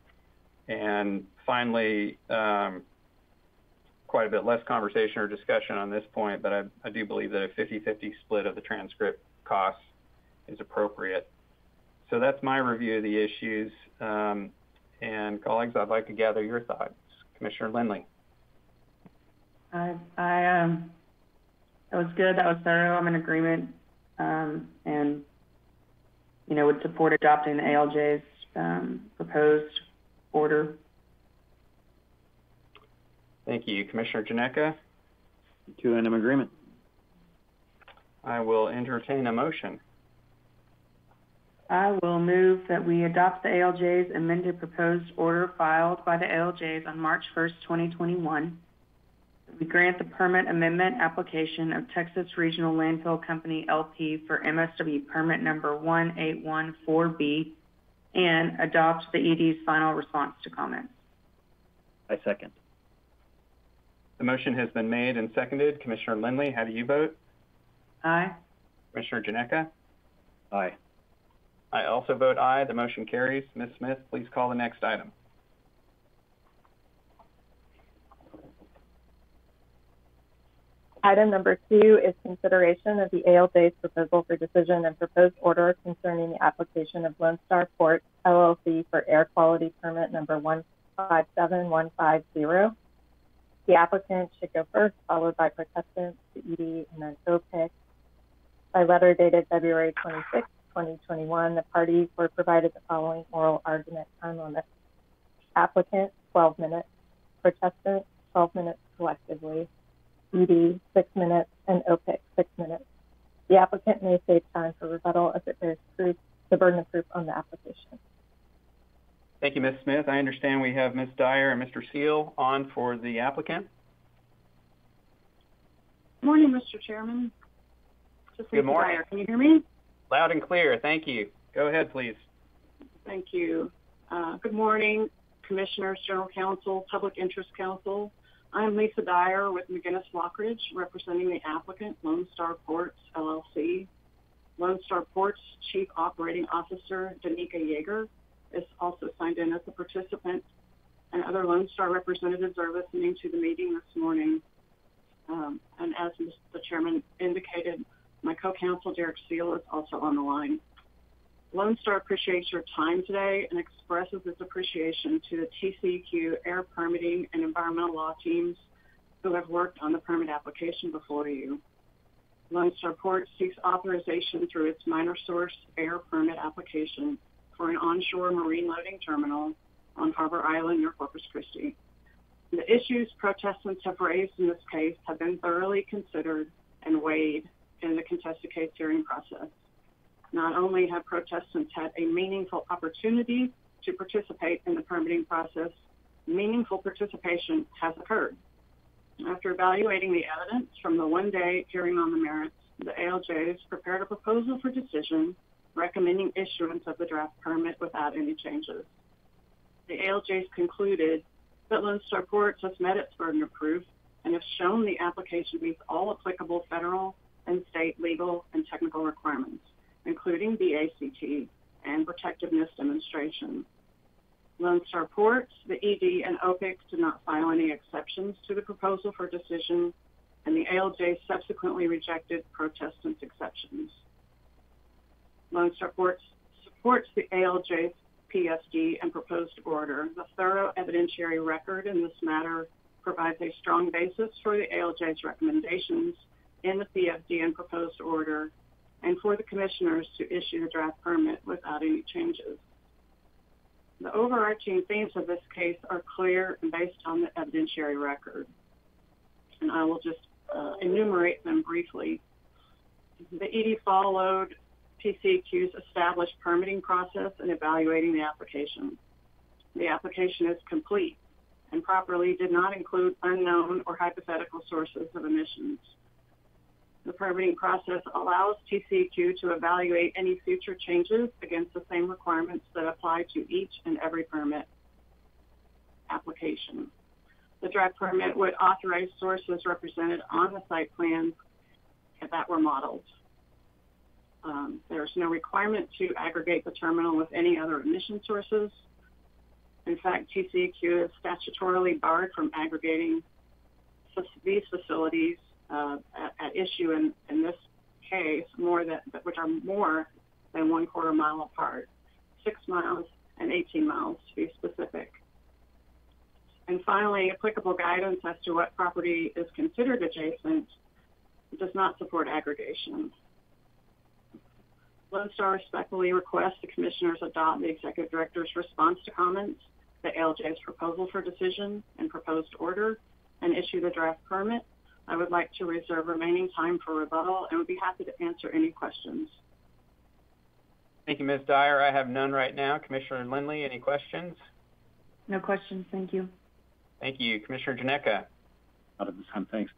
And finally, quite a bit less conversation or discussion on this point, but I do believe that a 50-50 split of the transcript costs is appropriate. So that's my review of the issues. And colleagues, I'd like to gather your thoughts. Commissioner Lindley. That was good. That was thorough. I'm in agreement, and would support adopting the ALJ's proposed order. Thank you, Commissioner Janeka. Two, and I'm in agreement. I will entertain a motion. I will move that we adopt the ALJ's amended proposed order filed by the ALJs on March 1st, 2021. We grant the permit amendment application of Texas Regional Landfill Company, LP for MSW permit number 1814B and adopt the ED's final response to comments. I second. The motion has been made and seconded. Commissioner Lindley, how do you vote? Aye. Commissioner Janeka? Aye. I also vote aye. The motion carries. Ms. Smith, please call the next item. Item number 2 is consideration of the ALJ's proposal for decision and proposed order concerning the application of Lone Star Port LLC for air quality permit number 157150. The applicant should go first, followed by protestants, the ED, and then OPIC. By letter dated February 26, 2021, the parties were provided the following oral argument time limit. Applicant, 12 minutes. Protestant, 12 minutes collectively. ED 6 minutes, and OPIC 6 minutes. The applicant may save time for rebuttal if it bears the burden of proof on the application. Thank you, Ms. Smith. I understand we have Ms. Dyer and Mr. Seal on for the applicant. Good morning, Mr. Chairman. Good morning. Dyer. Can you hear me? Loud and clear. Thank you. Go ahead, please. Thank you. Good morning, Commissioners, General Counsel, Public Interest Counsel. I'm Lisa Dyer with McGinnis Lockridge, representing the applicant, Lone Star Ports, LLC. Lone Star Ports Chief Operating Officer, Danica Yeager, is also signed in as a participant, and other Lone Star representatives are listening to the meeting this morning. And as the Chairman indicated, my co-counsel, Derek Seal, is also on the line. Lone Star appreciates your time today and expresses its appreciation to the TCEQ air permitting and environmental law teams who have worked on the permit application before you. Lone Star Ports seeks authorization through its minor source air permit application for an onshore marine loading terminal on Harbor Island near Corpus Christi. The issues protestants have raised in this case have been thoroughly considered and weighed in the contested case hearing process. Not only have protestants had a meaningful opportunity to participate in the permitting process, meaningful participation has occurred. After evaluating the evidence from the one-day hearing on the merits, the ALJs prepared a proposal for decision recommending issuance of the draft permit without any changes. The ALJs concluded that Lone Star Ports has met its burden of proof and has shown the application meets all applicable federal and state legal and technical requirements, including the ACT and protectiveness demonstration. Lone Star Ports, the ED, and OPIC did not file any exceptions to the proposal for decision, and the ALJ subsequently rejected protestants' exceptions. Lone Star Ports supports the ALJ's PSD and proposed order. The thorough evidentiary record in this matter provides a strong basis for the ALJ's recommendations in the PSD and proposed order, and for the commissioners to issue the draft permit without any changes. The overarching themes of this case are clear and based on the evidentiary record, and I will just enumerate them briefly. The ED followed TCEQ's established permitting process in evaluating the application. The application is complete and properly did not include unknown or hypothetical sources of emissions. The permitting process allows TCEQ to evaluate any future changes against the same requirements that apply to each and every permit application. The draft permit would authorize sources represented on the site plan that were modeled. There's no requirement to aggregate the terminal with any other emission sources. In fact, TCEQ is statutorily barred from aggregating these facilities at issue in this case, which are more than 1/4 mile apart, 6 miles and 18 miles to be specific. And finally, applicable guidance as to what property is considered adjacent does not support aggregation. Lone Star respectfully requests the commissioners adopt the executive director's response to comments, the ALJ's proposal for decision and proposed order, and issue the draft permit. I would like to reserve remaining time for rebuttal and would be happy to answer any questions. Thank you, Ms. Dyer. I have none right now. Commissioner Lindley, any questions? No questions, thank you. Thank you. Commissioner Janeka? Out of this time, thanks.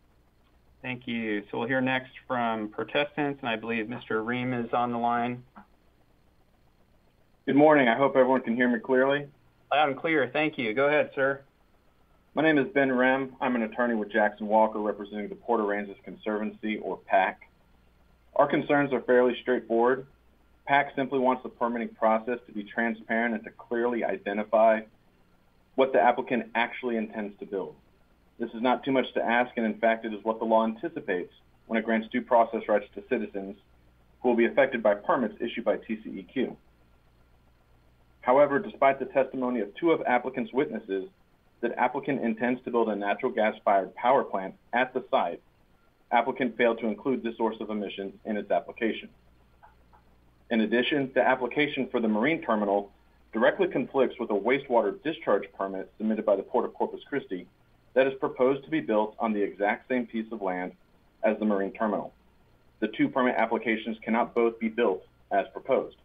Thank you. So we'll hear next from protestants, and I believe Mr. Ream is on the line. Good morning. I hope everyone can hear me clearly. Loud and clear. Thank you. Go ahead, sir. My name is Ben Rem. I'm an attorney with Jackson Walker representing the Port Aransas Conservancy, or PAC. Our concerns are fairly straightforward. PAC simply wants the permitting process to be transparent and to clearly identify what the applicant actually intends to build. This is not too much to ask, and in fact, it is what the law anticipates when it grants due process rights to citizens who will be affected by permits issued by TCEQ. However, despite the testimony of 2 of applicants' witnesses that applicant intends to build a natural gas-fired power plant at the site, applicant failed to include this source of emissions in its application. In addition, the application for the marine terminal directly conflicts with a wastewater discharge permit submitted by the Port of Corpus Christi that is proposed to be built on the exact same piece of land as the marine terminal. The two permit applications cannot both be built as proposed.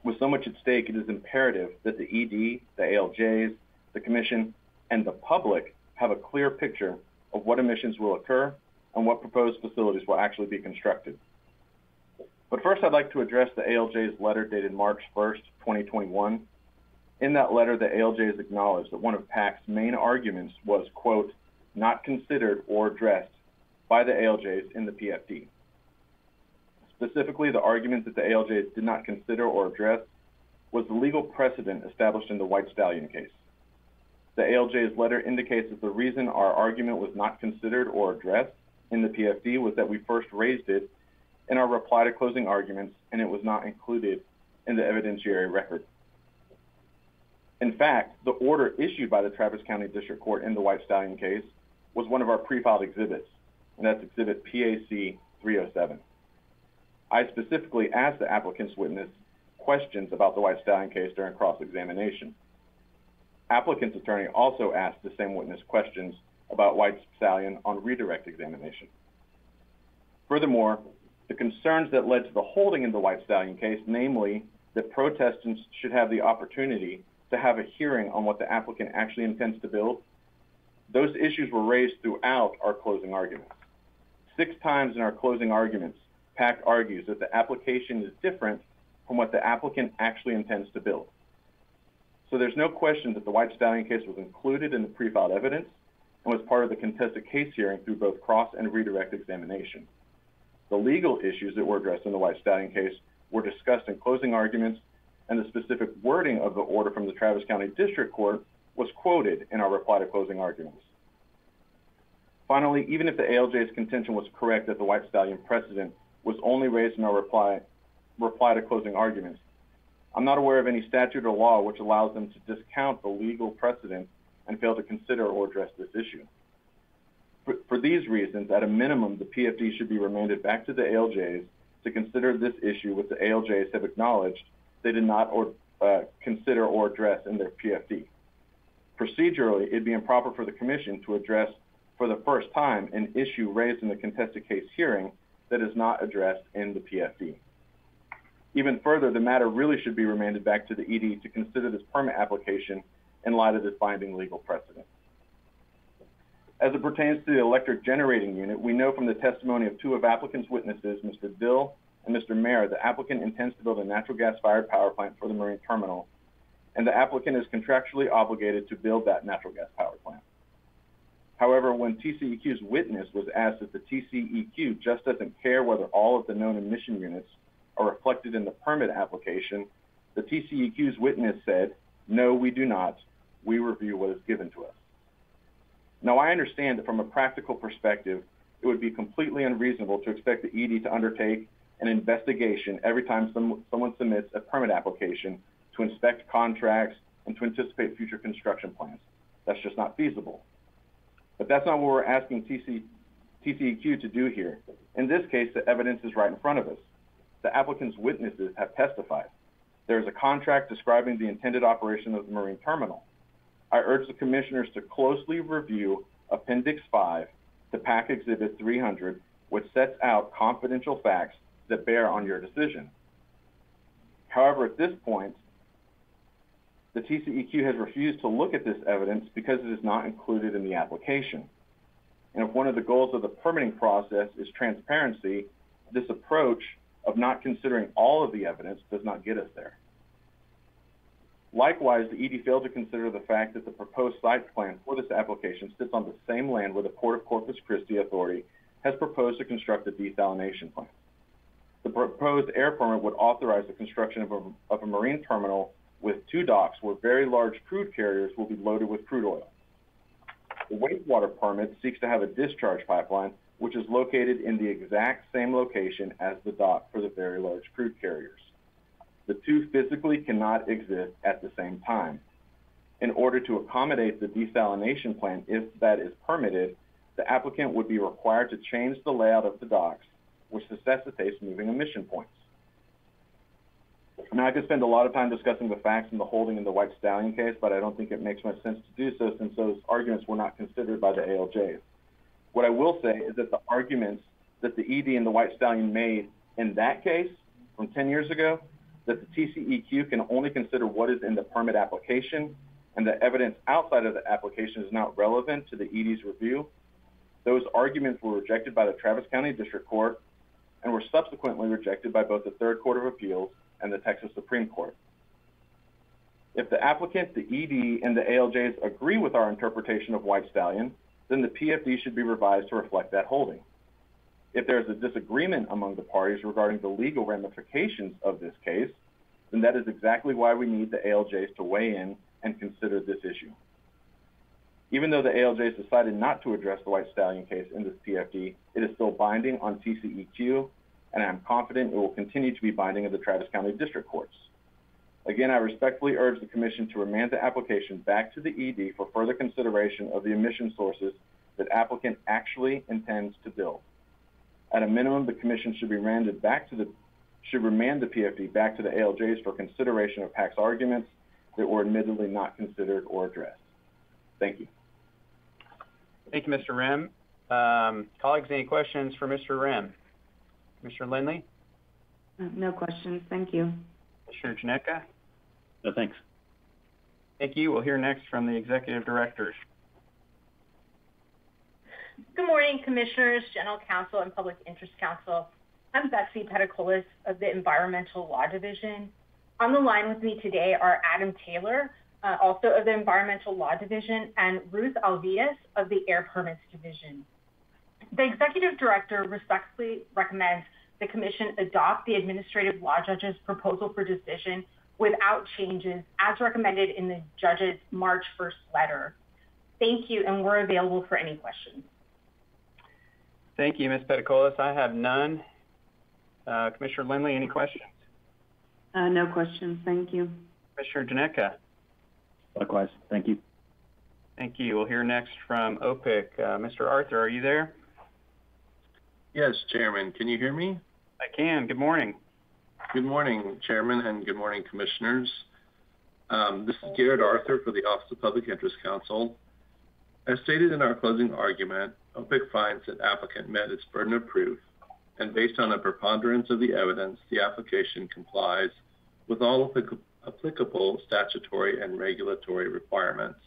With so much at stake, it is imperative that the ED, the ALJs, the Commission, and the public have a clear picture of what emissions will occur and what proposed facilities will actually be constructed. But first, I'd like to address the ALJ's letter dated March 1st, 2021. In that letter, the ALJs acknowledged that one of PAC's main arguments was, quote, not considered or addressed by the ALJs in the PFD. Specifically, the argument that the ALJs did not consider or address was the legal precedent established in the White Stallion case. The ALJ's letter indicates that the reason our argument was not considered or addressed in the PFD was that we first raised it in our reply to closing arguments, and it was not included in the evidentiary record. In fact, the order issued by the Travis County District Court in the White Stallion case was one of our pre-filed exhibits, and that's Exhibit PAC 307. I specifically asked the applicant's witness questions about the White Stallion case during cross-examination. Applicant's attorney also asked the same witness questions about White Stallion on redirect examination. Furthermore, the concerns that led to the holding in the White Stallion case, namely that protestants should have the opportunity to have a hearing on what the applicant actually intends to build, those issues were raised throughout our closing arguments. 6 times in our closing arguments, PAC argues that the application is different from what the applicant actually intends to build. So there's no question that the White Stallion case was included in the pre-filed evidence and was part of the contested case hearing through both cross and redirect examination. The legal issues that were addressed in the White Stallion case were discussed in closing arguments, and the specific wording of the order from the Travis County District Court was quoted in our reply to closing arguments. Finally, even if the ALJ's contention was correct that the White Stallion precedent was only raised in our reply to closing arguments, I'm not aware of any statute or law which allows them to discount the legal precedent and fail to consider or address this issue. For these reasons, at a minimum, the PFD should be remanded back to the ALJs to consider this issue, which the ALJs have acknowledged they did not consider or address in their PFD. Procedurally, it'd be improper for the Commission to address for the first time an issue raised in the contested case hearing that is not addressed in the PFD. Even further, the matter really should be remanded back to the ED to consider this permit application in light of this binding legal precedent. As it pertains to the electric generating unit, we know from the testimony of 2 of applicant's witnesses, Mr. Dill and Mr. Mayer, the applicant intends to build a natural gas-fired power plant for the marine terminal, and the applicant is contractually obligated to build that natural gas power plant. However, when TCEQ's witness was asked if the TCEQ just doesn't care whether all of the known emission units are reflected in the permit application, the TCEQ's witness said, "No, we do not. We review what is given to us." Now, I understand that from a practical perspective, it would be completely unreasonable to expect the ED to undertake an investigation every time someone submits a permit application to inspect contracts and to anticipate future construction plans. That's just not feasible. But that's not what we're asking TCEQ to do here. In this case, the evidence is right in front of us. The applicant's witnesses have testified. There is a contract describing the intended operation of the marine terminal. I urge the commissioners to closely review Appendix 5 to PAC Exhibit 300, which sets out confidential facts that bear on your decision. However, at this point, the TCEQ has refused to look at this evidence because it is not included in the application. And if one of the goals of the permitting process is transparency, this approach of not considering all of the evidence does not get us there. Likewise, the ED failed to consider the fact that the proposed site plan for this application sits on the same land where the Port of Corpus Christi Authority has proposed to construct a desalination plant. The proposed air permit would authorize the construction of a marine terminal with 2 docks where very large crude carriers will be loaded with crude oil. The wastewater permit seeks to have a discharge pipeline, which is located in the exact same location as the dock for the very large crude carriers. The 2 physically cannot exist at the same time. In order to accommodate the desalination plant, if that is permitted, the applicant would be required to change the layout of the docks, which necessitates moving emission points. Now, I could spend a lot of time discussing the facts and the holding in the White Stallion case, but I don't think it makes much sense to do so since those arguments were not considered by the ALJs. What I will say is that the arguments that the ED and the White Stallion made in that case from 10 years ago, that the TCEQ can only consider what is in the permit application and that evidence outside of the application is not relevant to the ED's review, those arguments were rejected by the Travis County District Court and were subsequently rejected by both the Third Court of Appeals and the Texas Supreme Court. If the applicant, the ED, and the ALJs agree with our interpretation of White Stallion, then the PFD should be revised to reflect that holding. If there is a disagreement among the parties regarding the legal ramifications of this case, then that is exactly why we need the ALJs to weigh in and consider this issue. Even though the ALJs decided not to address the White Stallion case in this PFD, it is still binding on TCEQ, and I am confident it will continue to be binding of the Travis County District Courts. Again, I respectfully urge the Commission to remand the application back to the ED for further consideration of the emission sources that applicant actually intends to build. At a minimum, the Commission should remand the PFD back to the ALJs for consideration of PAC's arguments that were admittedly not considered or addressed. Thank you. Thank you, Mr. Rem. Colleagues, any questions for Mr. Rem? Mr. Lindley? No questions. Thank you. Mr. Janeka? No, thanks. Thank you. We'll hear next from the Executive Directors. Good morning, Commissioners, General Counsel, and Public Interest Counsel. I'm Betsy Peticolis of the Environmental Law Division. On the line with me today are Adam Taylor, also of the Environmental Law Division, and Ruth Alvias of the Air Permits Division. The Executive Director respectfully recommends the Commission adopt the Administrative Law Judge's proposal for decision without changes as recommended in the Judge's March 1st letter. Thank you, and we're available for any questions. Thank you, Ms. Peticolis. I have none. Commissioner Lindley, any questions? No questions. Thank you. Commissioner Janeka? Likewise. Thank you. Thank you. We'll hear next from OPIC. Mr. Arthur, are you there? Yes, Chairman. Can you hear me? I can. Good morning. Good morning, Chairman, and good morning, Commissioners. This is Garrett Arthur for the Office of Public Interest Counsel. As stated in our closing argument, OPIC finds that applicant met its burden of proof, and based on a preponderance of the evidence, the application complies with all applicable statutory and regulatory requirements.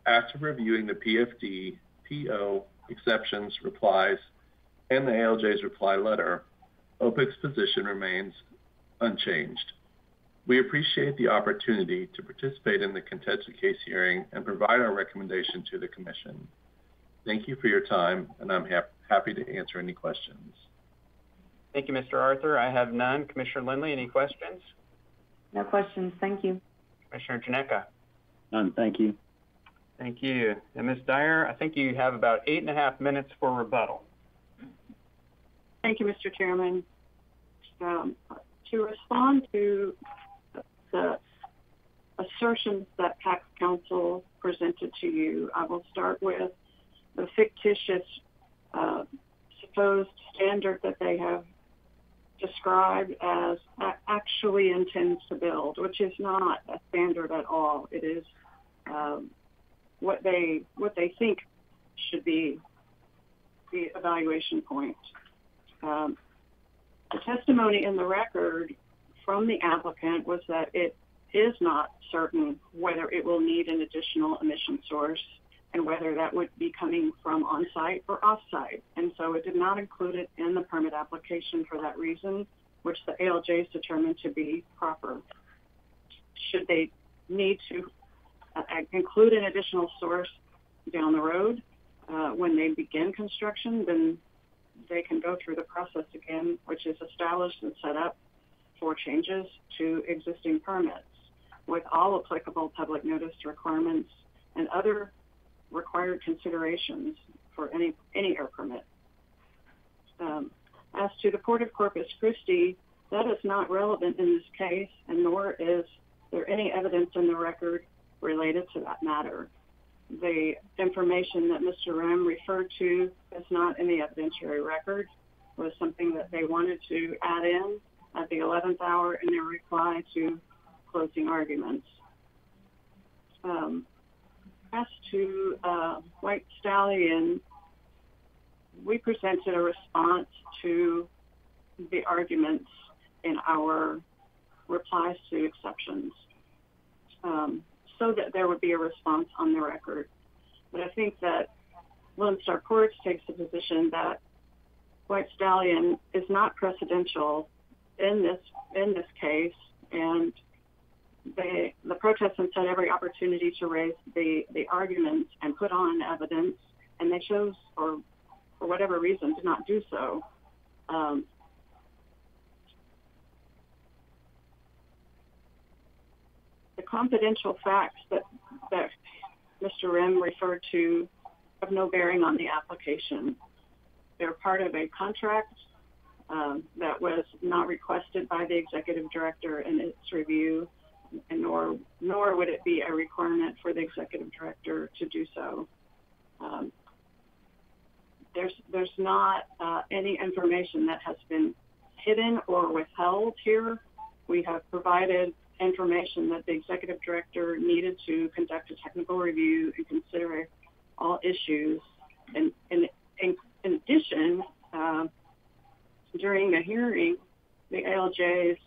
After reviewing the PFD, PO, exceptions, replies, and the ALJ's reply letter, OPIC's position remains unchanged. We appreciate the opportunity to participate in the contested case hearing and provide our recommendation to the Commission. Thank you for your time, and I'm happy to answer any questions. Thank you, Mr. Arthur. I have none. Commissioner Lindley, any questions? No questions. Thank you. Commissioner Janeka? None. Thank you. Thank you. And Ms. Dyer, I think you have about 8.5 minutes for rebuttal. Thank you, Mr. Chairman. To respond to the assertions that PAC's counsel presented to you, I will start with the fictitious supposed standard that they have described as actually intends to build, which is not a standard at all. It is what they think should be the evaluation point. The testimony in the record from the applicant was that it is not certain whether it will need an additional emission source and whether that would be coming from on-site or off-site. And so it did not include it in the permit application for that reason, which the ALJs determined to be proper. Should they need to include an additional source down the road when they begin construction, then they can go through the process again, which is established and set up for changes to existing permits with all applicable public notice requirements and other required considerations for any air permit. As to the Port of Corpus Christi, that is not relevant in this case, and nor is there any evidence in the record related to that matter. The information that Mr. Rem referred to is not in the evidentiary record, was something that they wanted to add in at the 11th hour in their reply to closing arguments. As to White Stallion, we presented a response to the arguments in our replies to exceptions, so that there would be a response on the record. But I think that Lone Star Ports takes the position that White Stallion is not precedential in this case, and the protestants had every opportunity to raise the arguments and put on evidence, and they chose, or for whatever reason, to not do so. The confidential facts that Mr. Rim referred to have no bearing on the application. They're part of a contract that was not requested by the executive director in its review, and nor would it be a requirement for the executive director to do so. There's not any information that has been hidden or withheld here. We have provided information that the executive director needed to conduct a technical review and consider all issues. And in addition, during the hearing, the ALJs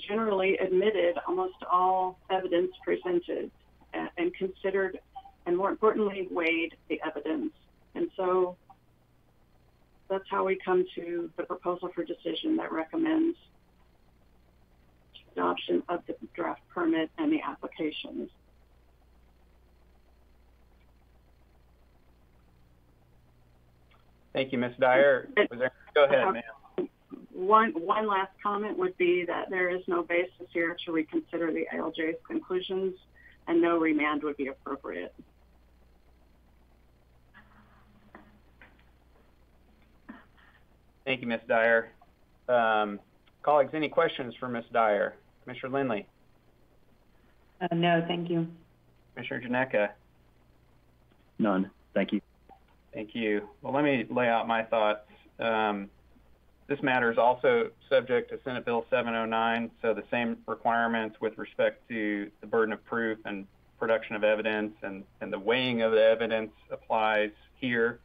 generally admitted almost all evidence presented and considered, and more importantly, weighed the evidence. And so that's how we come to the proposal for decision that recommends adoption of the draft permit and the applications. Thank you, Ms. Dyer. Go ahead, ma'am. One last comment would be that there is no basis here to reconsider the ALJ's conclusions, and no remand would be appropriate. Thank you, Ms. Dyer. Colleagues, any questions for Ms. Dyer? Commissioner Lindley? No, thank you. Commissioner Janeka? None. Thank you. Thank you. Well, let me lay out my thoughts. This matter is also subject to Senate Bill 709, so the same requirements with respect to the burden of proof and production of evidence and the weighing of the evidence applies here.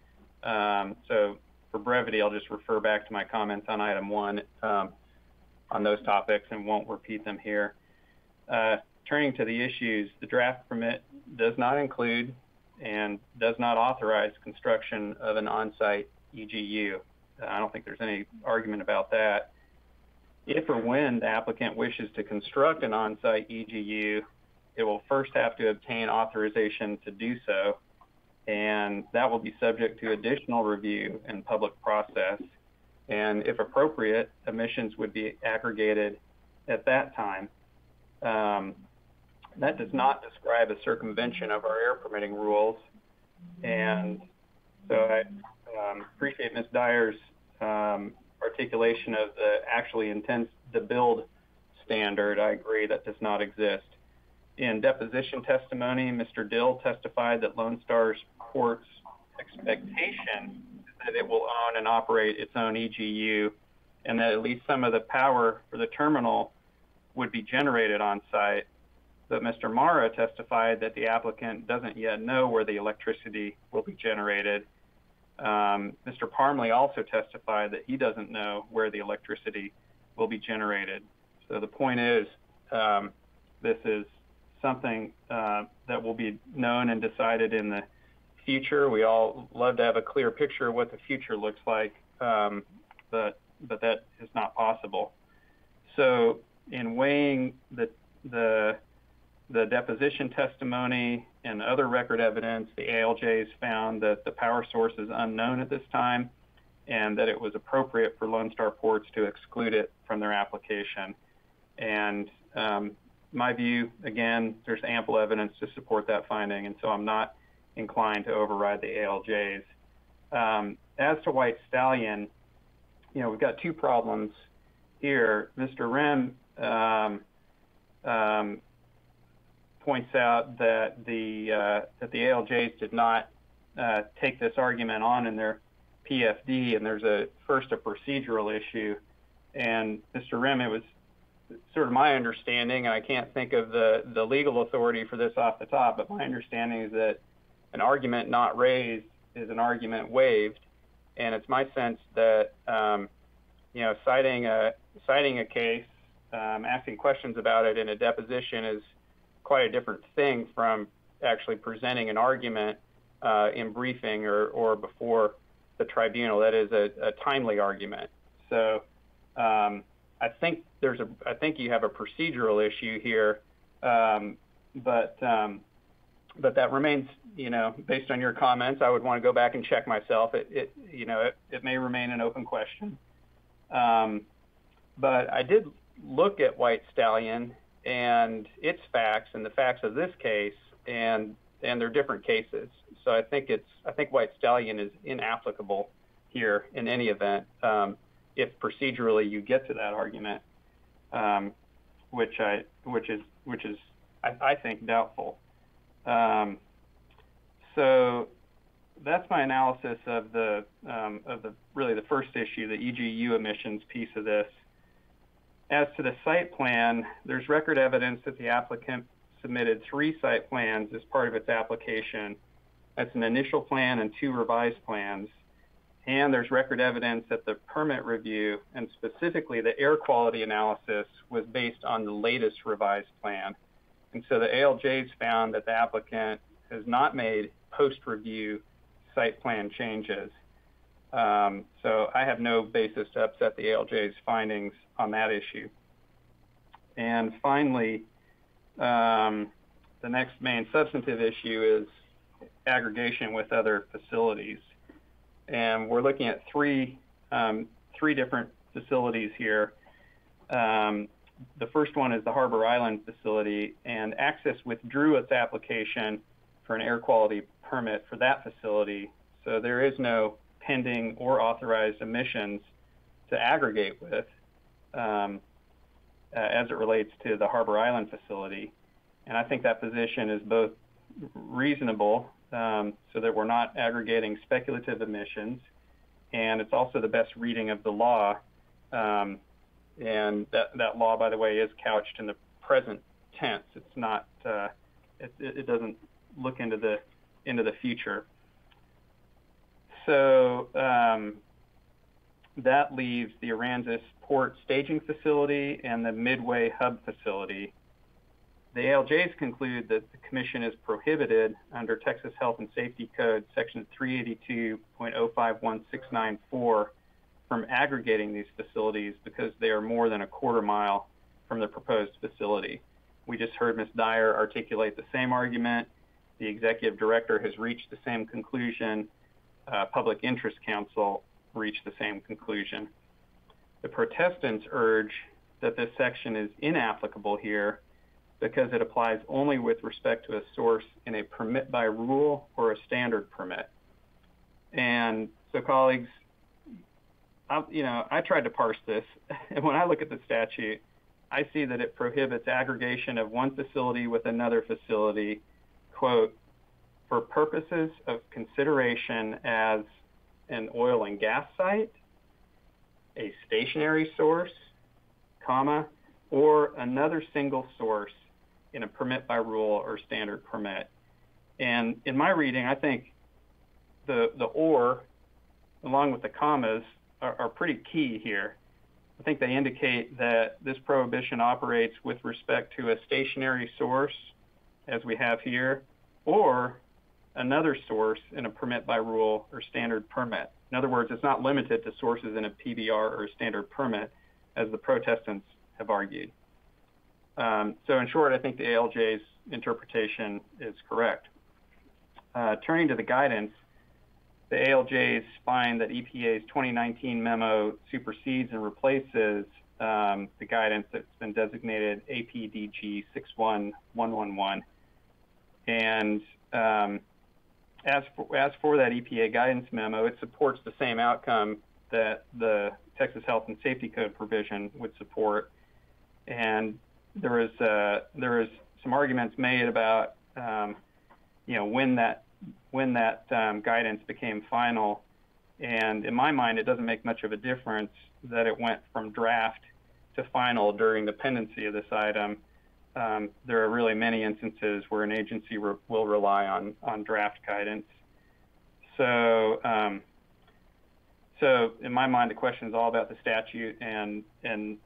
So for brevity, I'll just refer back to my comments on item 1 on those topics and won't repeat them here. Turning to the issues, the draft permit does not include and does not authorize construction of an on-site EGU. I don't think there's any argument about that. If or when the applicant wishes to construct an on-site EGU, it will first have to obtain authorization to do so, and that will be subject to additional review and public process. And if appropriate, emissions would be aggregated at that time. That does not describe a circumvention of our air permitting rules. And so I appreciate Ms. Dyer's articulation of the actually intends to build standard. I agree that does not exist. In deposition testimony, Mr. Dill testified that Lone Star Ports' expectation is that it will own and operate its own EGU, and that at least some of the power for the terminal would be generated on site. But Mr. Mara testified that the applicant doesn't yet know where the electricity will be generated. Mr. Parmley also testified that he doesn't know where the electricity will be generated. So the point is, this is something that will be known and decided in the future. We all love to have a clear picture of what the future looks like, but that is not possible. So in weighing the deposition testimony and other record evidence, the ALJs found that the power source is unknown at this time and that it was appropriate for Lone Star Ports to exclude it from their application. And my view, again, there's ample evidence to support that finding, and so I'm not inclined to override the ALJs. As to White Stallion, we've got two problems here. Mr. Rim points out that the ALJs did not take this argument on in their PFD, and there's first a procedural issue, And Mr. Rim, it was sort of my understanding, and I can't think of the legal authority for this off the top, but my understanding is that an argument not raised is an argument waived. And it's my sense that, citing a case, asking questions about it in a deposition is quite a different thing from actually presenting an argument in briefing or before the tribunal. That is a timely argument. So I think you have a procedural issue here, but that remains, based on your comments, I would want to go back and check myself. It may remain an open question. But I did look at White Stallion and its facts and the facts of this case, and they're different cases. So I think White Stallion is inapplicable here in any event, if procedurally you get to that argument, which is I think doubtful. So that's my analysis of the first issue, the EGU emissions piece of this. As to the site plan, there's record evidence that the applicant submitted 3 site plans as part of its application. That's an initial plan and 2 revised plans. And there's record evidence that the permit review, and specifically the air quality analysis, was based on the latest revised plan. And so the ALJs found that the applicant has not made post-review site plan changes. So I have no basis to upset the ALJ's findings on that issue. And finally, the next main substantive issue is aggregation with other facilities. And we're looking at three different facilities here. The first one is the Harbor Island facility, and Access withdrew its application for an air quality permit for that facility. So there is no pending or authorized emissions to aggregate with as it relates to the Harbor Island facility. And I think that position is both reasonable, so that we're not aggregating speculative emissions, and it's also the best reading of the law. And that law, by the way, is couched in the present tense. It's not. It doesn't look into the future. So that leaves the Aransas Port Staging Facility and the Midway Hub Facility. The ALJs conclude that the Commission is prohibited under Texas Health and Safety Code, Section 382.051694, from aggregating these facilities because they are more than a quarter mile from the proposed facility. We just heard Ms. Dyer articulate the same argument. The Executive Director has reached the same conclusion. Public Interest Council reached the same conclusion. The protestants urge that this section is inapplicable here because it applies only with respect to a source in a permit by rule or a standard permit. And so, colleagues, I tried to parse this, and when I look at the statute, I see that it prohibits aggregation of one facility with another facility, quote, for purposes of consideration as an oil and gas site, a stationary source, comma, or another single source in a permit by rule or standard permit. And in my reading, I think the or, along with the commas, are pretty key here. I think they indicate that this prohibition operates with respect to a stationary source, as we have here, or another source in a permit by rule or standard permit. In other words, it's not limited to sources in a PBR or a standard permit, as the protestants have argued. So in short, I think the ALJ's interpretation is correct. Turning to the guidance, the ALJs find that EPA's 2019 memo supersedes and replaces the guidance that's been designated APDG 61111. And as for that EPA guidance memo, it supports the same outcome that the Texas Health and Safety Code provision would support. And there is some arguments made about when that guidance became final. And in my mind, it doesn't make much of a difference that it went from draft to final during the pendency of this item. There are really many instances where an agency will rely on draft guidance. So, so in my mind, the question is all about the statute and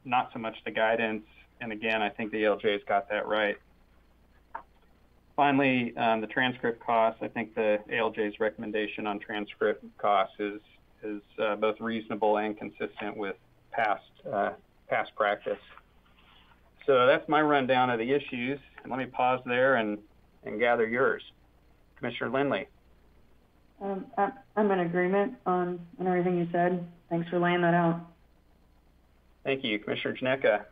not so much the guidance. And again, I think the ALJ's got that right. Finally, the transcript costs. I think the ALJ's recommendation on transcript costs is both reasonable and consistent with past practice. So that's my rundown of the issues. And let me pause there and gather yours. Commissioner Lindley. I'm in agreement on everything you said. Thanks for laying that out. Thank you. Commissioner Janeka.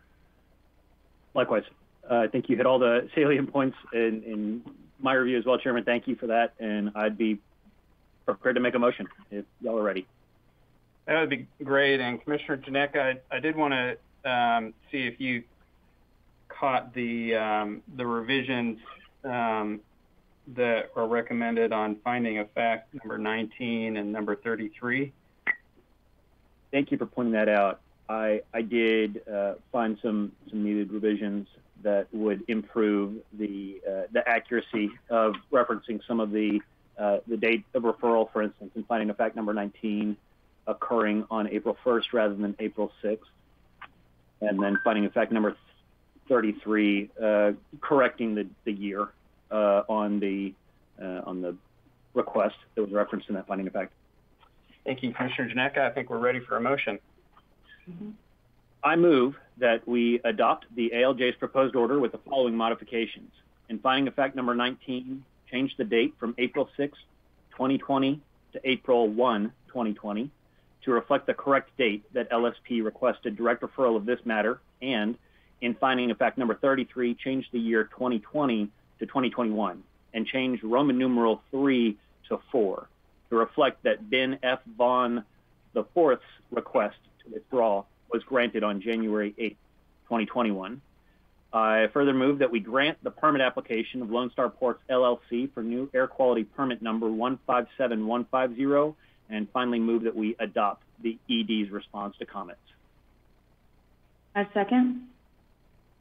Likewise. I think you hit all the salient points in my review as well, Chairman. Thank you for that. And I'd be prepared to make a motion if y'all are ready. That would be great. And Commissioner Janeka, I did want to see if you caught the revisions that are recommended on finding of fact number 19 and number 33. Thank you for pointing that out. I did find some needed revisions that would improve the accuracy of referencing some of the date of referral, for instance, in finding of fact number 19 occurring on April 1st rather than April 6th, and then finding of fact number 33 correcting the year on the request that was referenced in that finding of fact. Thank you, Commissioner Janeka. I think we're ready for a motion. Mm-hmm. I move that we adopt the ALJ's proposed order with the following modifications. In finding of fact number 19, change the date from April 6, 2020 to April 1, 2020 to reflect the correct date that LSP requested direct referral of this matter, and in finding of fact number 33, change the year 2020 to 2021 and change Roman numeral 3 to 4 to reflect that Ben F. Vaughn IV's request to withdraw was granted on January 8, 2021. I further move that we grant the permit application of Lone Star Ports LLC for new air quality permit number 157150, and finally move that we adopt the ED's response to comments. I second.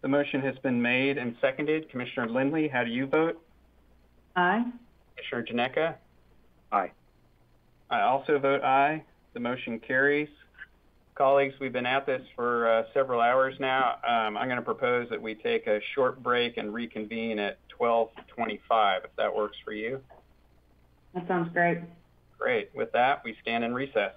The motion has been made and seconded. Commissioner Lindley, how do you vote? Aye. Commissioner Janeka? Aye. I also vote aye. The motion carries. Colleagues, we've been at this for several hours now. I'm going to propose that we take a short break and reconvene at 12:25, if that works for you. That sounds great. Great. With that, we stand in recess.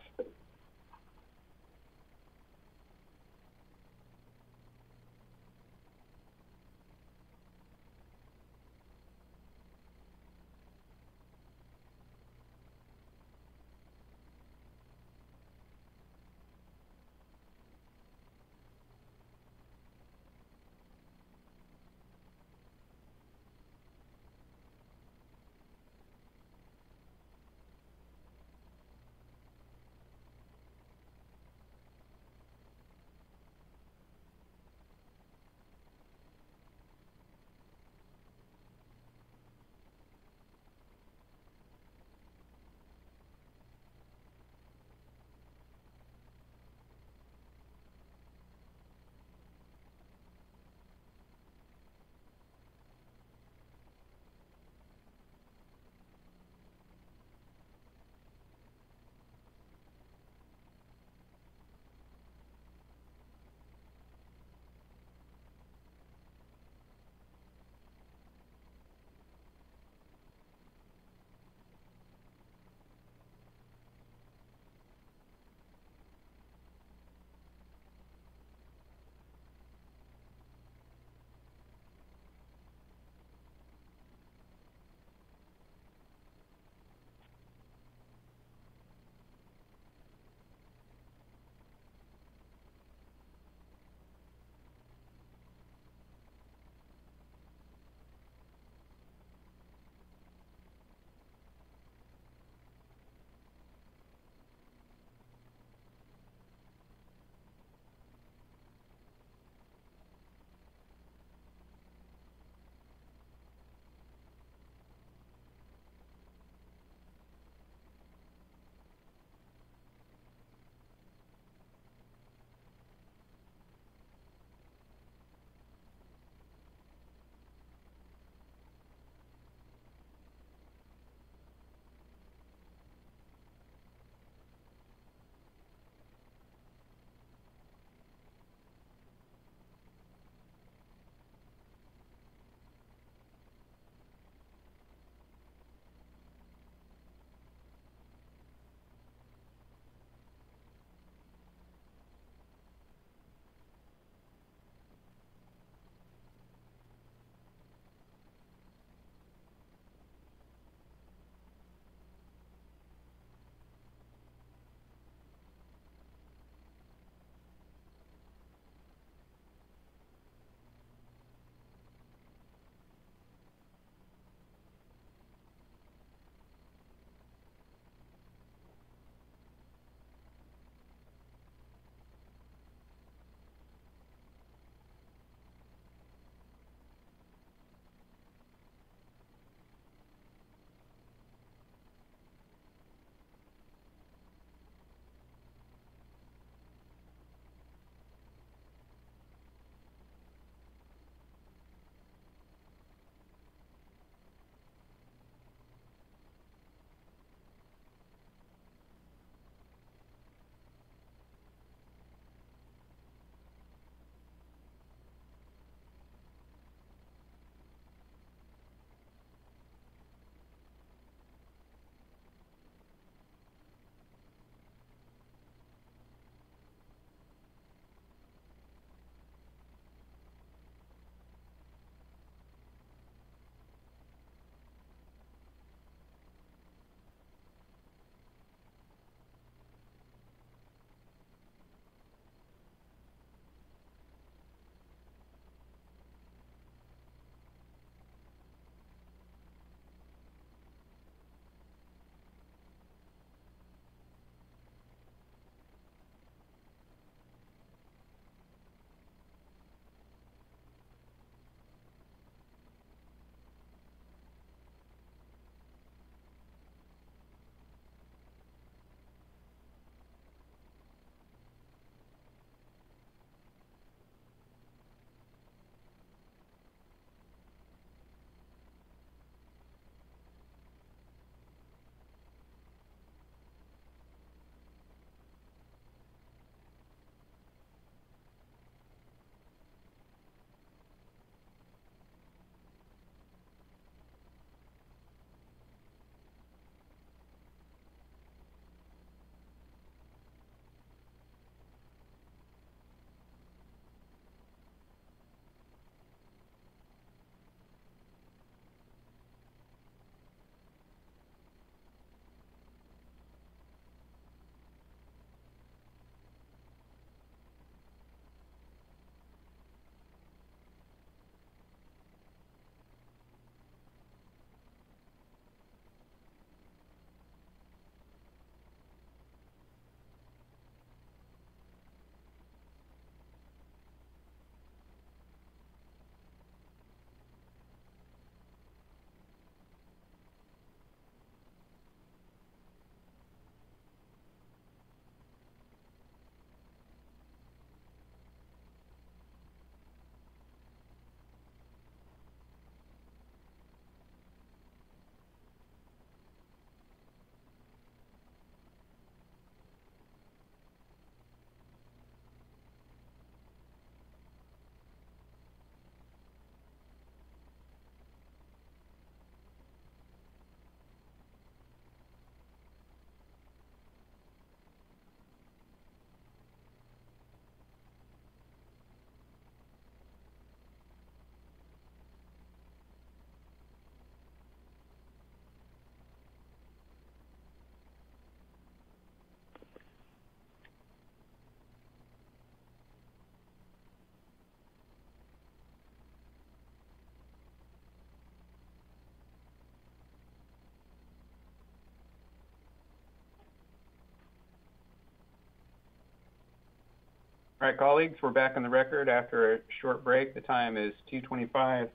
All right, colleagues, we're back on the record after a short break. The time is 2:25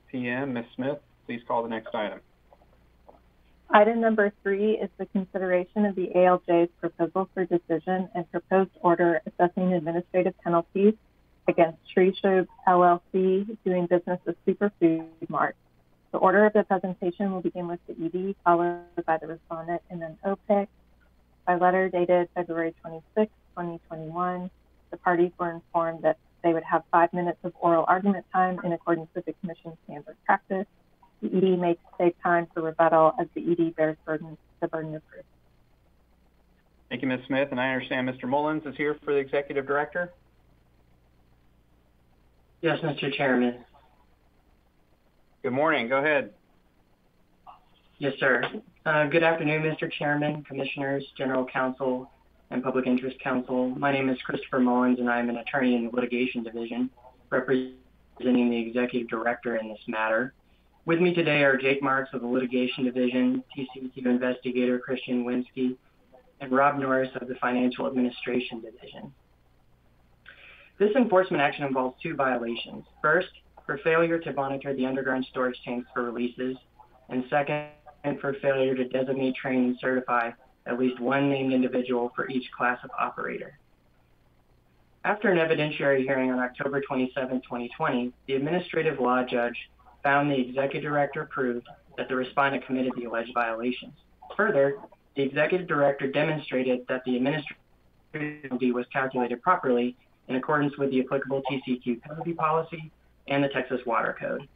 p.m. Ms. Smith, please call the next item. Item number 3 is the consideration of the ALJ's proposal for decision and proposed order assessing administrative penalties against Shrishub LLC doing business as Superfood Mart. The order of the presentation will begin with the ED, followed by the respondent, and then OPIC. By letter dated February 26, 2021, the parties were informed that they would have 5 minutes of oral argument time in accordance with the Commission's standard practice. The ED may save time for rebuttal as the ED bears the burden of proof. Thank you, Ms. Smith. And I understand Mr. Mullins is here for the Executive Director. Yes, Mr. Chairman. Good morning. Go ahead. Yes, sir. Good afternoon, Mr. Chairman, Commissioners, General Counsel, and Public Interest Counsel. My name is Christopher Mullins, and I am an attorney in the Litigation Division, representing the Executive Director in this matter. With me today are Jake Marks of the Litigation Division, TCEQ Investigator Christian Winsky, and Rob Norris of the Financial Administration Division. This enforcement action involves 2 violations. First, for failure to monitor the underground storage tanks for releases, and second, for failure to designate, train, and certify at least one named individual for each class of operator. After an evidentiary hearing on October 27, 2020, the administrative law judge found the Executive Director proved that the respondent committed the alleged violations. Further, the Executive Director demonstrated that the administrative penalty was calculated properly in accordance with the applicable TCEQ penalty policy and the Texas Water Code.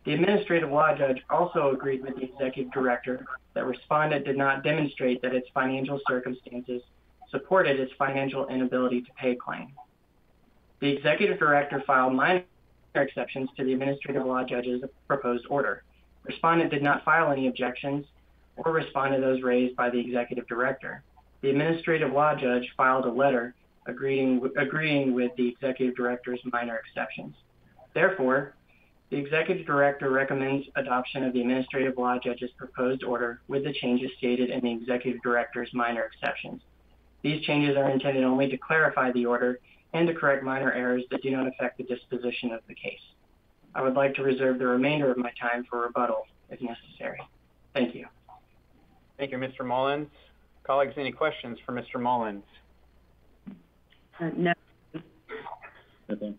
The administrative law judge also agreed with the Executive Director that respondent did not demonstrate that its financial circumstances supported its financial inability to pay claim. The Executive Director filed minor exceptions to the administrative law judge's proposed order. Respondent did not file any objections or respond to those raised by the Executive Director. The administrative law judge filed a letter agreeing with the Executive Director's minor exceptions. Therefore, the Executive Director recommends adoption of the administrative law judge's proposed order with the changes stated in the Executive Director's minor exceptions. These changes are intended only to clarify the order and to correct minor errors that do not affect the disposition of the case. I would like to reserve the remainder of my time for rebuttal if necessary. Thank you. Thank you, Mr. Mullins. Colleagues, any questions for Mr. Mullins? No. Okay.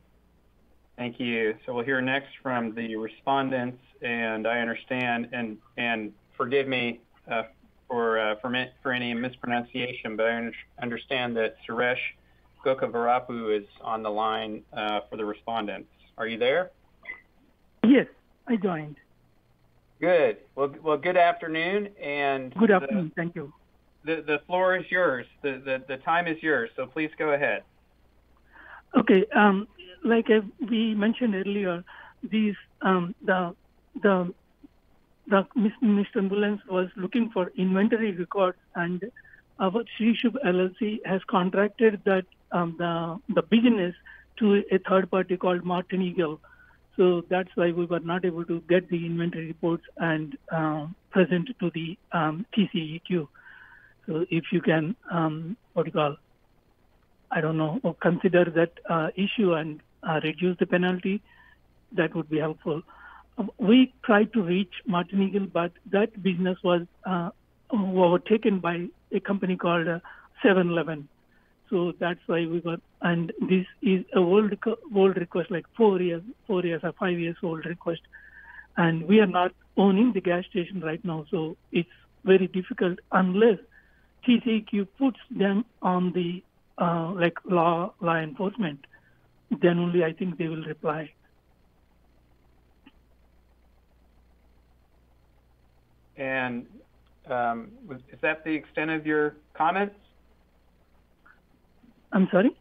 Thank you. So we'll hear next from the respondents, and I understand, and forgive me for any mispronunciation, but I understand that Suresh Gokavarapu is on the line for the respondents. Are you there? Yes, I joined. Good. Well, good afternoon, and good afternoon. Thank you. The floor is yours. The time is yours. So please go ahead. Okay. Like we mentioned earlier, these Mr. Mullins was looking for inventory records, and our Shrishub LLC has contracted that the business to a third party called Martin Eagle. So that's why we were not able to get the inventory reports and present to the TCEQ. So if you can, consider that issue and reduce the penalty, that would be helpful. We tried to reach Martin Eagle, but that business was overtaken by a company called 7-Eleven. So that's why we got, and this is a old request, like 4 years or 5 years old request. And we are not owning the gas station right now, so it's very difficult unless TCEQ puts them on the law enforcement. Then only I think they will reply. And is that the extent of your comments? I'm sorry,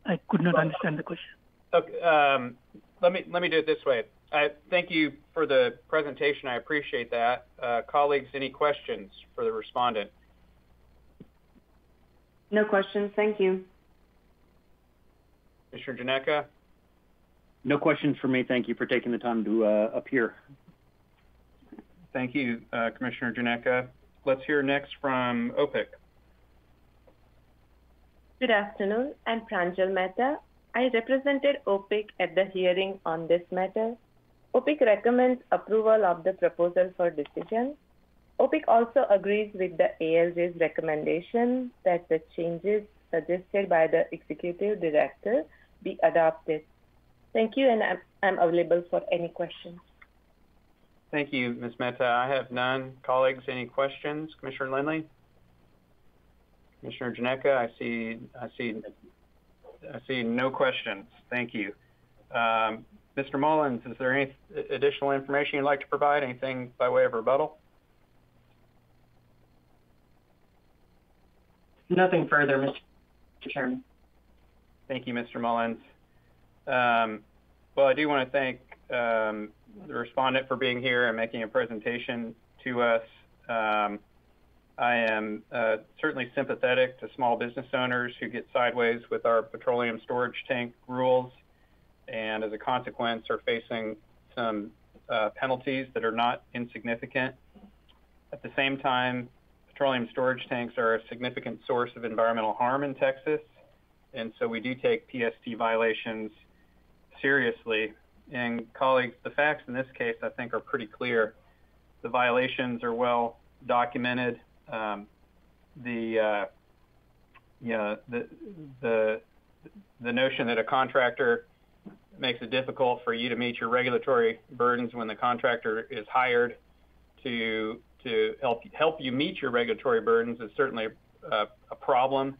I could not understand the question. Okay, let me do it this way. I thank you for the presentation. I appreciate that. Colleagues, any questions for the respondent? No questions. Thank you. Commissioner Janeka? No questions for me. Thank you for taking the time to appear. Thank you, Commissioner Janeka. Let's hear next from OPIC. Good afternoon. I'm Pranjal Mehta. I represented OPIC at the hearing on this matter. OPIC recommends approval of the proposal for decision. OPIC also agrees with the ALJ's recommendation that the changes suggested by the Executive Director be adopted. Thank you, and I'm available for any questions. Thank you, Ms. Mehta. I have none. Colleagues, any questions? Commissioner Lindley? Commissioner Janeka, I see no questions. Thank you. Mr. Mullins, is there any additional information you'd like to provide? Anything by way of rebuttal? Nothing further, Mr. Chairman. Thank you, Mr. Mullins. Well, I do want to thank the respondent for being here and making a presentation to us. I am certainly sympathetic to small business owners who get sideways with our petroleum storage tank rules and as a consequence are facing some penalties that are not insignificant. At the same time, petroleum storage tanks are a significant source of environmental harm in Texas, and so we do take PST violations seriously. And colleagues, the facts in this case I think are pretty clear. The violations are well documented. The notion that a contractor makes it difficult for you to meet your regulatory burdens when the contractor is hired to help you meet your regulatory burdens is certainly a problem,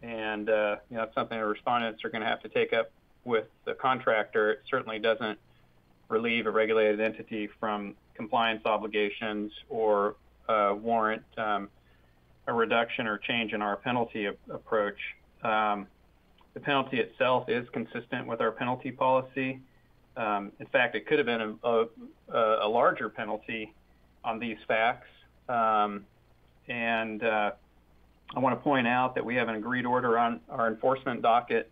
and it's something the respondents are going to have to take up with the contractor. It certainly doesn't relieve a regulated entity from compliance obligations or warrant a reduction or change in our penalty approach. The penalty itself is consistent with our penalty policy. In fact, it could have been a larger penalty on these facts. And I want to point out that we have an agreed order on our enforcement docket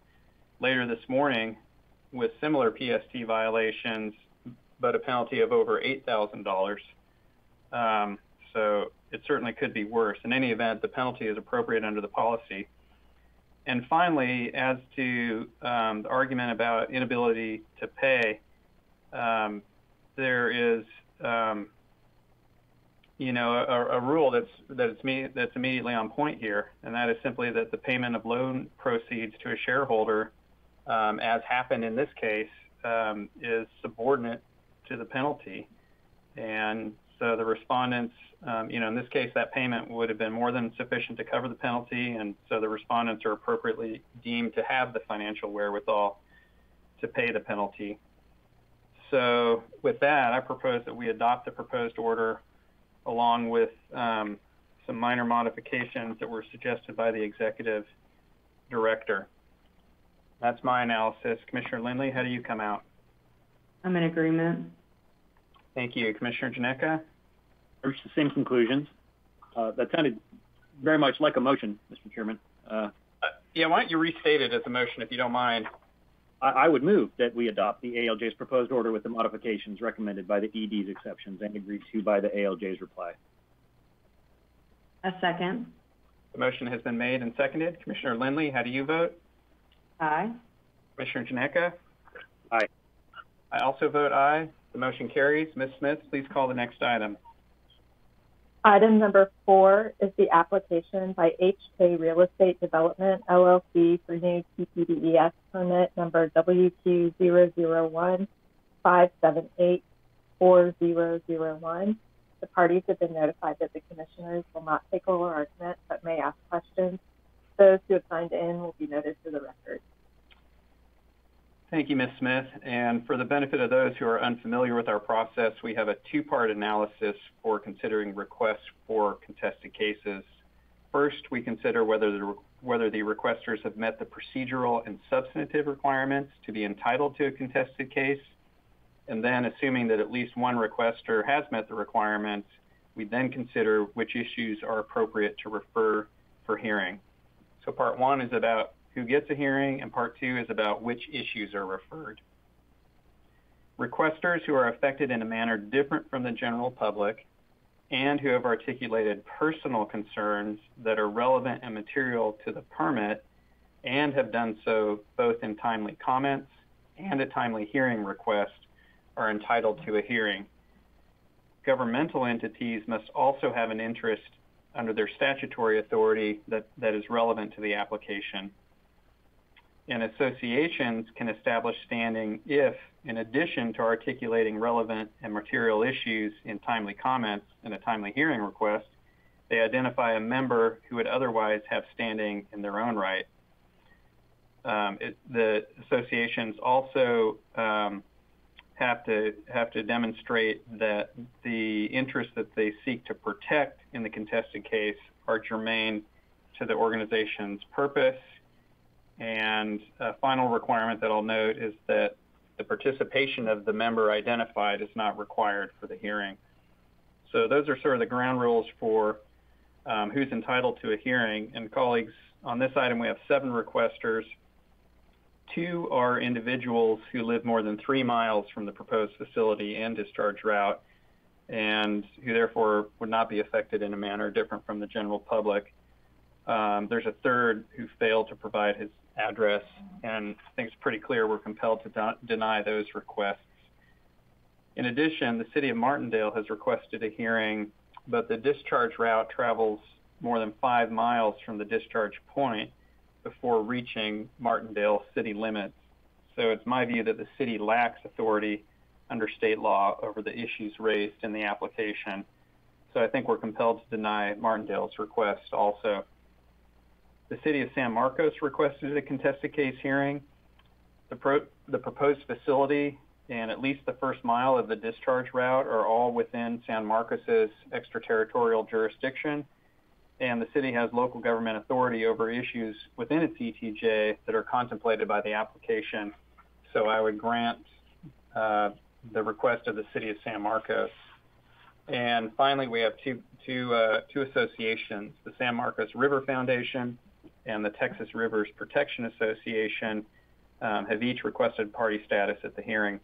later this morning with similar PST violations, but a penalty of over $8,000. So it certainly could be worse. In any event, the penalty is appropriate under the policy. And finally, as to the argument about inability to pay, there is a rule that's immediately on point here, and that is simply that the payment of loan proceeds to a shareholder, as happened in this case, is subordinate to the penalty. And so the respondents, in this case, that payment would have been more than sufficient to cover the penalty, and so the respondents are appropriately deemed to have the financial wherewithal to pay the penalty. So with that, I propose that we adopt the proposed order along with some minor modifications that were suggested by the executive director. That's my analysis. Commissioner Lindley, how do you come out? I'm in agreement. Thank you. Commissioner Janeka? I reached the same conclusions. That sounded very much like a motion, Mr. Chairman. Yeah, why don't you restate it as a motion if you don't mind? I would move that we adopt the ALJ's proposed order with the modifications recommended by the ED's exceptions and agreed to by the ALJ's reply. A second. The motion has been made and seconded. Commissioner Lindley, how do you vote? Aye. Commissioner Janeka? Aye. I also vote aye. The motion carries. Ms. Smith, please call the next item. Item number 4 is the application by HK Real Estate Development, LLC for new TPDES permit number WQ001-578-4001. The parties have been notified that the commissioners will not take oral argument but may ask questions. Those who have signed in will be noted for the record. Thank you, Ms. Smith. And for the benefit of those who are unfamiliar with our process, we have a two-part analysis for considering requests for contested cases. First, we consider whether the requesters have met the procedural and substantive requirements to be entitled to a contested case. And then, assuming that at least one requester has met the requirements, we then consider which issues are appropriate to refer for hearing. So part 1 is about who gets a hearing, and part 2 is about which issues are referred. Requesters who are affected in a manner different from the general public and who have articulated personal concerns that are relevant and material to the permit and have done so both in timely comments and a timely hearing request are entitled to a hearing. Governmental entities must also have an interest under their statutory authority that is relevant to the application. And associations can establish standing if, in addition to articulating relevant and material issues in timely comments and a timely hearing request, they identify a member who would otherwise have standing in their own right. The associations also have to demonstrate that the interests that they seek to protect in the contested case are germane to the organization's purpose. And a final requirement that I'll note is that the participation of the member identified is not required for the hearing. So those are sort of the ground rules for who's entitled to a hearing. And colleagues, on this item we have 7 requesters. 2 are individuals who live more than 3 miles from the proposed facility and discharge route, and who therefore would not be affected in a manner different from the general public. There's a 3rd who failed to provide his address, and I think it's pretty clear we're compelled to deny those requests. In addition, the City of Martindale has requested a hearing, but the discharge route travels more than 5 miles from the discharge point before reaching Martindale city limits. So it's my view that the city lacks authority under state law over the issues raised in the application. So I think we're compelled to deny Martindale's request also. The City of San Marcos requested a contested case hearing. The proposed facility and at least the first mile of the discharge route are all within San Marcos's extraterritorial jurisdiction, and the city has local government authority over issues within its ETJ that are contemplated by the application. So I would grant the request of the City of San Marcos. And finally, we have two associations, the San Marcos River Foundation and the Texas Rivers Protection Association have each requested party status at the hearing.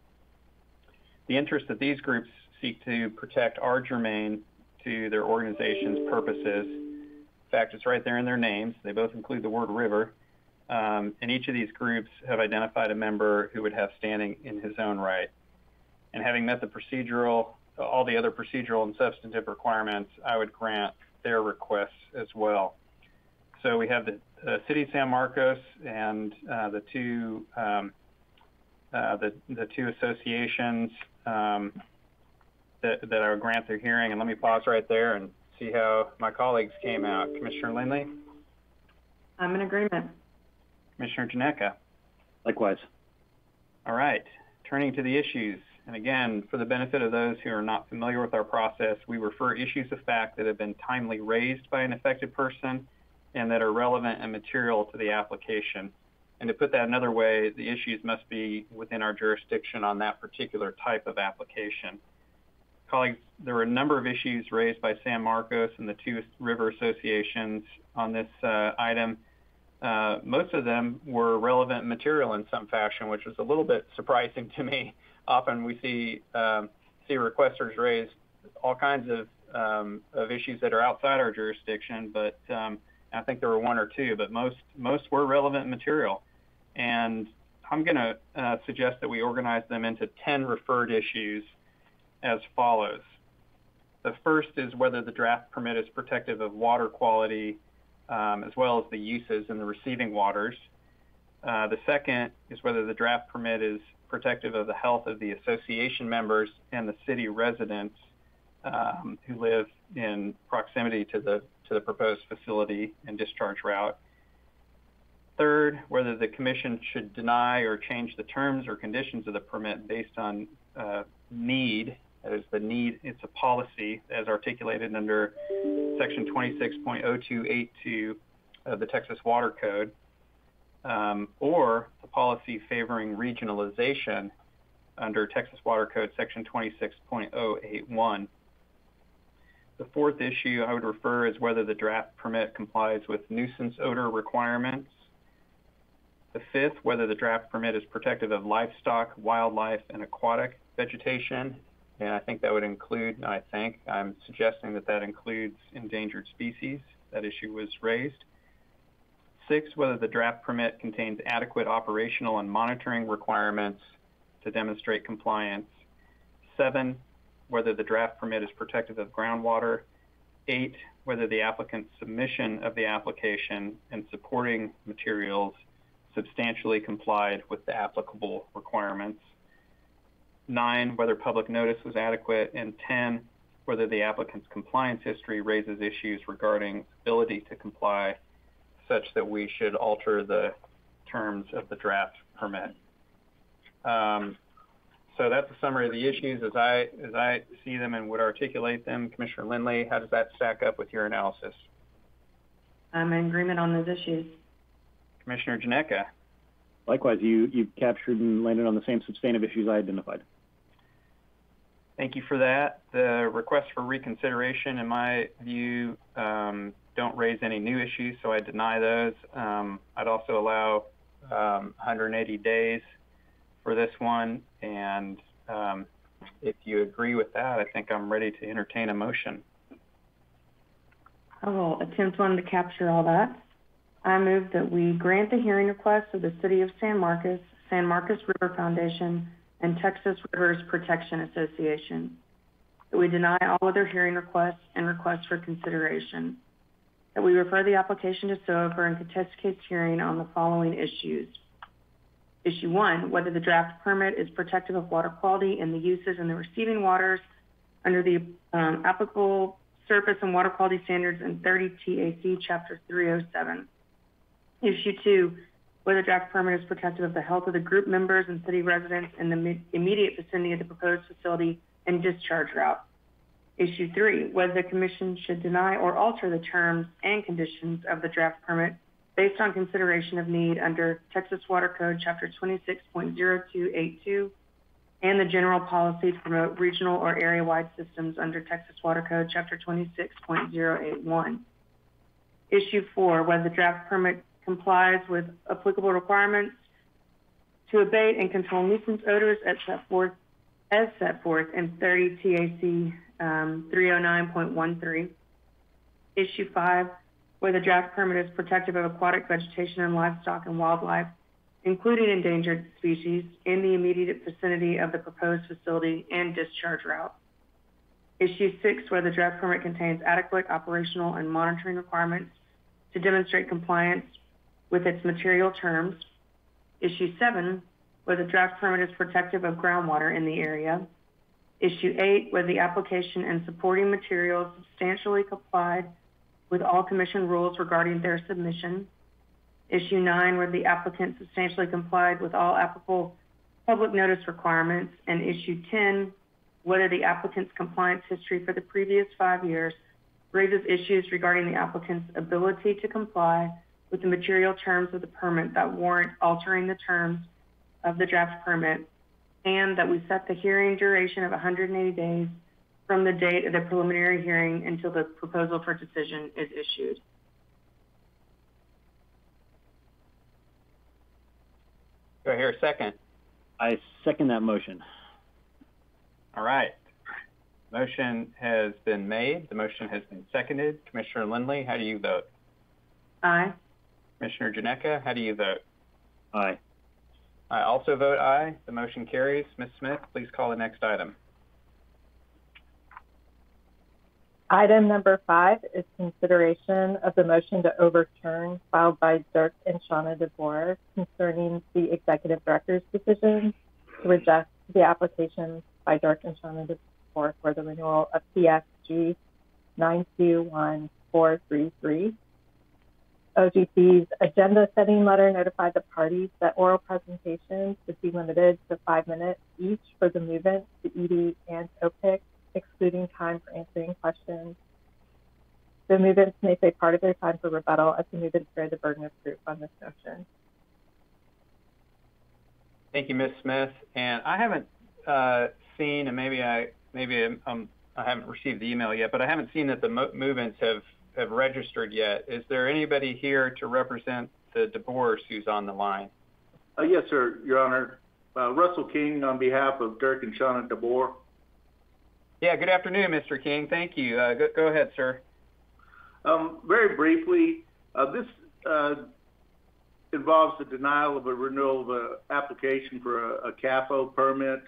The interests that these groups seek to protect are germane to their organization's purposes. In fact, it's right there in their names. They both include the word river. And each of these groups have identified a member who would have standing in his own right. And having met all the other procedural and substantive requirements, I would grant their requests as well. So we have the City of San Marcos and the two associations that I would grant their hearing. And let me pause right there and see how my colleagues came out. Commissioner Lindley? I'm in agreement. Commissioner Janeka? Likewise. All right. Turning to the issues. And again, for the benefit of those who are not familiar with our process, we refer issues of fact that have been timely raised by an affected person and that are relevant and material to the application. And to put that another way, the issues must be within our jurisdiction on that particular type of application. Colleagues, there were a number of issues raised by San Marcos and the two river associations on this item. Most of them were relevant material in some fashion, which was a little bit surprising to me. Often we see requesters raise all kinds of issues that are outside our jurisdiction, but I think there were one or two, but most were relevant material. And I'm going to suggest that we organize them into 10 referred issues as follows. The first is whether the draft permit is protective of water quality as well as the uses in the receiving waters. The second is whether the draft permit is protective of the health of the association members and the city residents who live in proximity to the proposed facility and discharge route. Third, whether the commission should deny or change the terms or conditions of the permit based on need. That is, the need, it's a policy as articulated under section 26.0282 of the Texas Water Code, or a policy favoring regionalization under Texas Water Code section 26.081. The fourth issue I would refer is whether the draft permit complies with nuisance odor requirements. The fifth, whether the draft permit is protective of livestock, wildlife, and aquatic vegetation. And I think that would include, I'm suggesting that includes endangered species. That issue was raised. 6, whether the draft permit contains adequate operational and monitoring requirements to demonstrate compliance. 7, whether the draft permit is protective of groundwater. 8, whether the applicant's submission of the application and supporting materials substantially complied with the applicable requirements. 9, whether public notice was adequate. And 10, whether the applicant's compliance history raises issues regarding ability to comply such that we should alter the terms of the draft permit. So that's a summary of the issues as I see them and would articulate them. Commissioner Lindley, how does that stack up with your analysis? I'm in agreement on those issues. Commissioner Janeka. Likewise, you captured and landed on the same substantive issues I identified. Thank you for that. The requests for reconsideration, in my view, don't raise any new issues, so I deny those. I'd also allow 180 days for this one, and if you agree with that, I think I'm ready to entertain a motion. I will attempt one to capture all that. I move that we grant the hearing request of the City of San Marcos River Foundation, and Texas Rivers Protection Association, that we deny all other hearing requests and requests for consideration, that we refer the application to SOA for a contested case hearing on the following issues. Issue 1, whether the draft permit is protective of water quality in the uses in the receiving waters under the applicable surface and water quality standards in 30 TAC Chapter 307. Issue 2, whether the draft permit is protective of the health of the group members and city residents in the immediate vicinity of the proposed facility and discharge route. Issue 3, whether the Commission should deny or alter the terms and conditions of the draft permit based on consideration of need under Texas Water Code Chapter 26.0282 and the general policy to promote regional or area-wide systems under Texas Water Code Chapter 26.081. Issue 4, whether the draft permit complies with applicable requirements to abate and control nuisance odors as set forth in 30 TAC 309.13. Issue 5, whether the draft permit is protective of aquatic vegetation and livestock and wildlife, including endangered species, in the immediate vicinity of the proposed facility and discharge route. Issue 6, whether the draft permit contains adequate operational and monitoring requirements to demonstrate compliance with its material terms. Issue 7, whether the draft permit is protective of groundwater in the area. Issue 8, whether the application and supporting materials substantially complied with all Commission rules regarding their submission. Issue 9, whether the applicant substantially complied with all applicable public notice requirements. And Issue 10, whether the applicant's compliance history for the previous 5 years raises issues regarding the applicant's ability to comply with the material terms of the permit that warrant altering the terms of the draft permit, and that we set the hearing duration of 180 days from the date of the preliminary hearing until the proposal for decision is issued. Do I hear a second? I second that motion. All right. Motion has been made. The motion has been seconded. Commissioner Lindley, how do you vote? Aye. Commissioner Janeka, how do you vote? Aye. I also vote aye. The motion carries. Ms. Smith, please call the next item. Item number 5 is consideration of the motion to overturn filed by Dirk and Shauna DeBoer concerning the executive director's decision to reject the application by Dirk and Shauna DeBoer for the renewal of PFG 921433. OGC's agenda setting letter notified the parties that oral presentations would be limited to 5 minutes each for the movement, the ED, and OPIC, excluding time for answering questions. The movements may save part of their time for rebuttal as the movements bear the burden of proof on this motion. Thank you, Ms. Smith. And I haven't seen, and maybe I haven't received the email yet, but I haven't seen that the movements have registered yet. Is there anybody here to represent the DeBoers who's on the line? Yes, sir, Your Honor. Russell King on behalf of Dirk and Shauna DeBoer. Yeah, good afternoon, Mr. King. Thank you. Go ahead, sir. Very briefly, this involves the denial of a renewal of an application for a CAFO permit.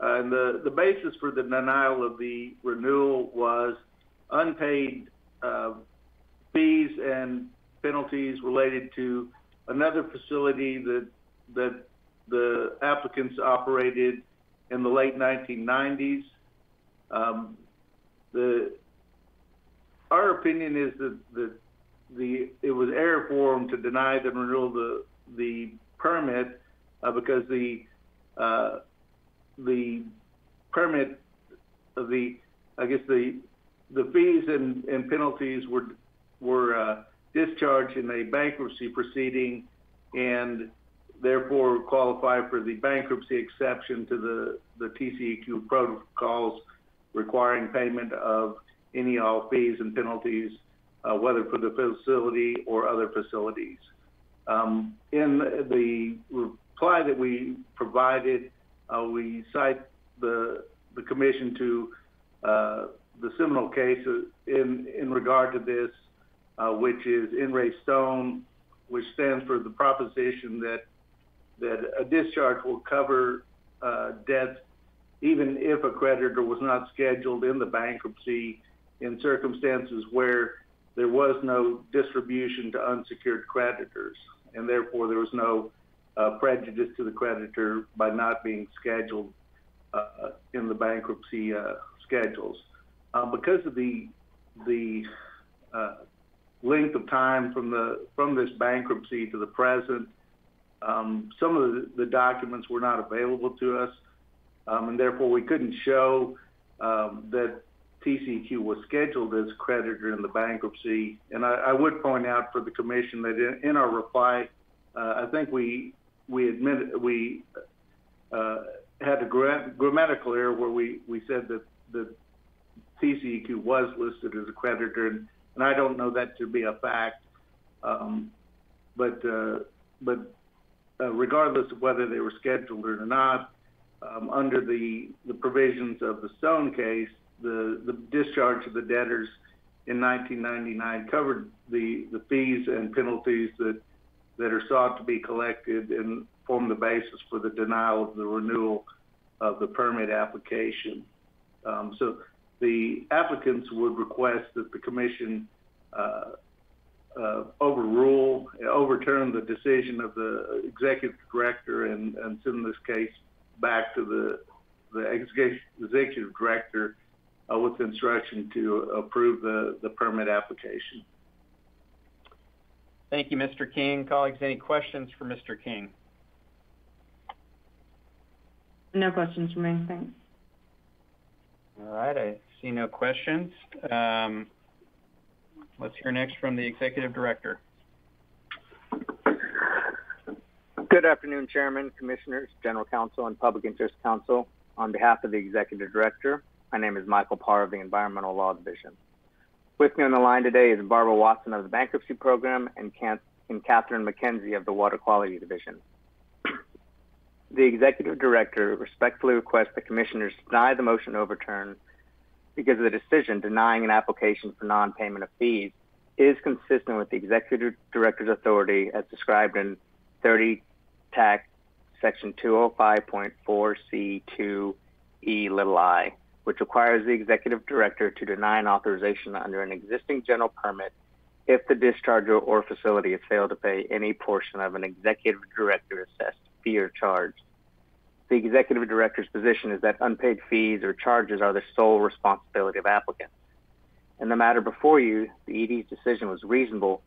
And the basis for the denial of the renewal was unpaid fees and penalties related to another facility that the applicants operated in the late 1990s. Our opinion is that it was error for them to deny the renewal of the permit because the permit of the fees and penalties were discharged in a bankruptcy proceeding and therefore qualify for the bankruptcy exception to the TCEQ protocols requiring payment of any all fees and penalties, whether for the facility or other facilities. In the reply that we provided, we cite the commission to the seminal case in regard to this, which is In re Stone, which stands for the proposition that a discharge will cover debts even if a creditor was not scheduled in the bankruptcy in circumstances where there was no distribution to unsecured creditors, and therefore there was no prejudice to the creditor by not being scheduled in the bankruptcy schedules. Because of the length of time from this bankruptcy to the present, some of the documents were not available to us, and therefore we couldn't show that TCEQ was scheduled as a creditor in the bankruptcy. And I would point out for the commission that in our reply, I think we admitted we had a grammatical error where we said that TCEQ was listed as a creditor, and I don't know that to be a fact. But regardless of whether they were scheduled or not, under the provisions of the Stone case, the discharge of the debtors in 1999 covered the fees and penalties that are sought to be collected and form the basis for the denial of the renewal of the permit application. So the applicants would request that the commission overturn the decision of the executive director and send this case back to the executive director with instruction to approve the permit application. Thank you, Mr. King. Colleagues, any questions for Mr. King? No questions for me, thanks. All right, I see no questions. Let's hear next from the executive director. Good afternoon, Chairman, Commissioners, General Counsel, and Public Interest Counsel. On behalf of the Executive Director, my name is Michael Parr of the Environmental Law Division. With me on the line today is Barbara Watson of the Bankruptcy Program and Catherine McKenzie of the Water Quality Division. The Executive Director respectfully requests the Commissioners deny the motion to overturn because the decision denying an application for non-payment of fees is consistent with the Executive Director's authority as described in 30 TAC Section 205.4C2E(i), which requires the Executive Director to deny an authorization under an existing general permit if the discharger or facility has failed to pay any portion of an Executive Director assessed fee or charge. The Executive Director's position is that unpaid fees or charges are the sole responsibility of applicants. In the matter before you, the ED's decision was reasonable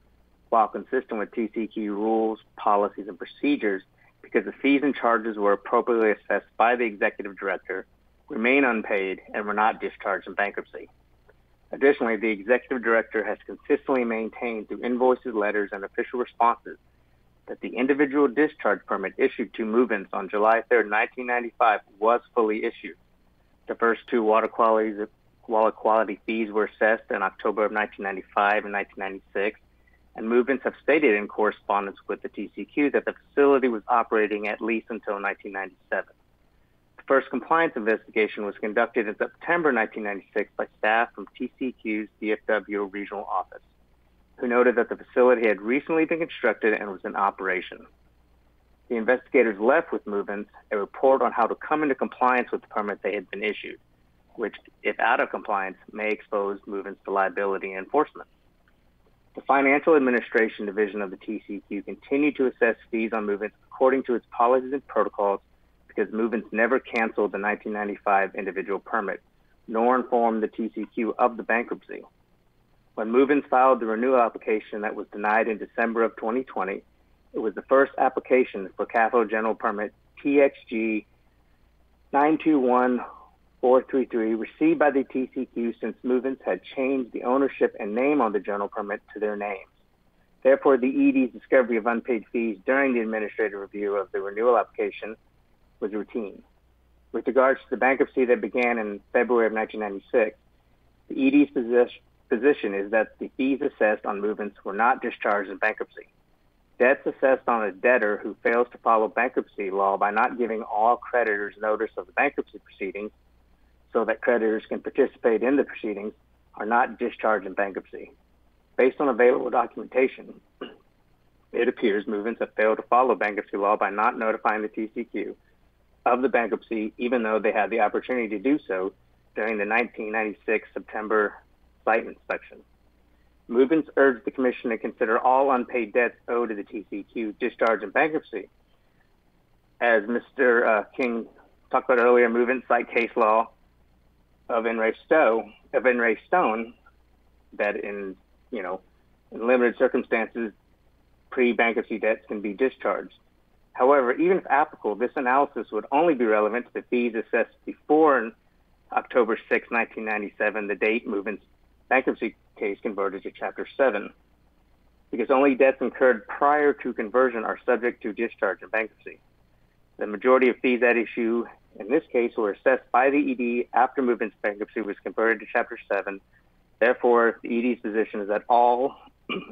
while consistent with TCEQ rules, policies, and procedures because the fees and charges were appropriately assessed by the Executive Director, remain unpaid, and were not discharged in bankruptcy. Additionally, the Executive Director has consistently maintained through invoices, letters, and official responses that the individual discharge permit issued to move-ins on July 3, 1995 was fully issued. The first two water quality fees were assessed in October of 1995 and 1996, and move-ins have stated in correspondence with the TCEQ that the facility was operating at least until 1997. The first compliance investigation was conducted in September 1996 by staff from TCEQ's DFW regional office. who noted that the facility had recently been constructed and was in operation. The investigators left with Movens a report on how to come into compliance with the permit they had been issued, which, if out of compliance, may expose Movens to liability and enforcement. The Financial Administration Division of the TCEQ continued to assess fees on Movens according to its policies and protocols because Movens never canceled the 1995 individual permit, nor informed the TCEQ of the bankruptcy. When Movens filed the renewal application that was denied in December of 2020, it was the first application for capital general permit TXG 921433 received by the TCEQ since Movens had changed the ownership and name on the general permit to their names. Therefore, the ED's discovery of unpaid fees during the administrative review of the renewal application was routine. With regards to the bankruptcy that began in February of 1996, the ED's position is that the fees assessed on Movens were not discharged in bankruptcy. Debts assessed on a debtor who fails to follow bankruptcy law by not giving all creditors notice of the bankruptcy proceedings so that creditors can participate in the proceedings are not discharged in bankruptcy. Based on available documentation, it appears Movens have failed to follow bankruptcy law by not notifying the TCEQ of the bankruptcy, even though they had the opportunity to do so during the 1996 September site inspection. Movens urged the Commission to consider all unpaid debts owed to the TCEQ discharged in bankruptcy. As Mr. King talked about earlier, Movens cite case law of In re Stone that in limited circumstances, pre-bankruptcy debts can be discharged. However, even if applicable, this analysis would only be relevant to the fees assessed before October 6, 1997, the date Movens' bankruptcy case converted to Chapter 7, because only debts incurred prior to conversion are subject to discharge in bankruptcy. The majority of fees at issue in this case were assessed by the ED after Movens' bankruptcy was converted to Chapter 7. Therefore, the ED's position is that all,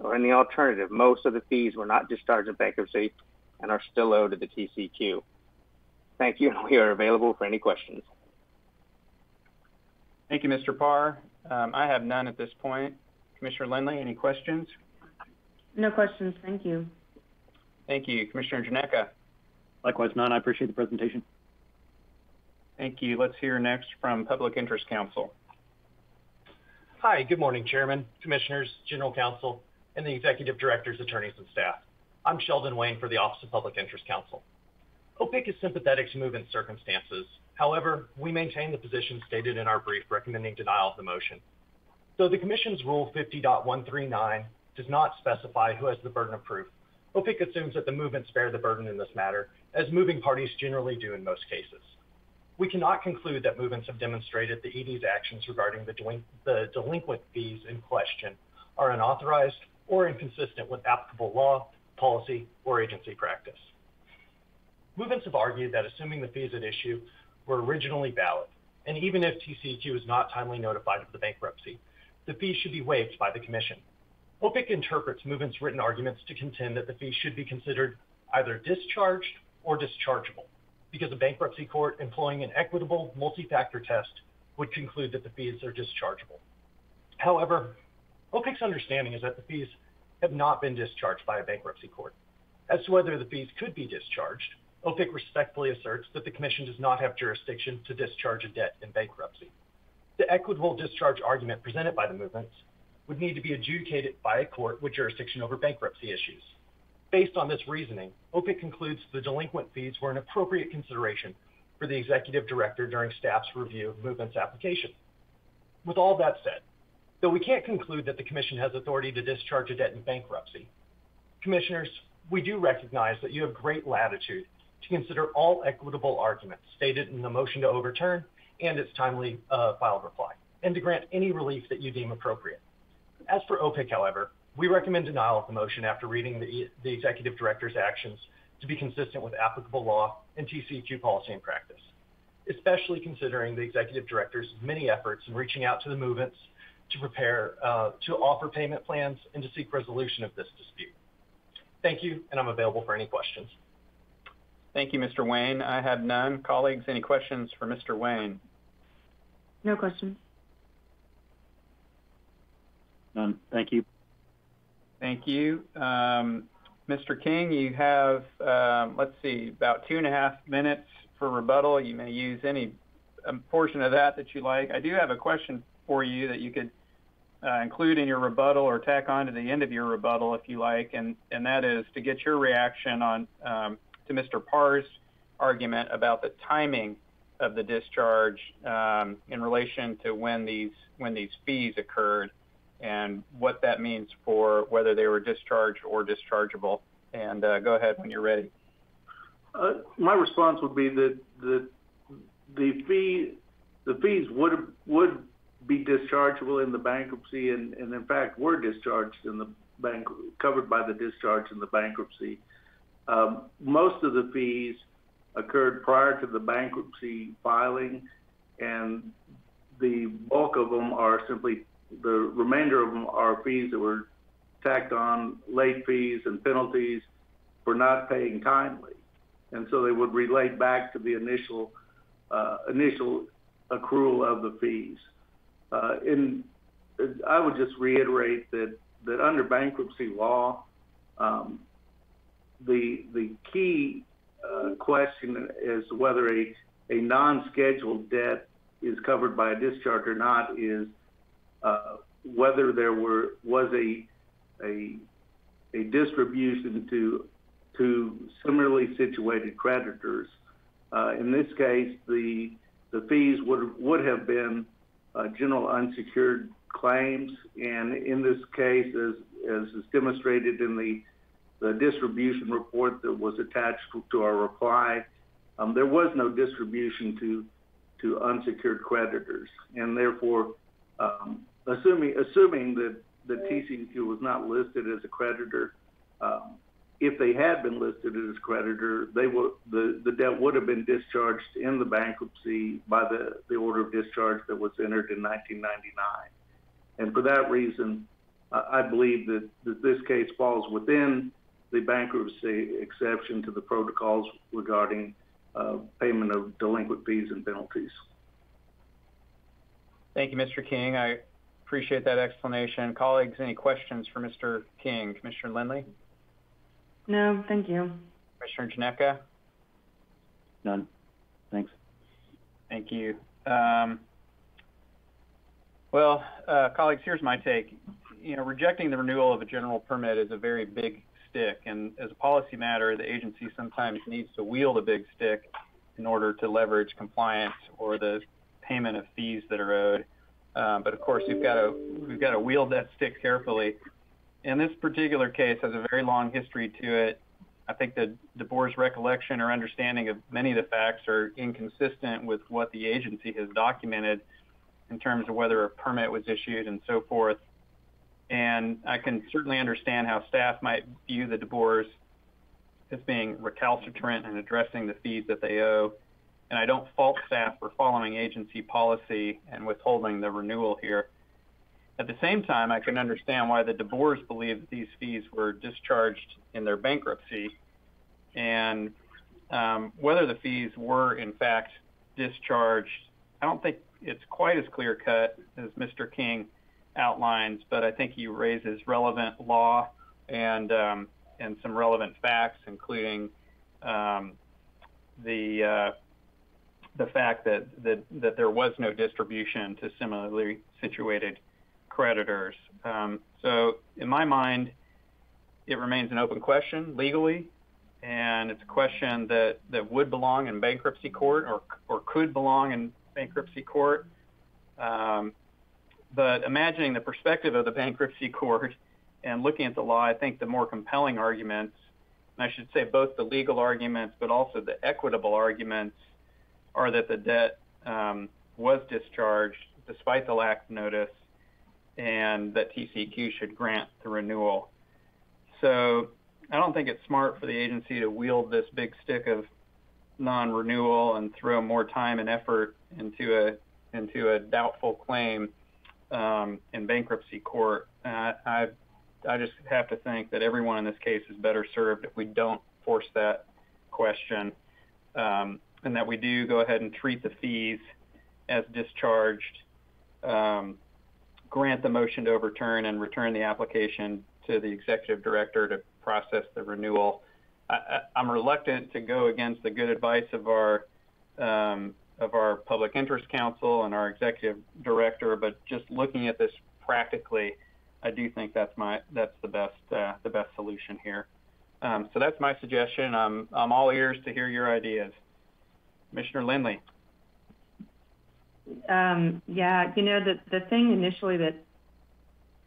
or in the alternative, most of the fees were not discharged in bankruptcy and are still owed to the TCEQ. Thank you, and we are available for any questions. Thank you, Mr. Parr. I have none at this point. Commissioner Lindley, any questions? No questions, thank you. Thank you. Commissioner Janeka? Likewise, none. I appreciate the presentation. Thank you. Let's hear next from Public Interest Counsel. Hi, good morning, Chairman, Commissioners, General Counsel, and the Executive Directors, Attorneys, and staff. I'm Sheldon Wayne for the Office of Public Interest Counsel. OPIC is sympathetic to Movens' circumstances. However, we maintain the position stated in our brief recommending denial of the motion. Though the Commission's Rule 50.139 does not specify who has the burden of proof, OPIC assumes that the movements bear the burden in this matter, as moving parties generally do in most cases. We cannot conclude that movements have demonstrated the ED's actions regarding the delinquent fees in question are unauthorized or inconsistent with applicable law, policy, or agency practice. Movements have argued that assuming the fees at issue were originally valid, and even if TCEQ is not timely notified of the bankruptcy, the fees should be waived by the Commission. OPIC interprets Movements' written arguments to contend that the fees should be considered either discharged or dischargeable, because a bankruptcy court employing an equitable multi-factor test would conclude that the fees are dischargeable. However, OPIC's understanding is that the fees have not been discharged by a bankruptcy court. As to whether the fees could be discharged, OPIC respectfully asserts that the Commission does not have jurisdiction to discharge a debt in bankruptcy. The equitable discharge argument presented by the movements would need to be adjudicated by a court with jurisdiction over bankruptcy issues. Based on this reasoning, OPIC concludes the delinquent fees were an appropriate consideration for the Executive Director during staff's review of movements application. With all that said, though we can't conclude that the Commission has authority to discharge a debt in bankruptcy, Commissioners, we do recognize that you have great latitude to consider all equitable arguments stated in the motion to overturn and its timely filed reply, and to grant any relief that you deem appropriate. As for OPIC, however, we recommend denial of the motion after reading the Executive Director's actions to be consistent with applicable law and TCEQ policy and practice, especially considering the Executive Director's many efforts in reaching out to the movements to prepare, to offer payment plans and to seek resolution of this dispute. Thank you, and I'm available for any questions. Thank you, Mr. Wayne. I have none. Colleagues, any questions for Mr. Wayne? No questions. None. Thank you. Thank you. Mr. King, you have, let's see, about 2.5 minutes for rebuttal. You may use any portion of that you like. I do have a question for you that you could include in your rebuttal or tack on to the end of your rebuttal if you like, and that is to get your reaction on to Mr. Parr's argument about the timing of the discharge in relation to when these fees occurred and what that means for whether they were discharged or dischargeable. And go ahead when you're ready. My response would be that the fees would be dischargeable in the bankruptcy, and in fact were discharged in the covered by the discharge in the bankruptcy. Most of the fees occurred prior to the bankruptcy filing, and the bulk of them are simply, the remainder of them are fees that were tacked on, late fees and penalties for not paying timely. And so they would relate back to the initial accrual of the fees. I would just reiterate that under bankruptcy law, the key question as to whether a non-scheduled debt is covered by a discharge or not is whether there was a distribution to similarly situated creditors. In this case, the fees would have been general unsecured claims, and in this case, as is demonstrated in the distribution report that was attached to our reply, there was no distribution to unsecured creditors, and therefore, assuming that TCEQ was not listed as a creditor, if they had been listed as a creditor, the debt would have been discharged in the bankruptcy by the order of discharge that was entered in 1999. And for that reason, I believe that this case falls within the bankruptcy exception to the protocols regarding payment of delinquent fees and penalties. Thank you, Mr. King. I appreciate that explanation. Colleagues, any questions for Mr. King? Commissioner Lindley? No, thank you. Commissioner Janecka? None. Thanks. Thank you. Colleagues, here's my take. Rejecting the renewal of a general permit is a very big stick, and as a policy matter, the agency sometimes needs to wield a big stick in order to leverage compliance or the payment of fees that are owed. But of course, we've got to wield that stick carefully. And this particular case has a very long history to it. I think that the board's recollection or understanding of many of the facts are inconsistent with what the agency has documented in terms of whether a permit was issued and so forth. And I can certainly understand how staff might view the DeBoers as being recalcitrant in addressing the fees that they owe. And I don't fault staff for following agency policy and withholding the renewal here. At the same time, I can understand why the DeBoers believe that these fees were discharged in their bankruptcy, and whether the fees were in fact discharged, I don't think it's quite as clear-cut as Mr. King outlines, but I think he raises relevant law and some relevant facts, including the fact that there was no distribution to similarly situated creditors. So in my mind, it remains an open question legally, and it's a question that would belong in bankruptcy court or could belong in bankruptcy court. But imagining the perspective of the bankruptcy court and looking at the law, I think the more compelling arguments, and I should say both the legal arguments but also the equitable arguments, are that the debt was discharged despite the lack of notice, and that TCEQ should grant the renewal. So I don't think it's smart for the agency to wield this big stick of non-renewal and throw more time and effort into a doubtful claim in bankruptcy court. I just have to think that everyone in this case is better served if we don't force that question, and that we do go ahead and treat the fees as discharged, grant the motion to overturn, and return the application to the executive director to process the renewal. I'm reluctant to go against the good advice of our public interest counsel and our executive director, but just looking at this practically, I do think that's the best solution here. So that's my suggestion. I'm all ears to hear your ideas. Commissioner Lindley. Yeah, the thing initially that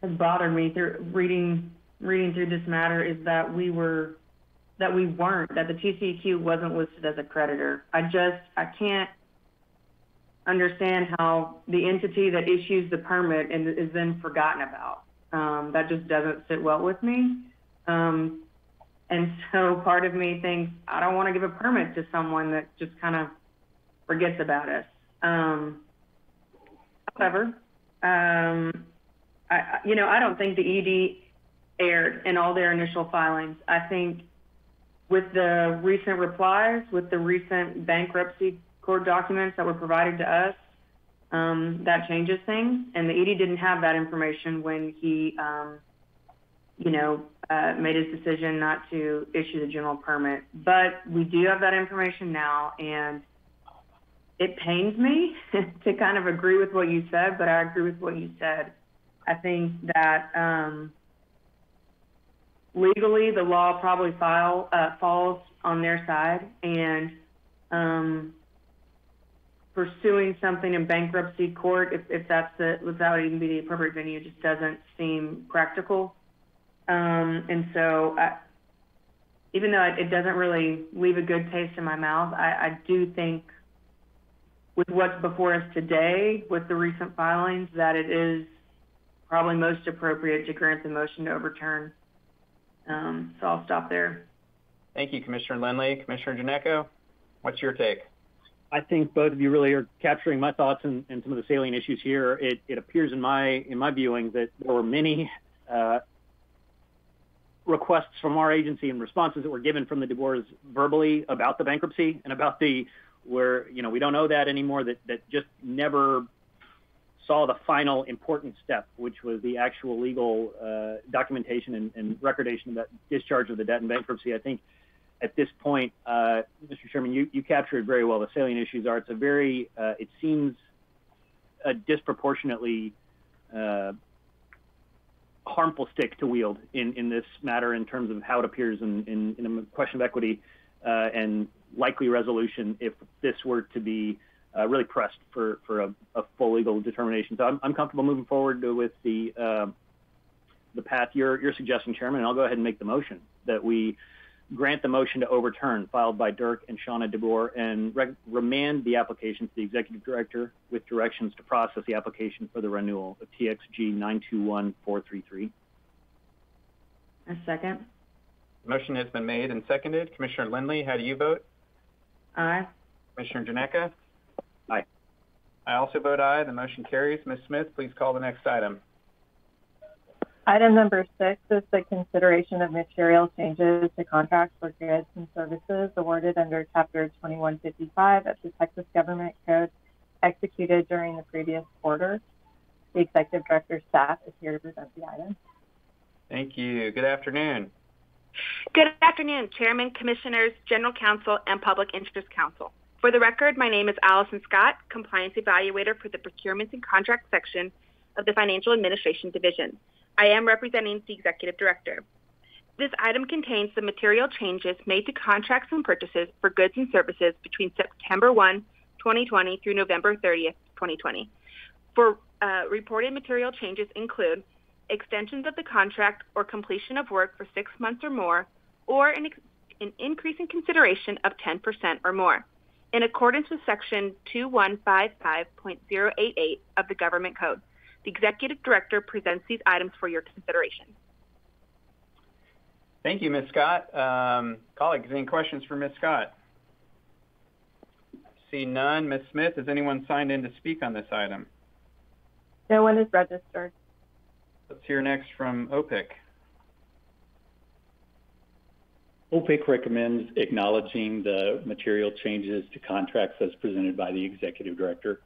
has bothered me through reading through this matter is that that the TCEQ wasn't listed as a creditor. I can't understand how the entity that issues the permit is then forgotten about. That just doesn't sit well with me. And so part of me thinks I don't want to give a permit to someone that just kind of forgets about us. However, I don't think the ED erred in all their initial filings. I think with the recent replies, with the recent bankruptcy court documents that were provided to us, that changes things. And the ED didn't have that information when he, made his decision not to issue the general permit. But we do have that information now, and it pains me to kind of agree with what you said, but I agree with what you said. I think that legally the law probably falls on their side, and pursuing something in bankruptcy court, if that would even be the appropriate venue, just doesn't seem practical. And so even though it doesn't really leave a good taste in my mouth, I do think with what's before us today, with the recent filings, that it is probably most appropriate to grant the motion to overturn. So I'll stop there. Thank you, Commissioner Lindley. Commissioner Ginecco, what's your take? I think both of you really are capturing my thoughts and some of the salient issues here. It appears in my viewing that there were many requests from our agency and responses that were given from the DeBoers verbally about the bankruptcy and about where we don't know that anymore, that just never saw the final important step, which was the actual legal documentation and recordation of that discharge of the debt in bankruptcy. I think at this point, Mr. Chairman, you captured very well the salient issues are. It's a very, it seems a disproportionately harmful stick to wield in this matter in terms of how it appears in a question of equity and likely resolution if this were to be really pressed for a full legal determination. So I'm comfortable moving forward with the path you're suggesting, Chairman, and I'll go ahead and make the motion that we grant the motion to overturn filed by Dirk and Shauna DeBoer and remand the application to the Executive Director with directions to process the application for the renewal of TXG 921433. A second. Motion has been made and seconded. Commissioner Lindley, how do you vote? Aye. Commissioner Ginecco? Aye. I also vote aye. The motion carries. Ms. Smith, please call the next item. Item number 6 is the consideration of material changes to contracts for goods and services awarded under Chapter 2155 of the Texas Government Code executed during the previous quarter. The Executive Director's staff is here to present the item. Thank you. Good afternoon. Good afternoon, Chairman, Commissioners, General Counsel, and Public Interest Counsel. For the record, my name is Allison Scott, Compliance Evaluator for the Procurement and Contract Section of the Financial Administration Division. I am representing the Executive Director. This item contains the material changes made to contracts and purchases for goods and services between September 1, 2020 through November 30th, 2020. For reported material changes include extensions of the contract or completion of work for 6 months or more, or an increase in consideration of 10% or more. In accordance with Section 2155.088 of the Government Code, the Executive Director presents these items for your consideration. Thank you, Ms. Scott. Colleagues, any questions for Ms. Scott? See none. Ms. Smith, has anyone signed in to speak on this item? No one is registered. Let's hear next from OPIC. OPIC recommends acknowledging the material changes to contracts as presented by the Executive Director.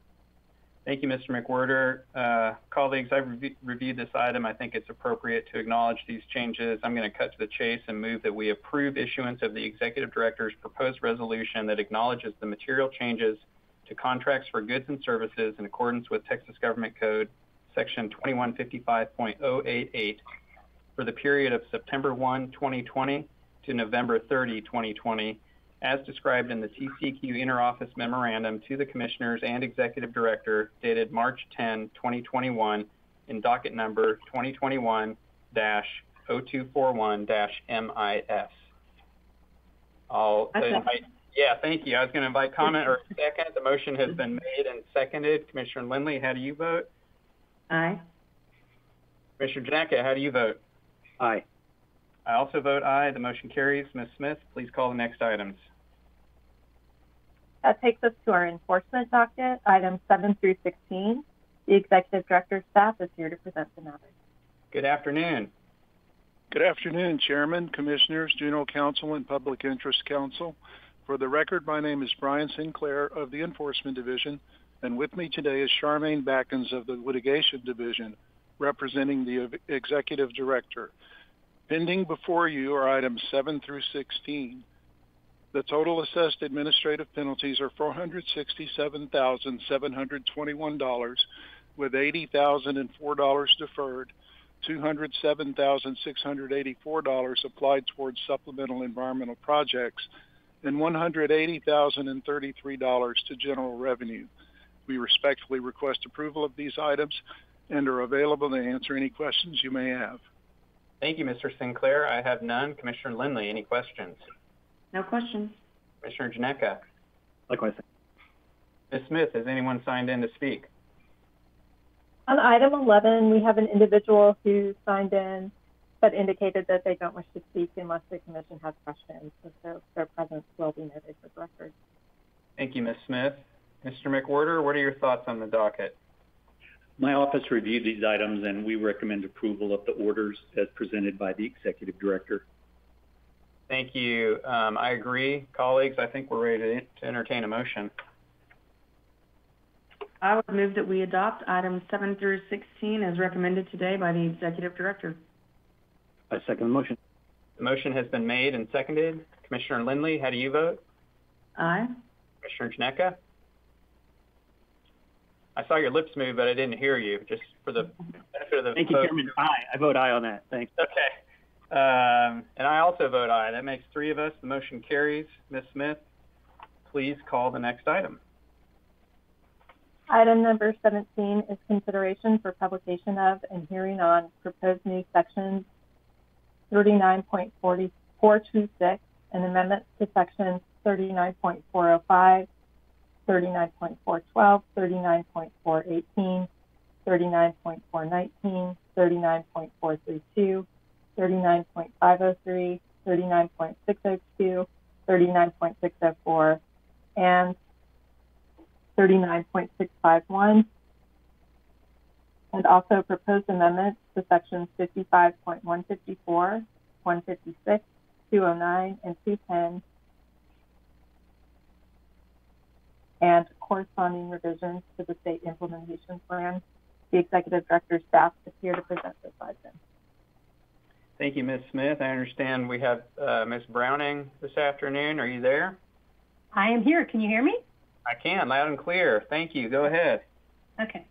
Thank you, Mr. McWhorter. Colleagues, I've reviewed this item. I think it's appropriate to acknowledge these changes. I'm going to cut to the chase and move that we approve issuance of the Executive Director's proposed resolution that acknowledges the material changes to contracts for goods and services in accordance with Texas Government Code Section 2155.088 for the period of September 1, 2020 to November 30, 2020, as described in the TCQ Interoffice Memorandum to the Commissioners and Executive Director dated March 10, 2021, in docket number 2021-0241-MIS. Thank you. I was going to invite comment or second. The motion has been made and seconded. Commissioner Lindley, how do you vote? Aye. Commissioner Janeka, how do you vote? Aye. I also vote aye. The motion carries. Ms. Smith, please call the next items. That takes us to our enforcement docket, items 7 through 16. The Executive Director's staff is here to present the matter. Good afternoon. Good afternoon, Chairman, Commissioners, General Counsel, and Public Interest Counsel. For the record, my name is Brian Sinclair of the Enforcement Division, and with me today is Charmaine Backens of the Litigation Division, representing the Executive Director. Pending before you are items 7 through 16. The total assessed administrative penalties are $467,721, with $80,004 deferred, $207,684 applied towards supplemental environmental projects, and $180,033 to general revenue. We respectfully request approval of these items and are available to answer any questions you may have. Thank you, Mr. Sinclair. I have none. Commissioner Lindley, any questions? No questions. Commissioner Janeka? Likewise. Ms. Smith, has anyone signed in to speak? On item 11, we have an individual who signed in but indicated that they don't wish to speak unless the Commission has questions, so their presence will be noted for the record. Thank you, Ms. Smith. Mr. McWhorter, what are your thoughts on the docket? My office reviewed these items, and we recommend approval of the orders as presented by the Executive Director. Thank you. I agree. Colleagues, I think we're ready to entertain a motion. I would move that we adopt items 7 through 16 as recommended today by the Executive Director. I second the motion. The motion has been made and seconded. Commissioner Lindley, how do you vote? Aye. Commissioner Janeka? I saw your lips move, but I didn't hear you, just for the benefit of the Thank you, Chairman. Aye. I vote aye on that. Thanks. Okay. And I also vote aye. That makes 3 of us. The motion carries. Ms. Smith, please call the next item. Item number 17 is consideration for publication of and hearing on proposed new sections 39.426 and amendments to sections 39.405, 39.412, 39.418, 39.419, 39.432, 39.503, 39.602, 39.604, and 39.651, and also proposed amendments to sections 55.154, 156, 209, and 210, and corresponding revisions to the state implementation plan. The Executive Director's staff is here to present this item. Thank you, Ms. Smith. I understand we have Ms. Browning this afternoon. Are you there? I am here. Can you hear me? I can, loud and clear. Thank you. Go ahead. Okay.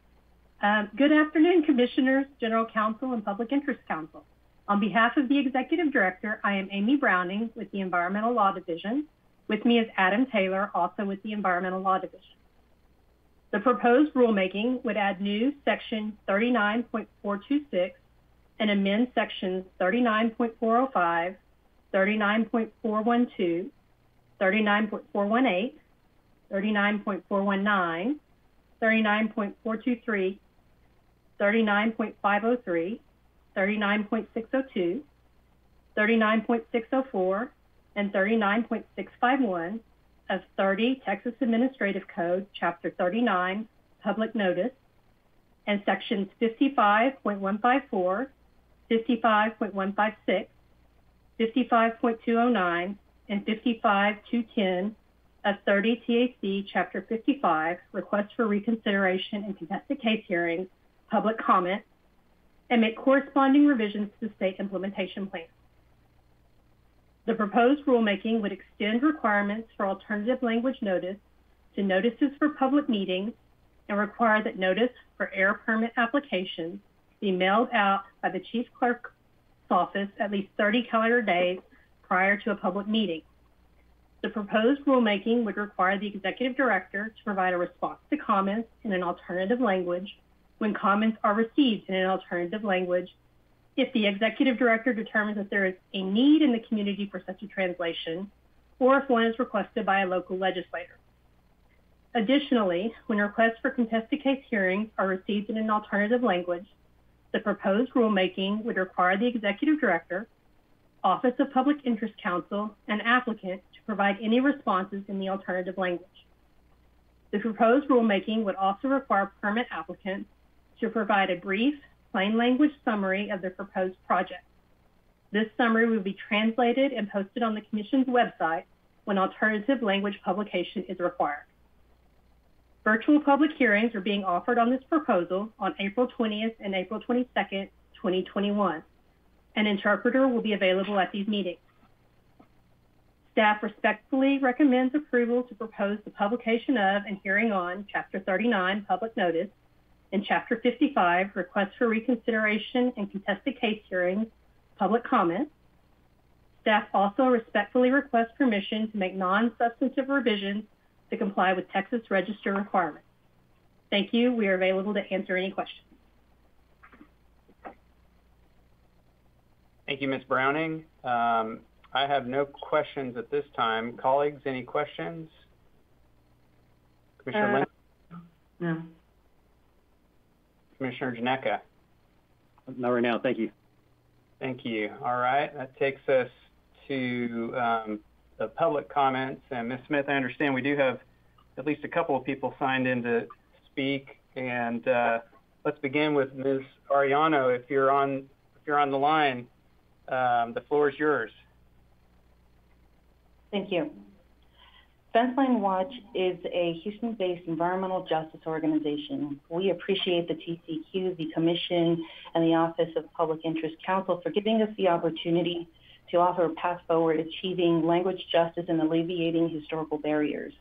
Good afternoon, Commissioners, General Counsel, and Public Interest Counsel. On behalf of the Executive Director, I am Amy Browning with the Environmental Law Division. With me is Adam Taylor, also with the Environmental Law Division. The proposed rulemaking would add new Section 39.426 and amend Sections 39.405, 39.412, 39.418, 39.419, 39.423, 39.503, 39.602, 39.604, and 39.651 of 30 Texas Administrative Code, Chapter 39, Public Notice, and Sections 55.154, 55.156, 55.209, and 55.210 of 30 TAC Chapter 55, Request for Reconsideration and Contested Case Hearings, Public Comment, and make corresponding revisions to the state implementation plan. The proposed rulemaking would extend requirements for alternative language notice to notices for public meetings and require that notice for air permit applications be mailed out by the Chief Clerk's office at least 30 calendar days prior to a public meeting. The proposed rulemaking would require the Executive Director to provide a response to comments in an alternative language when comments are received in an alternative language if the Executive Director determines that there is a need in the community for such a translation, or if one is requested by a local legislator. Additionally, when requests for contested case hearings are received in an alternative language, the proposed rulemaking would require the Executive Director, Office of Public Interest Counsel, and applicant to provide any responses in the alternative language. The proposed rulemaking would also require permit applicants to provide a brief, plain language summary of the proposed project. This summary will be translated and posted on the Commission's website when alternative language publication is required. Virtual public hearings are being offered on this proposal on April 20th and April 22nd, 2021. An interpreter will be available at these meetings. Staff respectfully recommends approval to propose the publication of and hearing on Chapter 39, Public Notice, and Chapter 55, Requests for Reconsideration and Contested Case Hearings, Public Comment. Staff also respectfully requests permission to make non-substantive revisions to comply with Texas Register requirements. Thank you. We are available to answer any questions. Thank you, Ms. Browning. I have no questions at this time. Colleagues, any questions? Commissioner Lynn? No. Commissioner Janeka? Not right now. Thank you. Thank you. All right. That takes us to the public comments. And Ms. Smith, I understand we do have at least a couple of people signed in to speak. And let's begin with Ms. Ariano. If you're on the line, the floor is yours. Thank you. Fenceline Watch is a Houston-based environmental justice organization. We appreciate the TCQ, the Commission, and the Office of Public Interest Counsel for giving us the opportunity to offer a path forward achieving language justice and alleviating historical barriers.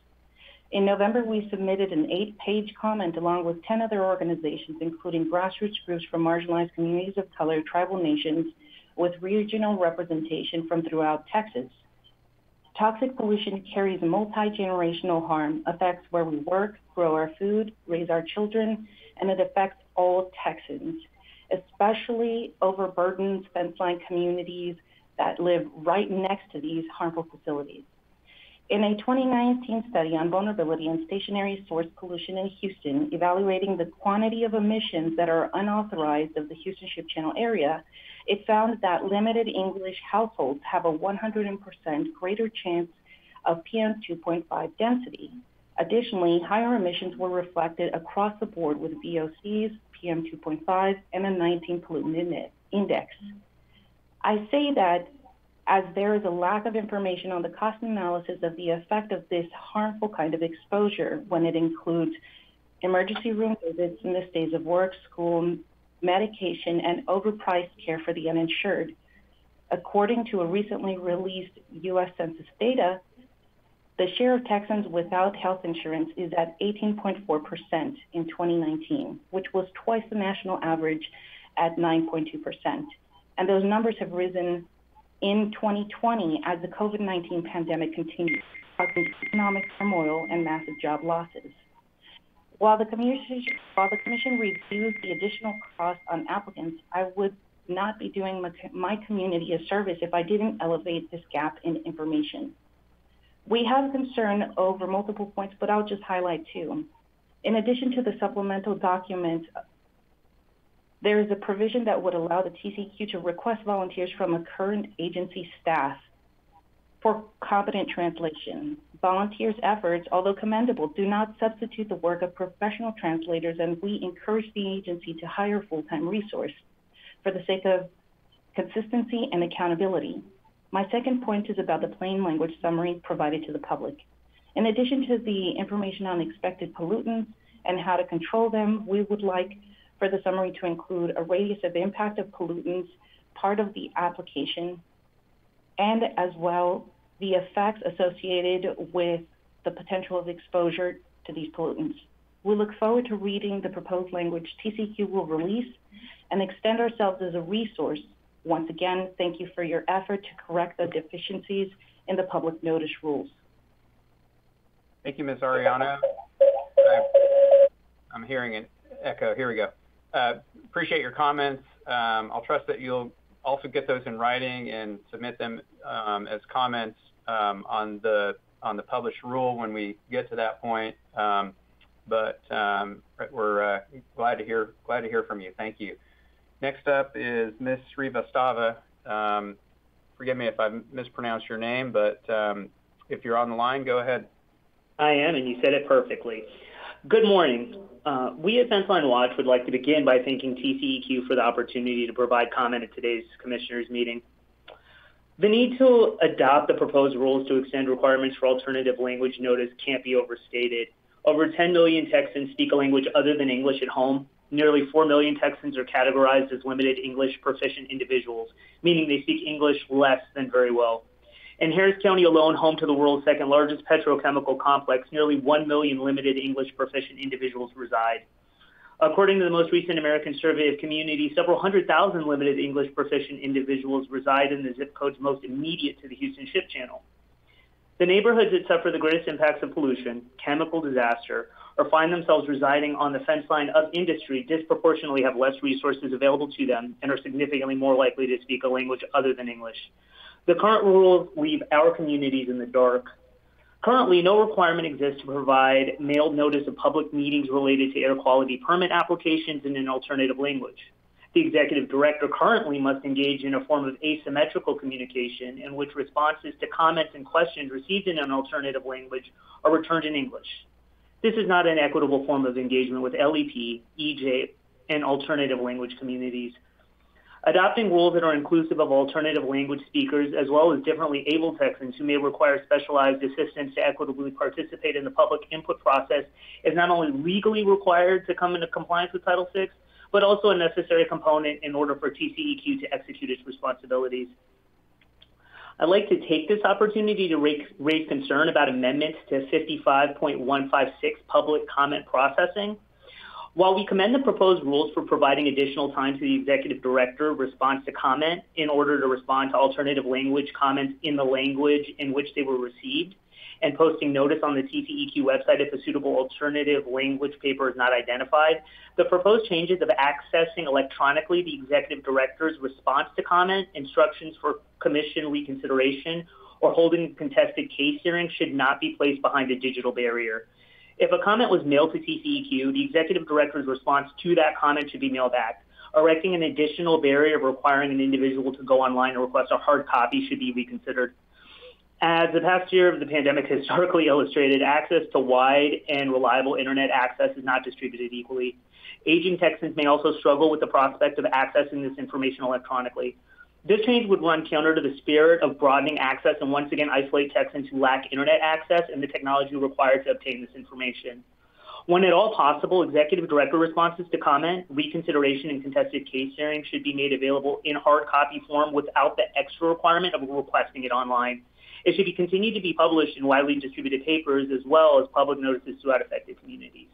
In November, we submitted an 8-page comment along with 10 other organizations, including grassroots groups from marginalized communities of color, tribal nations, with regional representation from throughout Texas. Toxic pollution carries multi-generational harm, affects where we work, grow our food, raise our children, and it affects all Texans, especially overburdened fence-line communities that live right next to these harmful facilities. In a 2019 study on vulnerability and stationary source pollution in Houston, evaluating the quantity of emissions that are unauthorized of the Houston Ship Channel area, it found that limited English households have a 100% greater chance of PM 2.5 density. Additionally, higher emissions were reflected across the board with VOCs, PM 2.5, and a 19 pollutant index. I say that as there is a lack of information on the cost analysis of the effect of this harmful kind of exposure when it includes emergency room visits, missed days of work, school, medication, and overpriced care for the uninsured. According to a recently released U.S. Census data, the share of Texans without health insurance is at 18.4% in 2019, which was twice the national average at 9.2%. And those numbers have risen in 2020 as the COVID-19 pandemic continues, causing economic turmoil and massive job losses. While the Commission reviews the additional costs on applicants, I would not be doing my community a service if I didn't elevate this gap in information. We have concern over multiple points, but I'll just highlight two. In addition to the supplemental document, there is a provision that would allow the TCQ to request volunteers from a current agency staff for competent translation. Volunteers' efforts, although commendable, do not substitute the work of professional translators, and we encourage the agency to hire full-time resource for the sake of consistency and accountability. My second point is about the plain language summary provided to the public. In addition to the information on expected pollutants and how to control them, we would like for the summary to include a radius of impact of pollutants, part of the application, and as well the effects associated with the potential of exposure to these pollutants. We look forward to reading the proposed language TCEQ will release and extend ourselves as a resource. Once again, thank you for your effort to correct the deficiencies in the public notice rules. Thank you, Ms. Ariano. I'm hearing an echo. Here we go. Appreciate your comments. I'll trust that you'll also get those in writing and submit them as comments on the published rule when we get to that point. But we're glad to hear from you. Thank you. Next up is Ms. Srivastava. Forgive me if I mispronounced your name, but if you're on the line, go ahead. I am, and you said it perfectly. Good morning. We at Fenceline Watch would like to begin by thanking TCEQ for the opportunity to provide comment at today's Commissioners meeting. The need to adopt the proposed rules to extend requirements for alternative language notice can't be overstated. Over 10 million Texans speak a language other than English at home. Nearly 4 million Texans are categorized as limited English proficient individuals, meaning they speak English less than very well. In Harris County alone, home to the world's second largest petrochemical complex, nearly 1 million limited English proficient individuals reside. According to the most recent American Survey of Communities, several 100,000 limited English proficient individuals reside in the zip codes most immediate to the Houston Ship Channel. The neighborhoods that suffer the greatest impacts of pollution, chemical disaster, or find themselves residing on the fence line of industry disproportionately have less resources available to them and are significantly more likely to speak a language other than English. The current rules leave our communities in the dark. Currently, no requirement exists to provide mailed notice of public meetings related to air quality permit applications in an alternative language. The executive director currently must engage in a form of asymmetrical communication in which responses to comments and questions received in an alternative language are returned in English. This is not an equitable form of engagement with LEP, EJ, and alternative language communities. Adopting rules that are inclusive of alternative language speakers as well as differently able Texans who may require specialized assistance to equitably participate in the public input process is not only legally required to come into compliance with Title VI, but also a necessary component in order for TCEQ to execute its responsibilities. I'd like to take this opportunity to raise concern about amendments to 55.156 public comment processing. While we commend the proposed rules for providing additional time to the executive director response to comment in order to respond to alternative language comments in the language in which they were received, and posting notice on the TCEQ website if a suitable alternative language paper is not identified, the proposed changes of accessing electronically the executive director's response to comment, instructions for commission reconsideration, or holding contested case hearings should not be placed behind a digital barrier. If a comment was mailed to TCEQ, the executive director's response to that comment should be mailed back. Erecting an additional barrier of requiring an individual to go online and request a hard copy should be reconsidered. As the past year of the pandemic historically illustrated, access to wide and reliable internet access is not distributed equally. Aging Texans may also struggle with the prospect of accessing this information electronically. This change would run counter to the spirit of broadening access and once again isolate Texans who lack internet access and the technology required to obtain this information. When at all possible, executive director responses to comment, reconsideration, and contested case hearings should be made available in hard copy form without the extra requirement of requesting it online. It should be continued to be published in widely distributed papers as well as public notices throughout affected communities.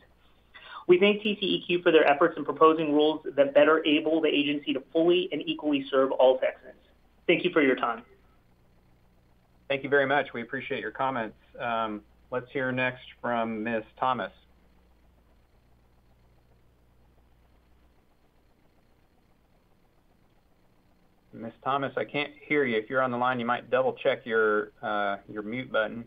We thank TCEQ for their efforts in proposing rules that better enable the agency to fully and equally serve all Texans. Thank you for your time. Thank you very much. We appreciate your comments. Let's hear next from Ms. Thomas. Ms. Thomas, I can't hear you. If you're on the line, you might double check your mute button.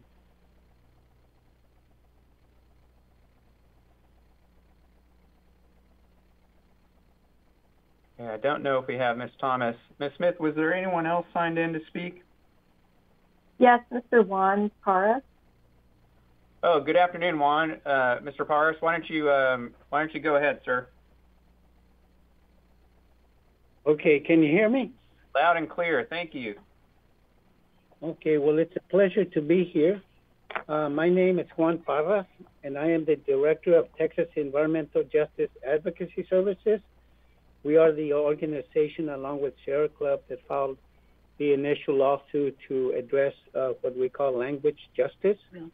Yeah, I don't know if we have Ms. Thomas. Ms. Smith, was there anyone else signed in to speak? Yes, Mr. Juan Paras. Oh, good afternoon, Juan. Mr. Paras, why don't you go ahead, sir? Okay, can you hear me? Loud and clear. Thank you. Okay, well, it's a pleasure to be here. My name is Juan Parras, and I am the Director of Texas Environmental Justice Advocacy Services. We are the organization, along with Sierra Club, that filed the initial lawsuit to address what we call language justice. And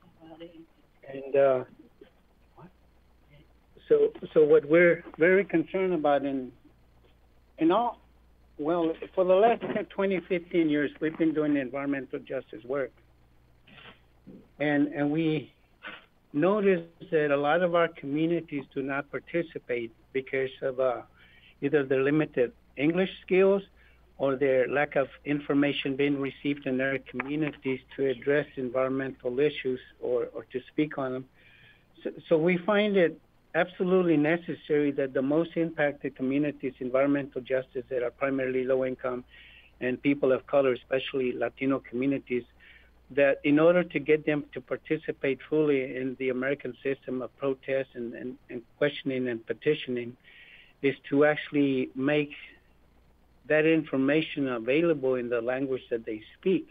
so what we're very concerned about for the last 20, 15 years, we've been doing environmental justice work. And we noticed that a lot of our communities do not participate because of either their limited English skills or their lack of information being received in their communities to address environmental issues or to speak on them. So we find it absolutely necessary that the most impacted communities, environmental justice, that are primarily low income and people of color, especially Latino communities, that in order to get them to participate fully in the American system of protest and questioning and petitioning, is to actually make that information available in the language that they speak.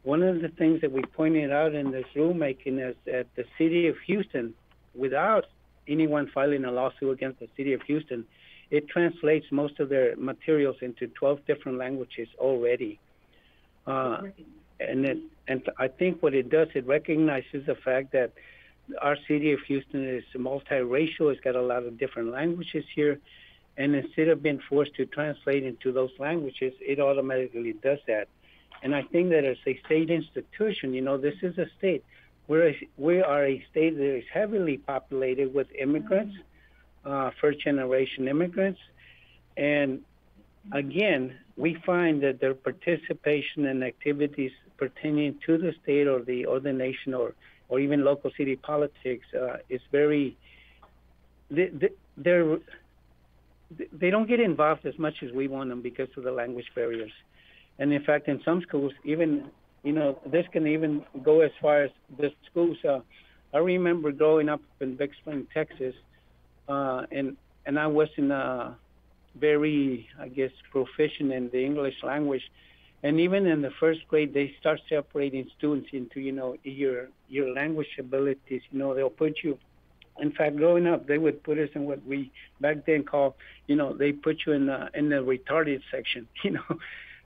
One of the things that we pointed out in this rulemaking is that the city of Houston, without anyone filing a lawsuit against the city of Houston, it translates most of their materials into 12 different languages already. And I think what it does, it recognizes the fact that our city of Houston is multiracial. It's got a lot of different languages here. And instead of being forced to translate into those languages, it automatically does that. And I think that as a state institution, this is a state. We are a state that is heavily populated with immigrants, first-generation immigrants. And again, we find that their participation in activities pertaining to the state or the nation or even local city politics is very. They don't get involved as much as we want them because of the language barriers. And in fact, in some schools, even this can even go as far as the schools. I remember growing up in Big Spring, Texas, and I wasn't very, I guess, proficient in the English language. And even in the first grade, they start separating students into, your language abilities. They'll put you. In fact, growing up, they would put us in what we back then called, they put you in the retarded section.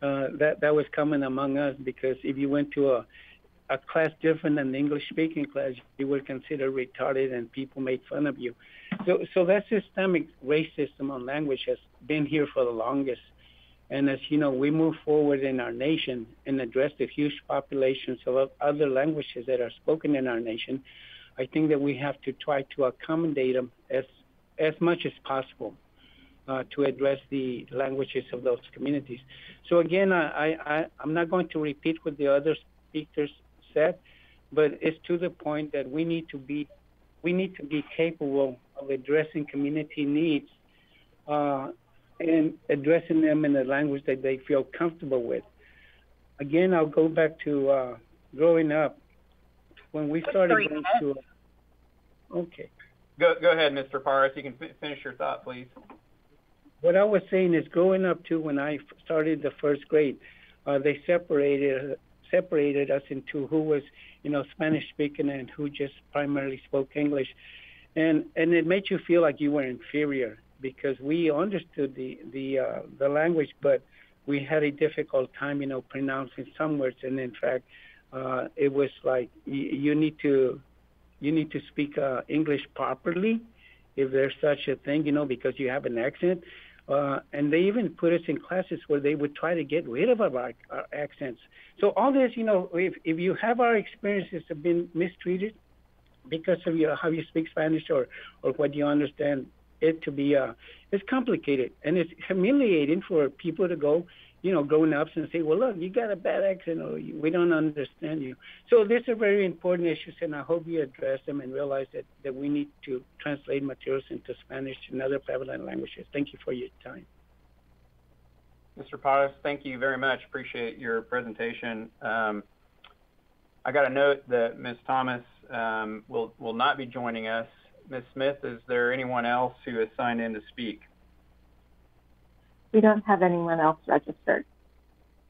That was common among us, because if you went to a class different than the English-speaking class, you were considered retarded and people made fun of you. So that systemic racism on language has been here for the longest. And as we move forward in our nation and address the huge populations of other languages that are spoken in our nation, I think that we have to try to accommodate them as much as possible to address the languages of those communities. So again, I'm not going to repeat what the other speakers said, but it's to the point that we need to be capable of addressing community needs and addressing them in a language that they feel comfortable with. Again, I'll go back to growing up. When we started going to, okay. Go ahead, Mr. Parras. You can finish your thought, please. What I was saying is, growing up to when I started the first grade, they separated us into who was, Spanish speaking and who just primarily spoke English, and it made you feel like you were inferior because we understood the language, but we had a difficult time, pronouncing some words, and in fact. It was like you need to speak English properly, if there's such a thing, because you have an accent. And they even put us in classes where they would try to get rid of our accents. So all this, if you have our experiences have been mistreated because of how you speak Spanish or what you understand it to be, it's complicated and it's humiliating for people to go. Growing up and say, well, look, you got a bad accent or we don't understand you. So these are very important issues, and I hope you address them and realize that we need to translate materials into Spanish and other prevalent languages. Thank you for your time. Mr. Parras, thank you very much. Appreciate your presentation. I got a note that Ms. Thomas will not be joining us. Ms. Smith, is there anyone else who has signed in to speak? We don't have anyone else registered.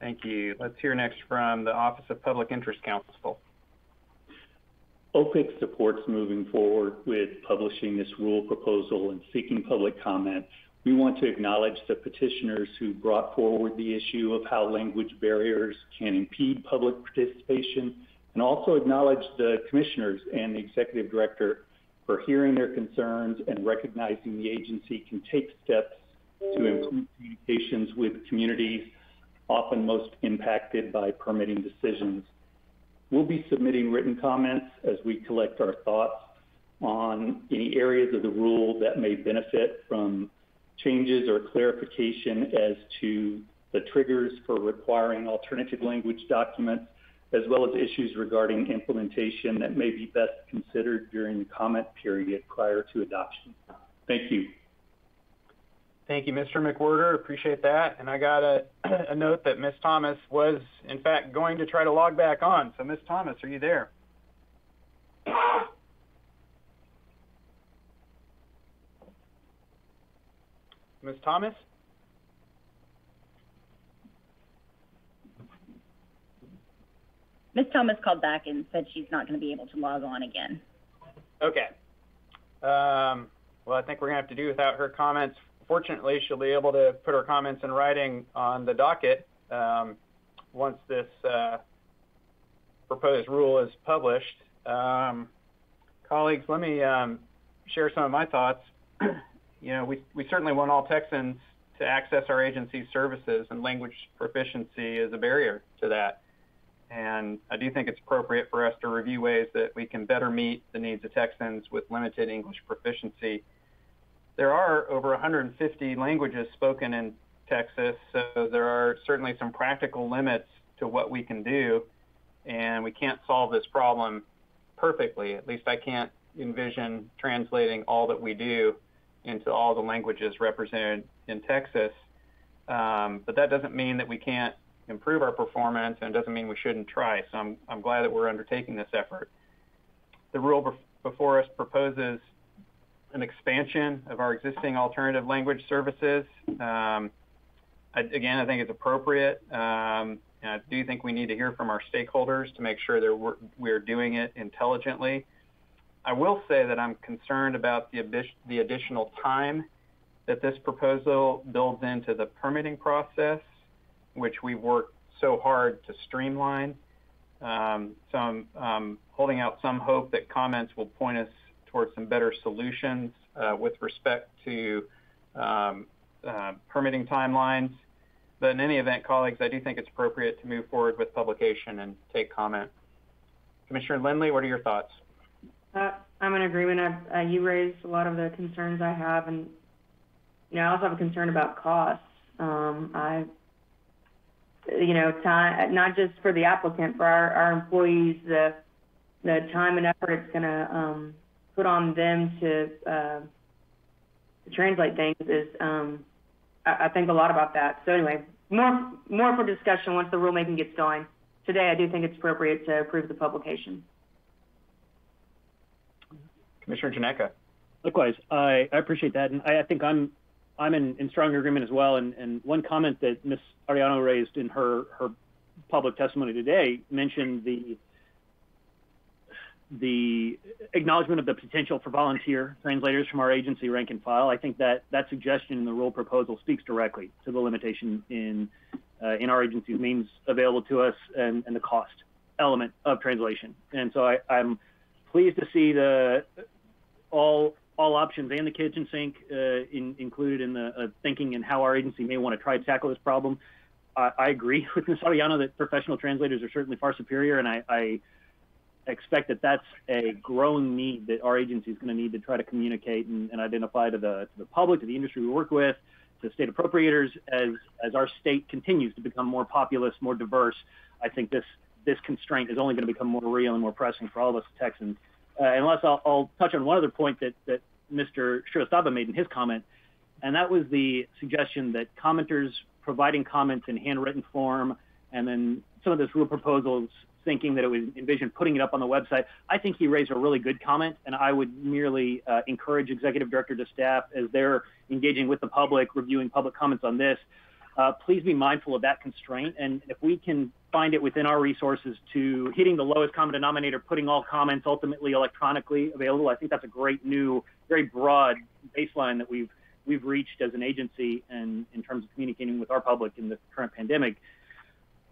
Thank you. Let's hear next from the Office of Public Interest Counsel. OPIC supports moving forward with publishing this rule proposal and seeking public comment. We want to acknowledge the petitioners who brought forward the issue of how language barriers can impede public participation, and also acknowledge the commissioners and the executive director for hearing their concerns and recognizing the agency can take steps to improve communications with communities often most impacted by permitting decisions. We'll be submitting written comments as we collect our thoughts on any areas of the rule that may benefit from changes or clarification as to the triggers for requiring alternative language documents, as well as issues regarding implementation that may be best considered during the comment period prior to adoption. Thank you. Thank you, Mr. McWhorter. Appreciate that. And I got a note that Ms. Thomas was, in fact, going to try to log back on. So, Ms. Thomas, are you there? Ms. Thomas? Ms. Thomas called back and said she's not going to be able to log on again. Okay. Well, I think we're going to have to do without her comments. Fortunately, she'll be able to put her comments in writing on the docket once this proposed rule is published. Colleagues, let me share some of my thoughts. You know, we certainly want all Texans to access our agency's services, and language proficiency is a barrier to that. And I do think it's appropriate for us to review ways that we can better meet the needs of Texans with limited English proficiency. There are over 150 languages spoken in Texas, so there are certainly some practical limits to what we can do, and we can't solve this problem perfectly. At least I can't envision translating all that we do into all the languages represented in Texas. But that doesn't mean that we can't improve our performance, and it doesn't mean we shouldn't try. So I'm glad that we're undertaking this effort. The rule before us proposes an expansion of our existing alternative language services. Again, I think it's appropriate. And I do think we need to hear from our stakeholders to make sure that we're doing it intelligently. I will say that I'm concerned about the additional time that this proposal builds into the permitting process, which we've worked so hard to streamline. So I'm holding out some hope that comments will point us towards some better solutions with respect to permitting timelines. But in any event, colleagues, I do think it's appropriate to move forward with publication and take comment. Commissioner Lindley, what are your thoughts? I'm in agreement. You raised a lot of the concerns I have, and I also have a concern about costs. Time, not just for the applicant, for our employees, the time and effort it's going to put on them to translate things is, I think a lot about that. So anyway, more for discussion once the rulemaking gets going. Today, I do think it's appropriate to approve the publication. Commissioner Janeka. Likewise, I appreciate that, and I think I'm in strong agreement as well. And one comment that Ms. Arellano raised in her public testimony today mentioned the acknowledgement of the potential for volunteer translators from our agency rank and file. I think that suggestion in the rule proposal speaks directly to the limitation in our agency's means available to us and the cost element of translation. And so I'm pleased to see all options and the kitchen sink included in the thinking and how our agency may want to try to tackle this problem. I agree with Ms. Arellano that professional translators are certainly far superior, and I expect that that's a growing need that our agency is going to need to try to communicate and identify to the public, to the industry we work with, to state appropriators. As our state continues to become more populous, more diverse, I think this constraint is only going to become more real and more pressing for all of us Texans. Unless I'll touch on one other point that Mr. Shrivastava made in his comment, and that was the suggestion that commenters providing comments in handwritten form, and then some of this rule proposals thinking that it would envision putting it up on the website. I think he raised a really good comment, and I would merely encourage executive director to staff as they're engaging with the public, reviewing public comments on this. please be mindful of that constraint. And if we can find it within our resources to hitting the lowest common denominator, putting all comments ultimately electronically available, I think that's a great new, very broad baseline that we've reached as an agency and in terms of communicating with our public in the current pandemic.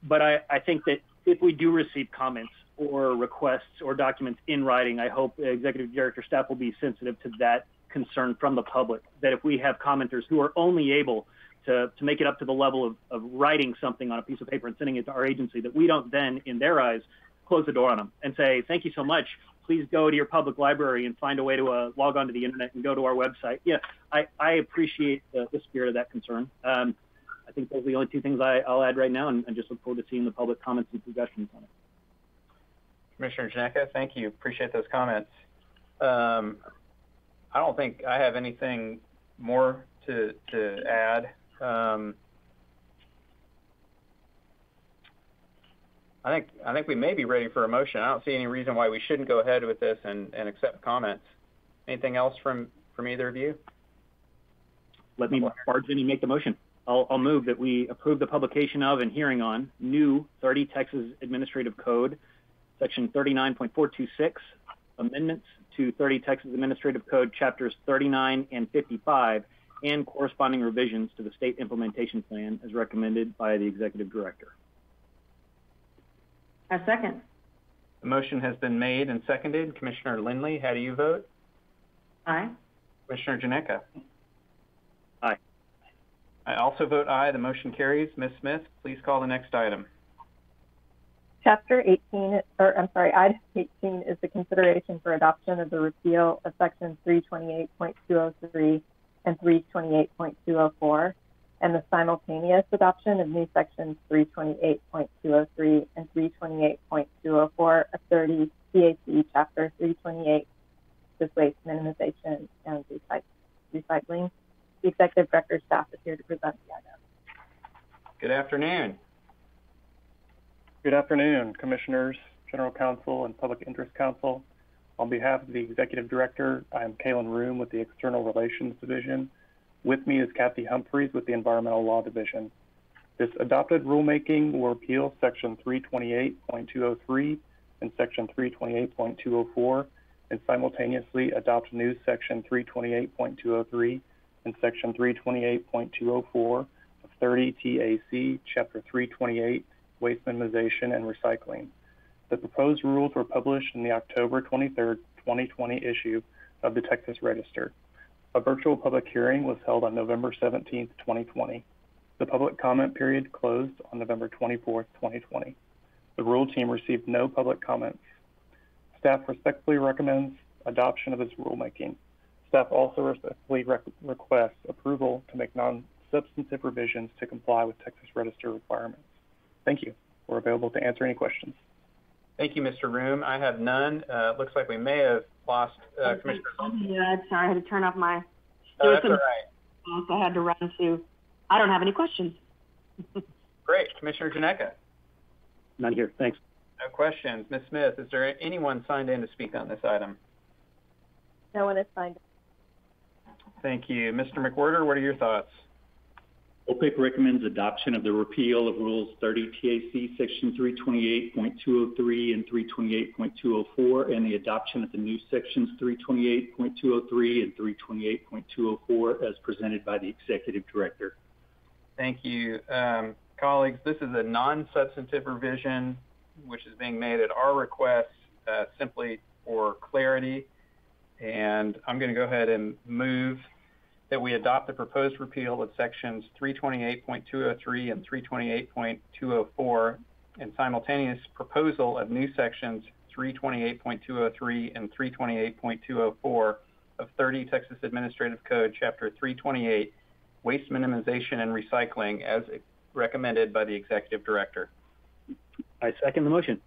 But I think that if we do receive comments or requests or documents in writing, I hope the executive director staff will be sensitive to that concern from the public, that if we have commenters who are only able to make it up to the level of writing something on a piece of paper and sending it to our agency, that we don't then, in their eyes, close the door on them and say, thank you so much. Please go to your public library and find a way to log onto the internet and go to our website. Yeah, I appreciate the spirit of that concern. I think those are the only two things I'll add right now, and just look forward to seeing the public comments and suggestions on it. Commissioner Ginecka, thank you. Appreciate those comments. I don't think I have anything more to add. I think we may be ready for a motion. I don't see any reason why we shouldn't go ahead with this and accept comments. Anything else from either of you? Let me barge in and make the motion. I'll move that we approve the publication of and hearing on new 30 Texas Administrative Code, Section 39.426, amendments to 30 Texas Administrative Code, Chapters 39 and 55, and corresponding revisions to the state implementation plan as recommended by the Executive Director. A second. The motion has been made and seconded. Commissioner Lindley, how do you vote? Aye. Commissioner Ginecka? Aye. I also vote aye. The motion carries. Ms. Smith, please call the next item. Chapter 18, item 18 is the consideration for adoption of the repeal of sections 328.203 and 328.204, and the simultaneous adoption of new sections 328.203 and 328.204 of 30 TAC Chapter 328, waste minimization and recycling. The Executive Director staff is here to present the item. Good afternoon. Good afternoon, Commissioners, General Counsel, and Public Interest Counsel. On behalf of the Executive Director, I am Kalen Room with the External Relations Division. With me is Kathy Humphreys with the Environmental Law Division. This adopted rulemaking will repeal Section 328.203 and Section 328.204 and simultaneously adopt new Section 328.203 and Section 328.204 of 30 TAC Chapter 328, Waste Minimization and Recycling. The proposed rules were published in the October 23, 2020 issue of the Texas Register. A virtual public hearing was held on November 17, 2020. The public comment period closed on November 24, 2020. The rule team received no public comments. Staff respectfully recommends adoption of this rulemaking. Staff also respectfully requests approval to make non-substantive revisions to comply with Texas Register requirements. Thank you. We're available to answer any questions. Thank you, Mr. Room. I have none. Looks like we may have lost Commissioner. Yeah, sorry, I had to turn off my. Oh, that's all right. So I had to run to. I don't have any questions. Great, Commissioner Ginecka. None here. Thanks. No questions. Ms. Smith, is there anyone signed in to speak on this item? No one is signed in. Thank you, Mr. McWhorter. What are your thoughts? OPIC recommends adoption of the repeal of Rules 30 TAC Section 328.203 and 328.204 and the adoption of the new Sections 328.203 and 328.204 as presented by the Executive Director. Thank you. Colleagues, this is a non-substantive revision which is being made at our request simply for clarity, and I'm going to go ahead and move that we adopt the proposed repeal of sections 328.203 and 328.204 and simultaneous proposal of new sections 328.203 and 328.204 of 30 Texas Administrative Code, Chapter 328, Waste Minimization and Recycling, as recommended by the Executive Director. I second the motion.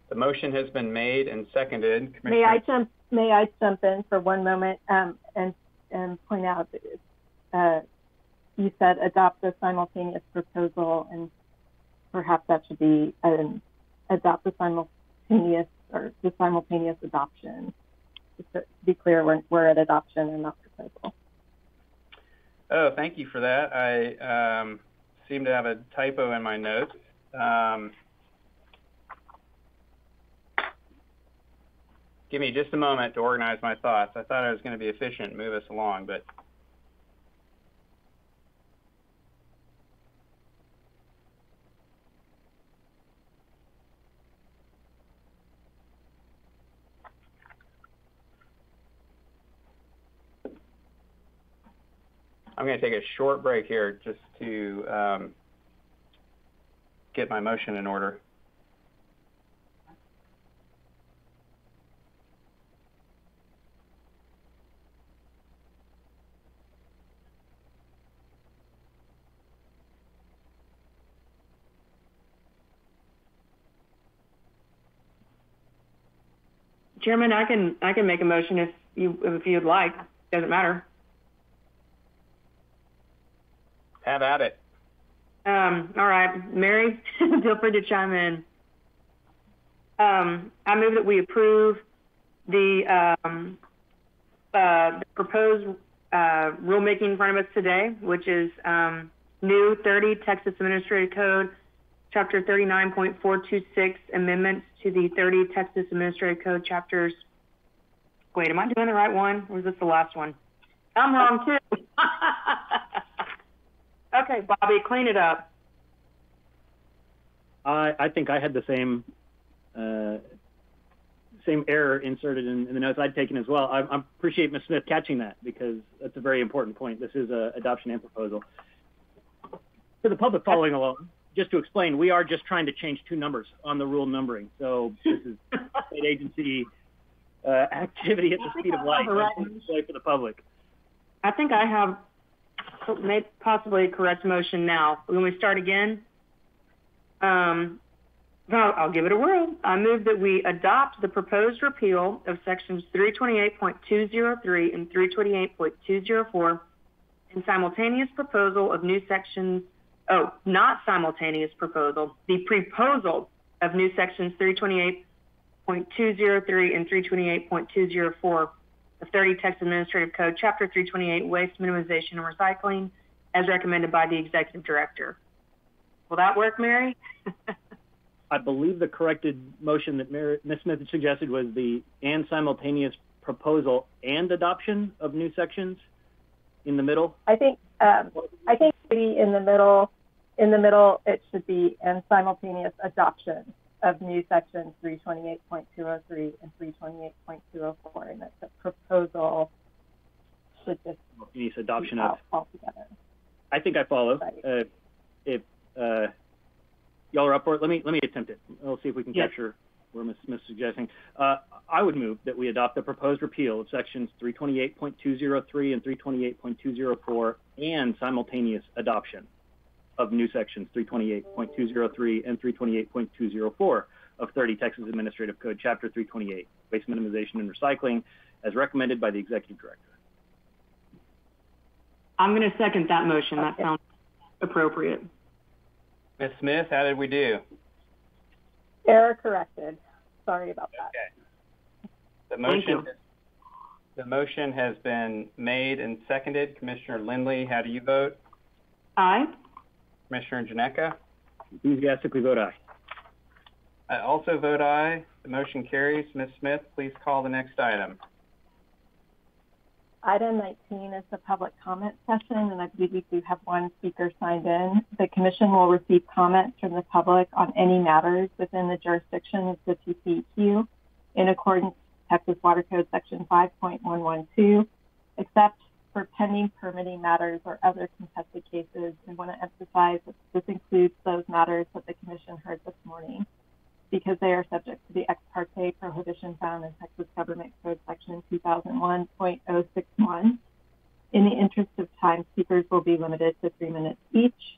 The motion has been made and seconded. May I jump in for one moment and point out that you said adopt a simultaneous proposal, and perhaps that should be adopt the simultaneous adoption. Just to be clear, we're at adoption and not proposal. Oh, thank you for that. seem to have a typo in my notes. Give me just a moment to organize my thoughts. I thought I was going to be efficient and move us along, but I'm going to take a short break here just to get my motion in order. Chairman, I can make a motion if you'd like. Doesn't matter. Have at it. All right, Mary, feel free to chime in. I move that we approve the proposed rulemaking in front of us today, which is new 30 Texas Administrative Code, Chapter 39.426, amendments to the 30 Texas Administrative Code chapters. Wait, am I doing the right one, or is this the last one? I'm wrong too. Okay, Bobby, clean it up. I think I had the same error inserted in the notes I'd taken as well. I appreciate Ms. Smith catching that, because that's a very important point. This is an adoption and proposal. For the public following along, just to explain, we are just trying to change two numbers on the rule numbering. So this is state agency activity at the speed of light for the public. I think I have possibly a correct motion now. When we start again, I'll give it a whirl. I move that we adopt the proposed repeal of sections 328.203 and 328.204 and simultaneous proposal of new sections, not simultaneous proposal, the proposal of new sections 328.203 and 328.204 of 30 Texas Administrative Code, Chapter 328, Waste Minimization and Recycling, as recommended by the Executive Director. Will that work, Mary? I believe the corrected motion that Ms. Smith had suggested was the and simultaneous proposal and adoption of new sections in the middle. I think maybe in the middle it should be and simultaneous adoption of new sections 328.203 and 328.204, and that the proposal should just be adoption of altogether. I think I follow. Right. If y'all are up for it, let me attempt it. We'll see if we can capture where Ms. Smith's suggesting. I would move that we adopt the proposed repeal of sections 328.203 and 328.204 and simultaneous adoption of new sections 328.203 and 328.204 of 30 Texas Administrative Code, Chapter 328, Waste Minimization and Recycling, as recommended by the Executive Director. I'm going to second that motion. That sounds appropriate. Ms. Smith, how did we do? Error corrected. Sorry about that. Okay. The motion has been made and seconded. Commissioner Lindley, how do you vote? Aye. Commissioner Janeka? Enthusiastically vote aye. I also vote aye. The motion carries. Ms. Smith, please call the next item. Item 19 is the public comment session, and I believe we do have one speaker signed in. The Commission will receive comments from the public on any matters within the jurisdiction of the TCEQ in accordance with Texas Water Code Section 5.112, except for pending permitting matters or other contested cases. We want to emphasize that this includes those matters that the Commission heard this morning, because they are subject to the ex parte prohibition found in Texas Government Code Section 2001.061. In the interest of time, speakers will be limited to 3 minutes each.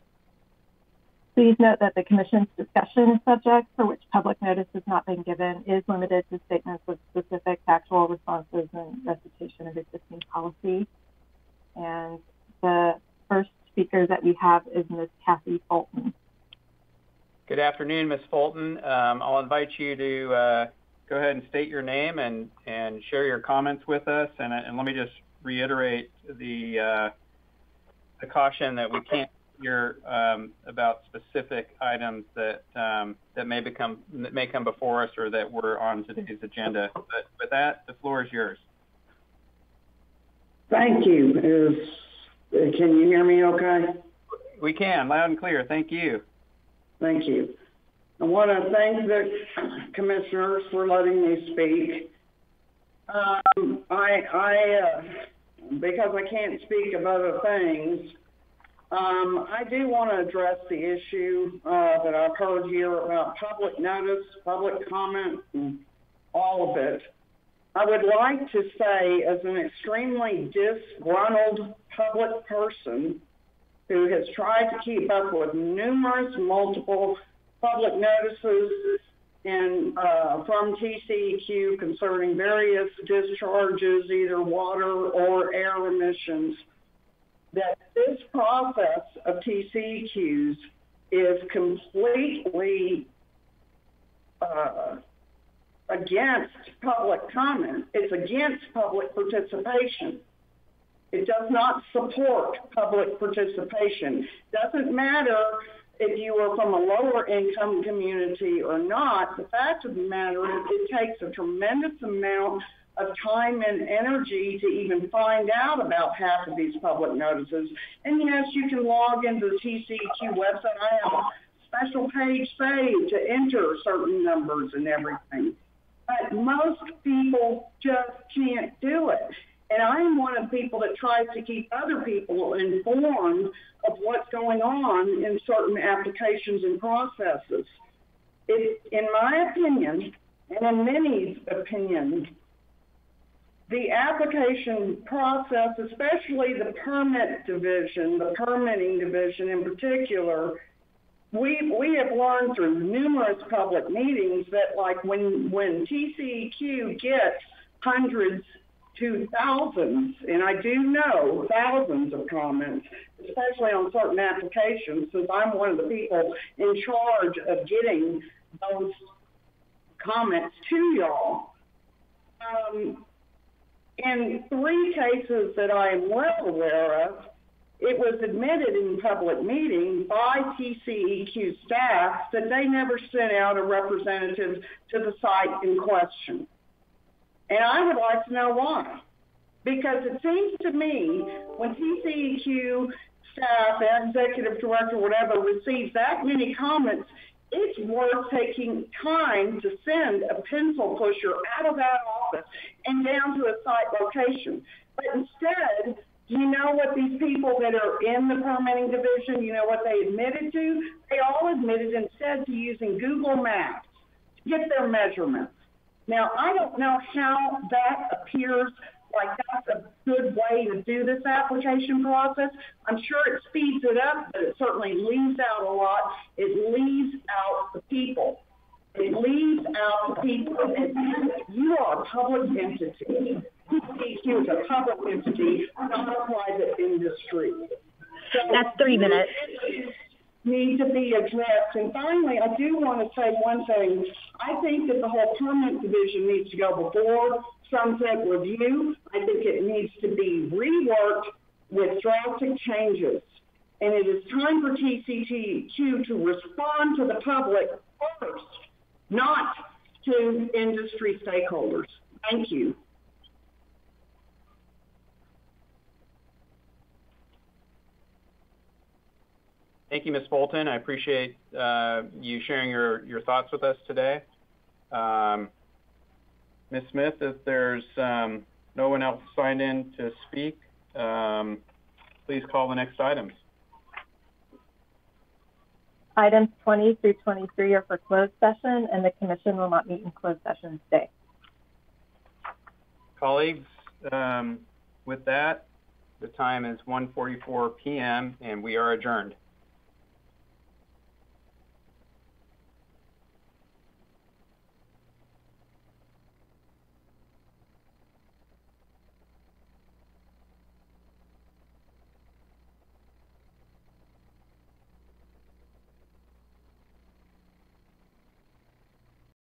Please note that the Commission's discussion of subjects for which public notice has not been given is limited to statements of specific factual responses and recitation of existing policy. And the first speaker that we have is Ms. Kathy Fulton. Good afternoon, Ms. Fulton. I'll invite you to go ahead and state your name and share your comments with us. And let me just reiterate the caution that we can't here about specific items that may come before us or that were on today's agenda. But with that, the floor is yours. Thank you. Can you hear me okay? We can, loud and clear. Thank you. Thank you. I want to thank the commissioners for letting me speak. Because I can't speak of other things, I do want to address the issue that I've heard here about public notice, public comment, and all of it. I would like to say, as an extremely disgruntled public person who has tried to keep up with numerous multiple public notices and from TCEQ concerning various discharges, either water or air emissions, that this process of TCEQs is completely against public comment. It's against public participation. It does not support public participation. Doesn't matter if you are from a lower income community or not. The fact of the matter is it takes a tremendous amount of time and energy to even find out about half of these public notices. And yes, you can log into the TCEQ website. I have a special page saved to enter certain numbers and everything. But most people just can't do it. And I am one of the people that tries to keep other people informed of what's going on in certain applications and processes. In my opinion, and in many's opinion, the application process, especially the permit division, the permitting division in particular, we have learned through numerous public meetings that, like, when TCEQ gets hundreds to thousands, and I do know thousands of comments, especially on certain applications, since I'm one of the people in charge of getting those comments to y'all. In 3 cases that I am well aware of, it was admitted in public meeting by TCEQ staff that they never sent out a representative to the site in question. And I would like to know why. Because it seems to me when TCEQ staff, executive director, whatever, receives that many comments, it's worth taking time to send a pencil pusher out of that office and down to a site location. But instead, you know what these people that are in the permitting division, you know what they admitted to? They all admitted instead to using Google Maps to get their measurements. Now, I don't know how that appears like that's a good way to do this application process. I'm sure it speeds it up, but it certainly leaves out a lot. It leaves out the people. It leaves out the people. You are a public entity. TCEQ is a public entity, not a private industry. So that's 3 minutes. Need to be addressed. And finally, I do want to say one thing. I think that the whole permit division needs to go before sunset review. I think it needs to be reworked with drastic changes. And it is time for TCEQ to respond to the public first, not to industry stakeholders. Thank you. Thank you, Ms. Bolton. I appreciate you sharing your thoughts with us today. Ms. Smith, if there's no one else signed in to speak, please call the next items. Items 20 through 23 are for closed session, and the Commission will not meet in closed session today. Colleagues, with that, the time is 1:44 p.m. and we are adjourned.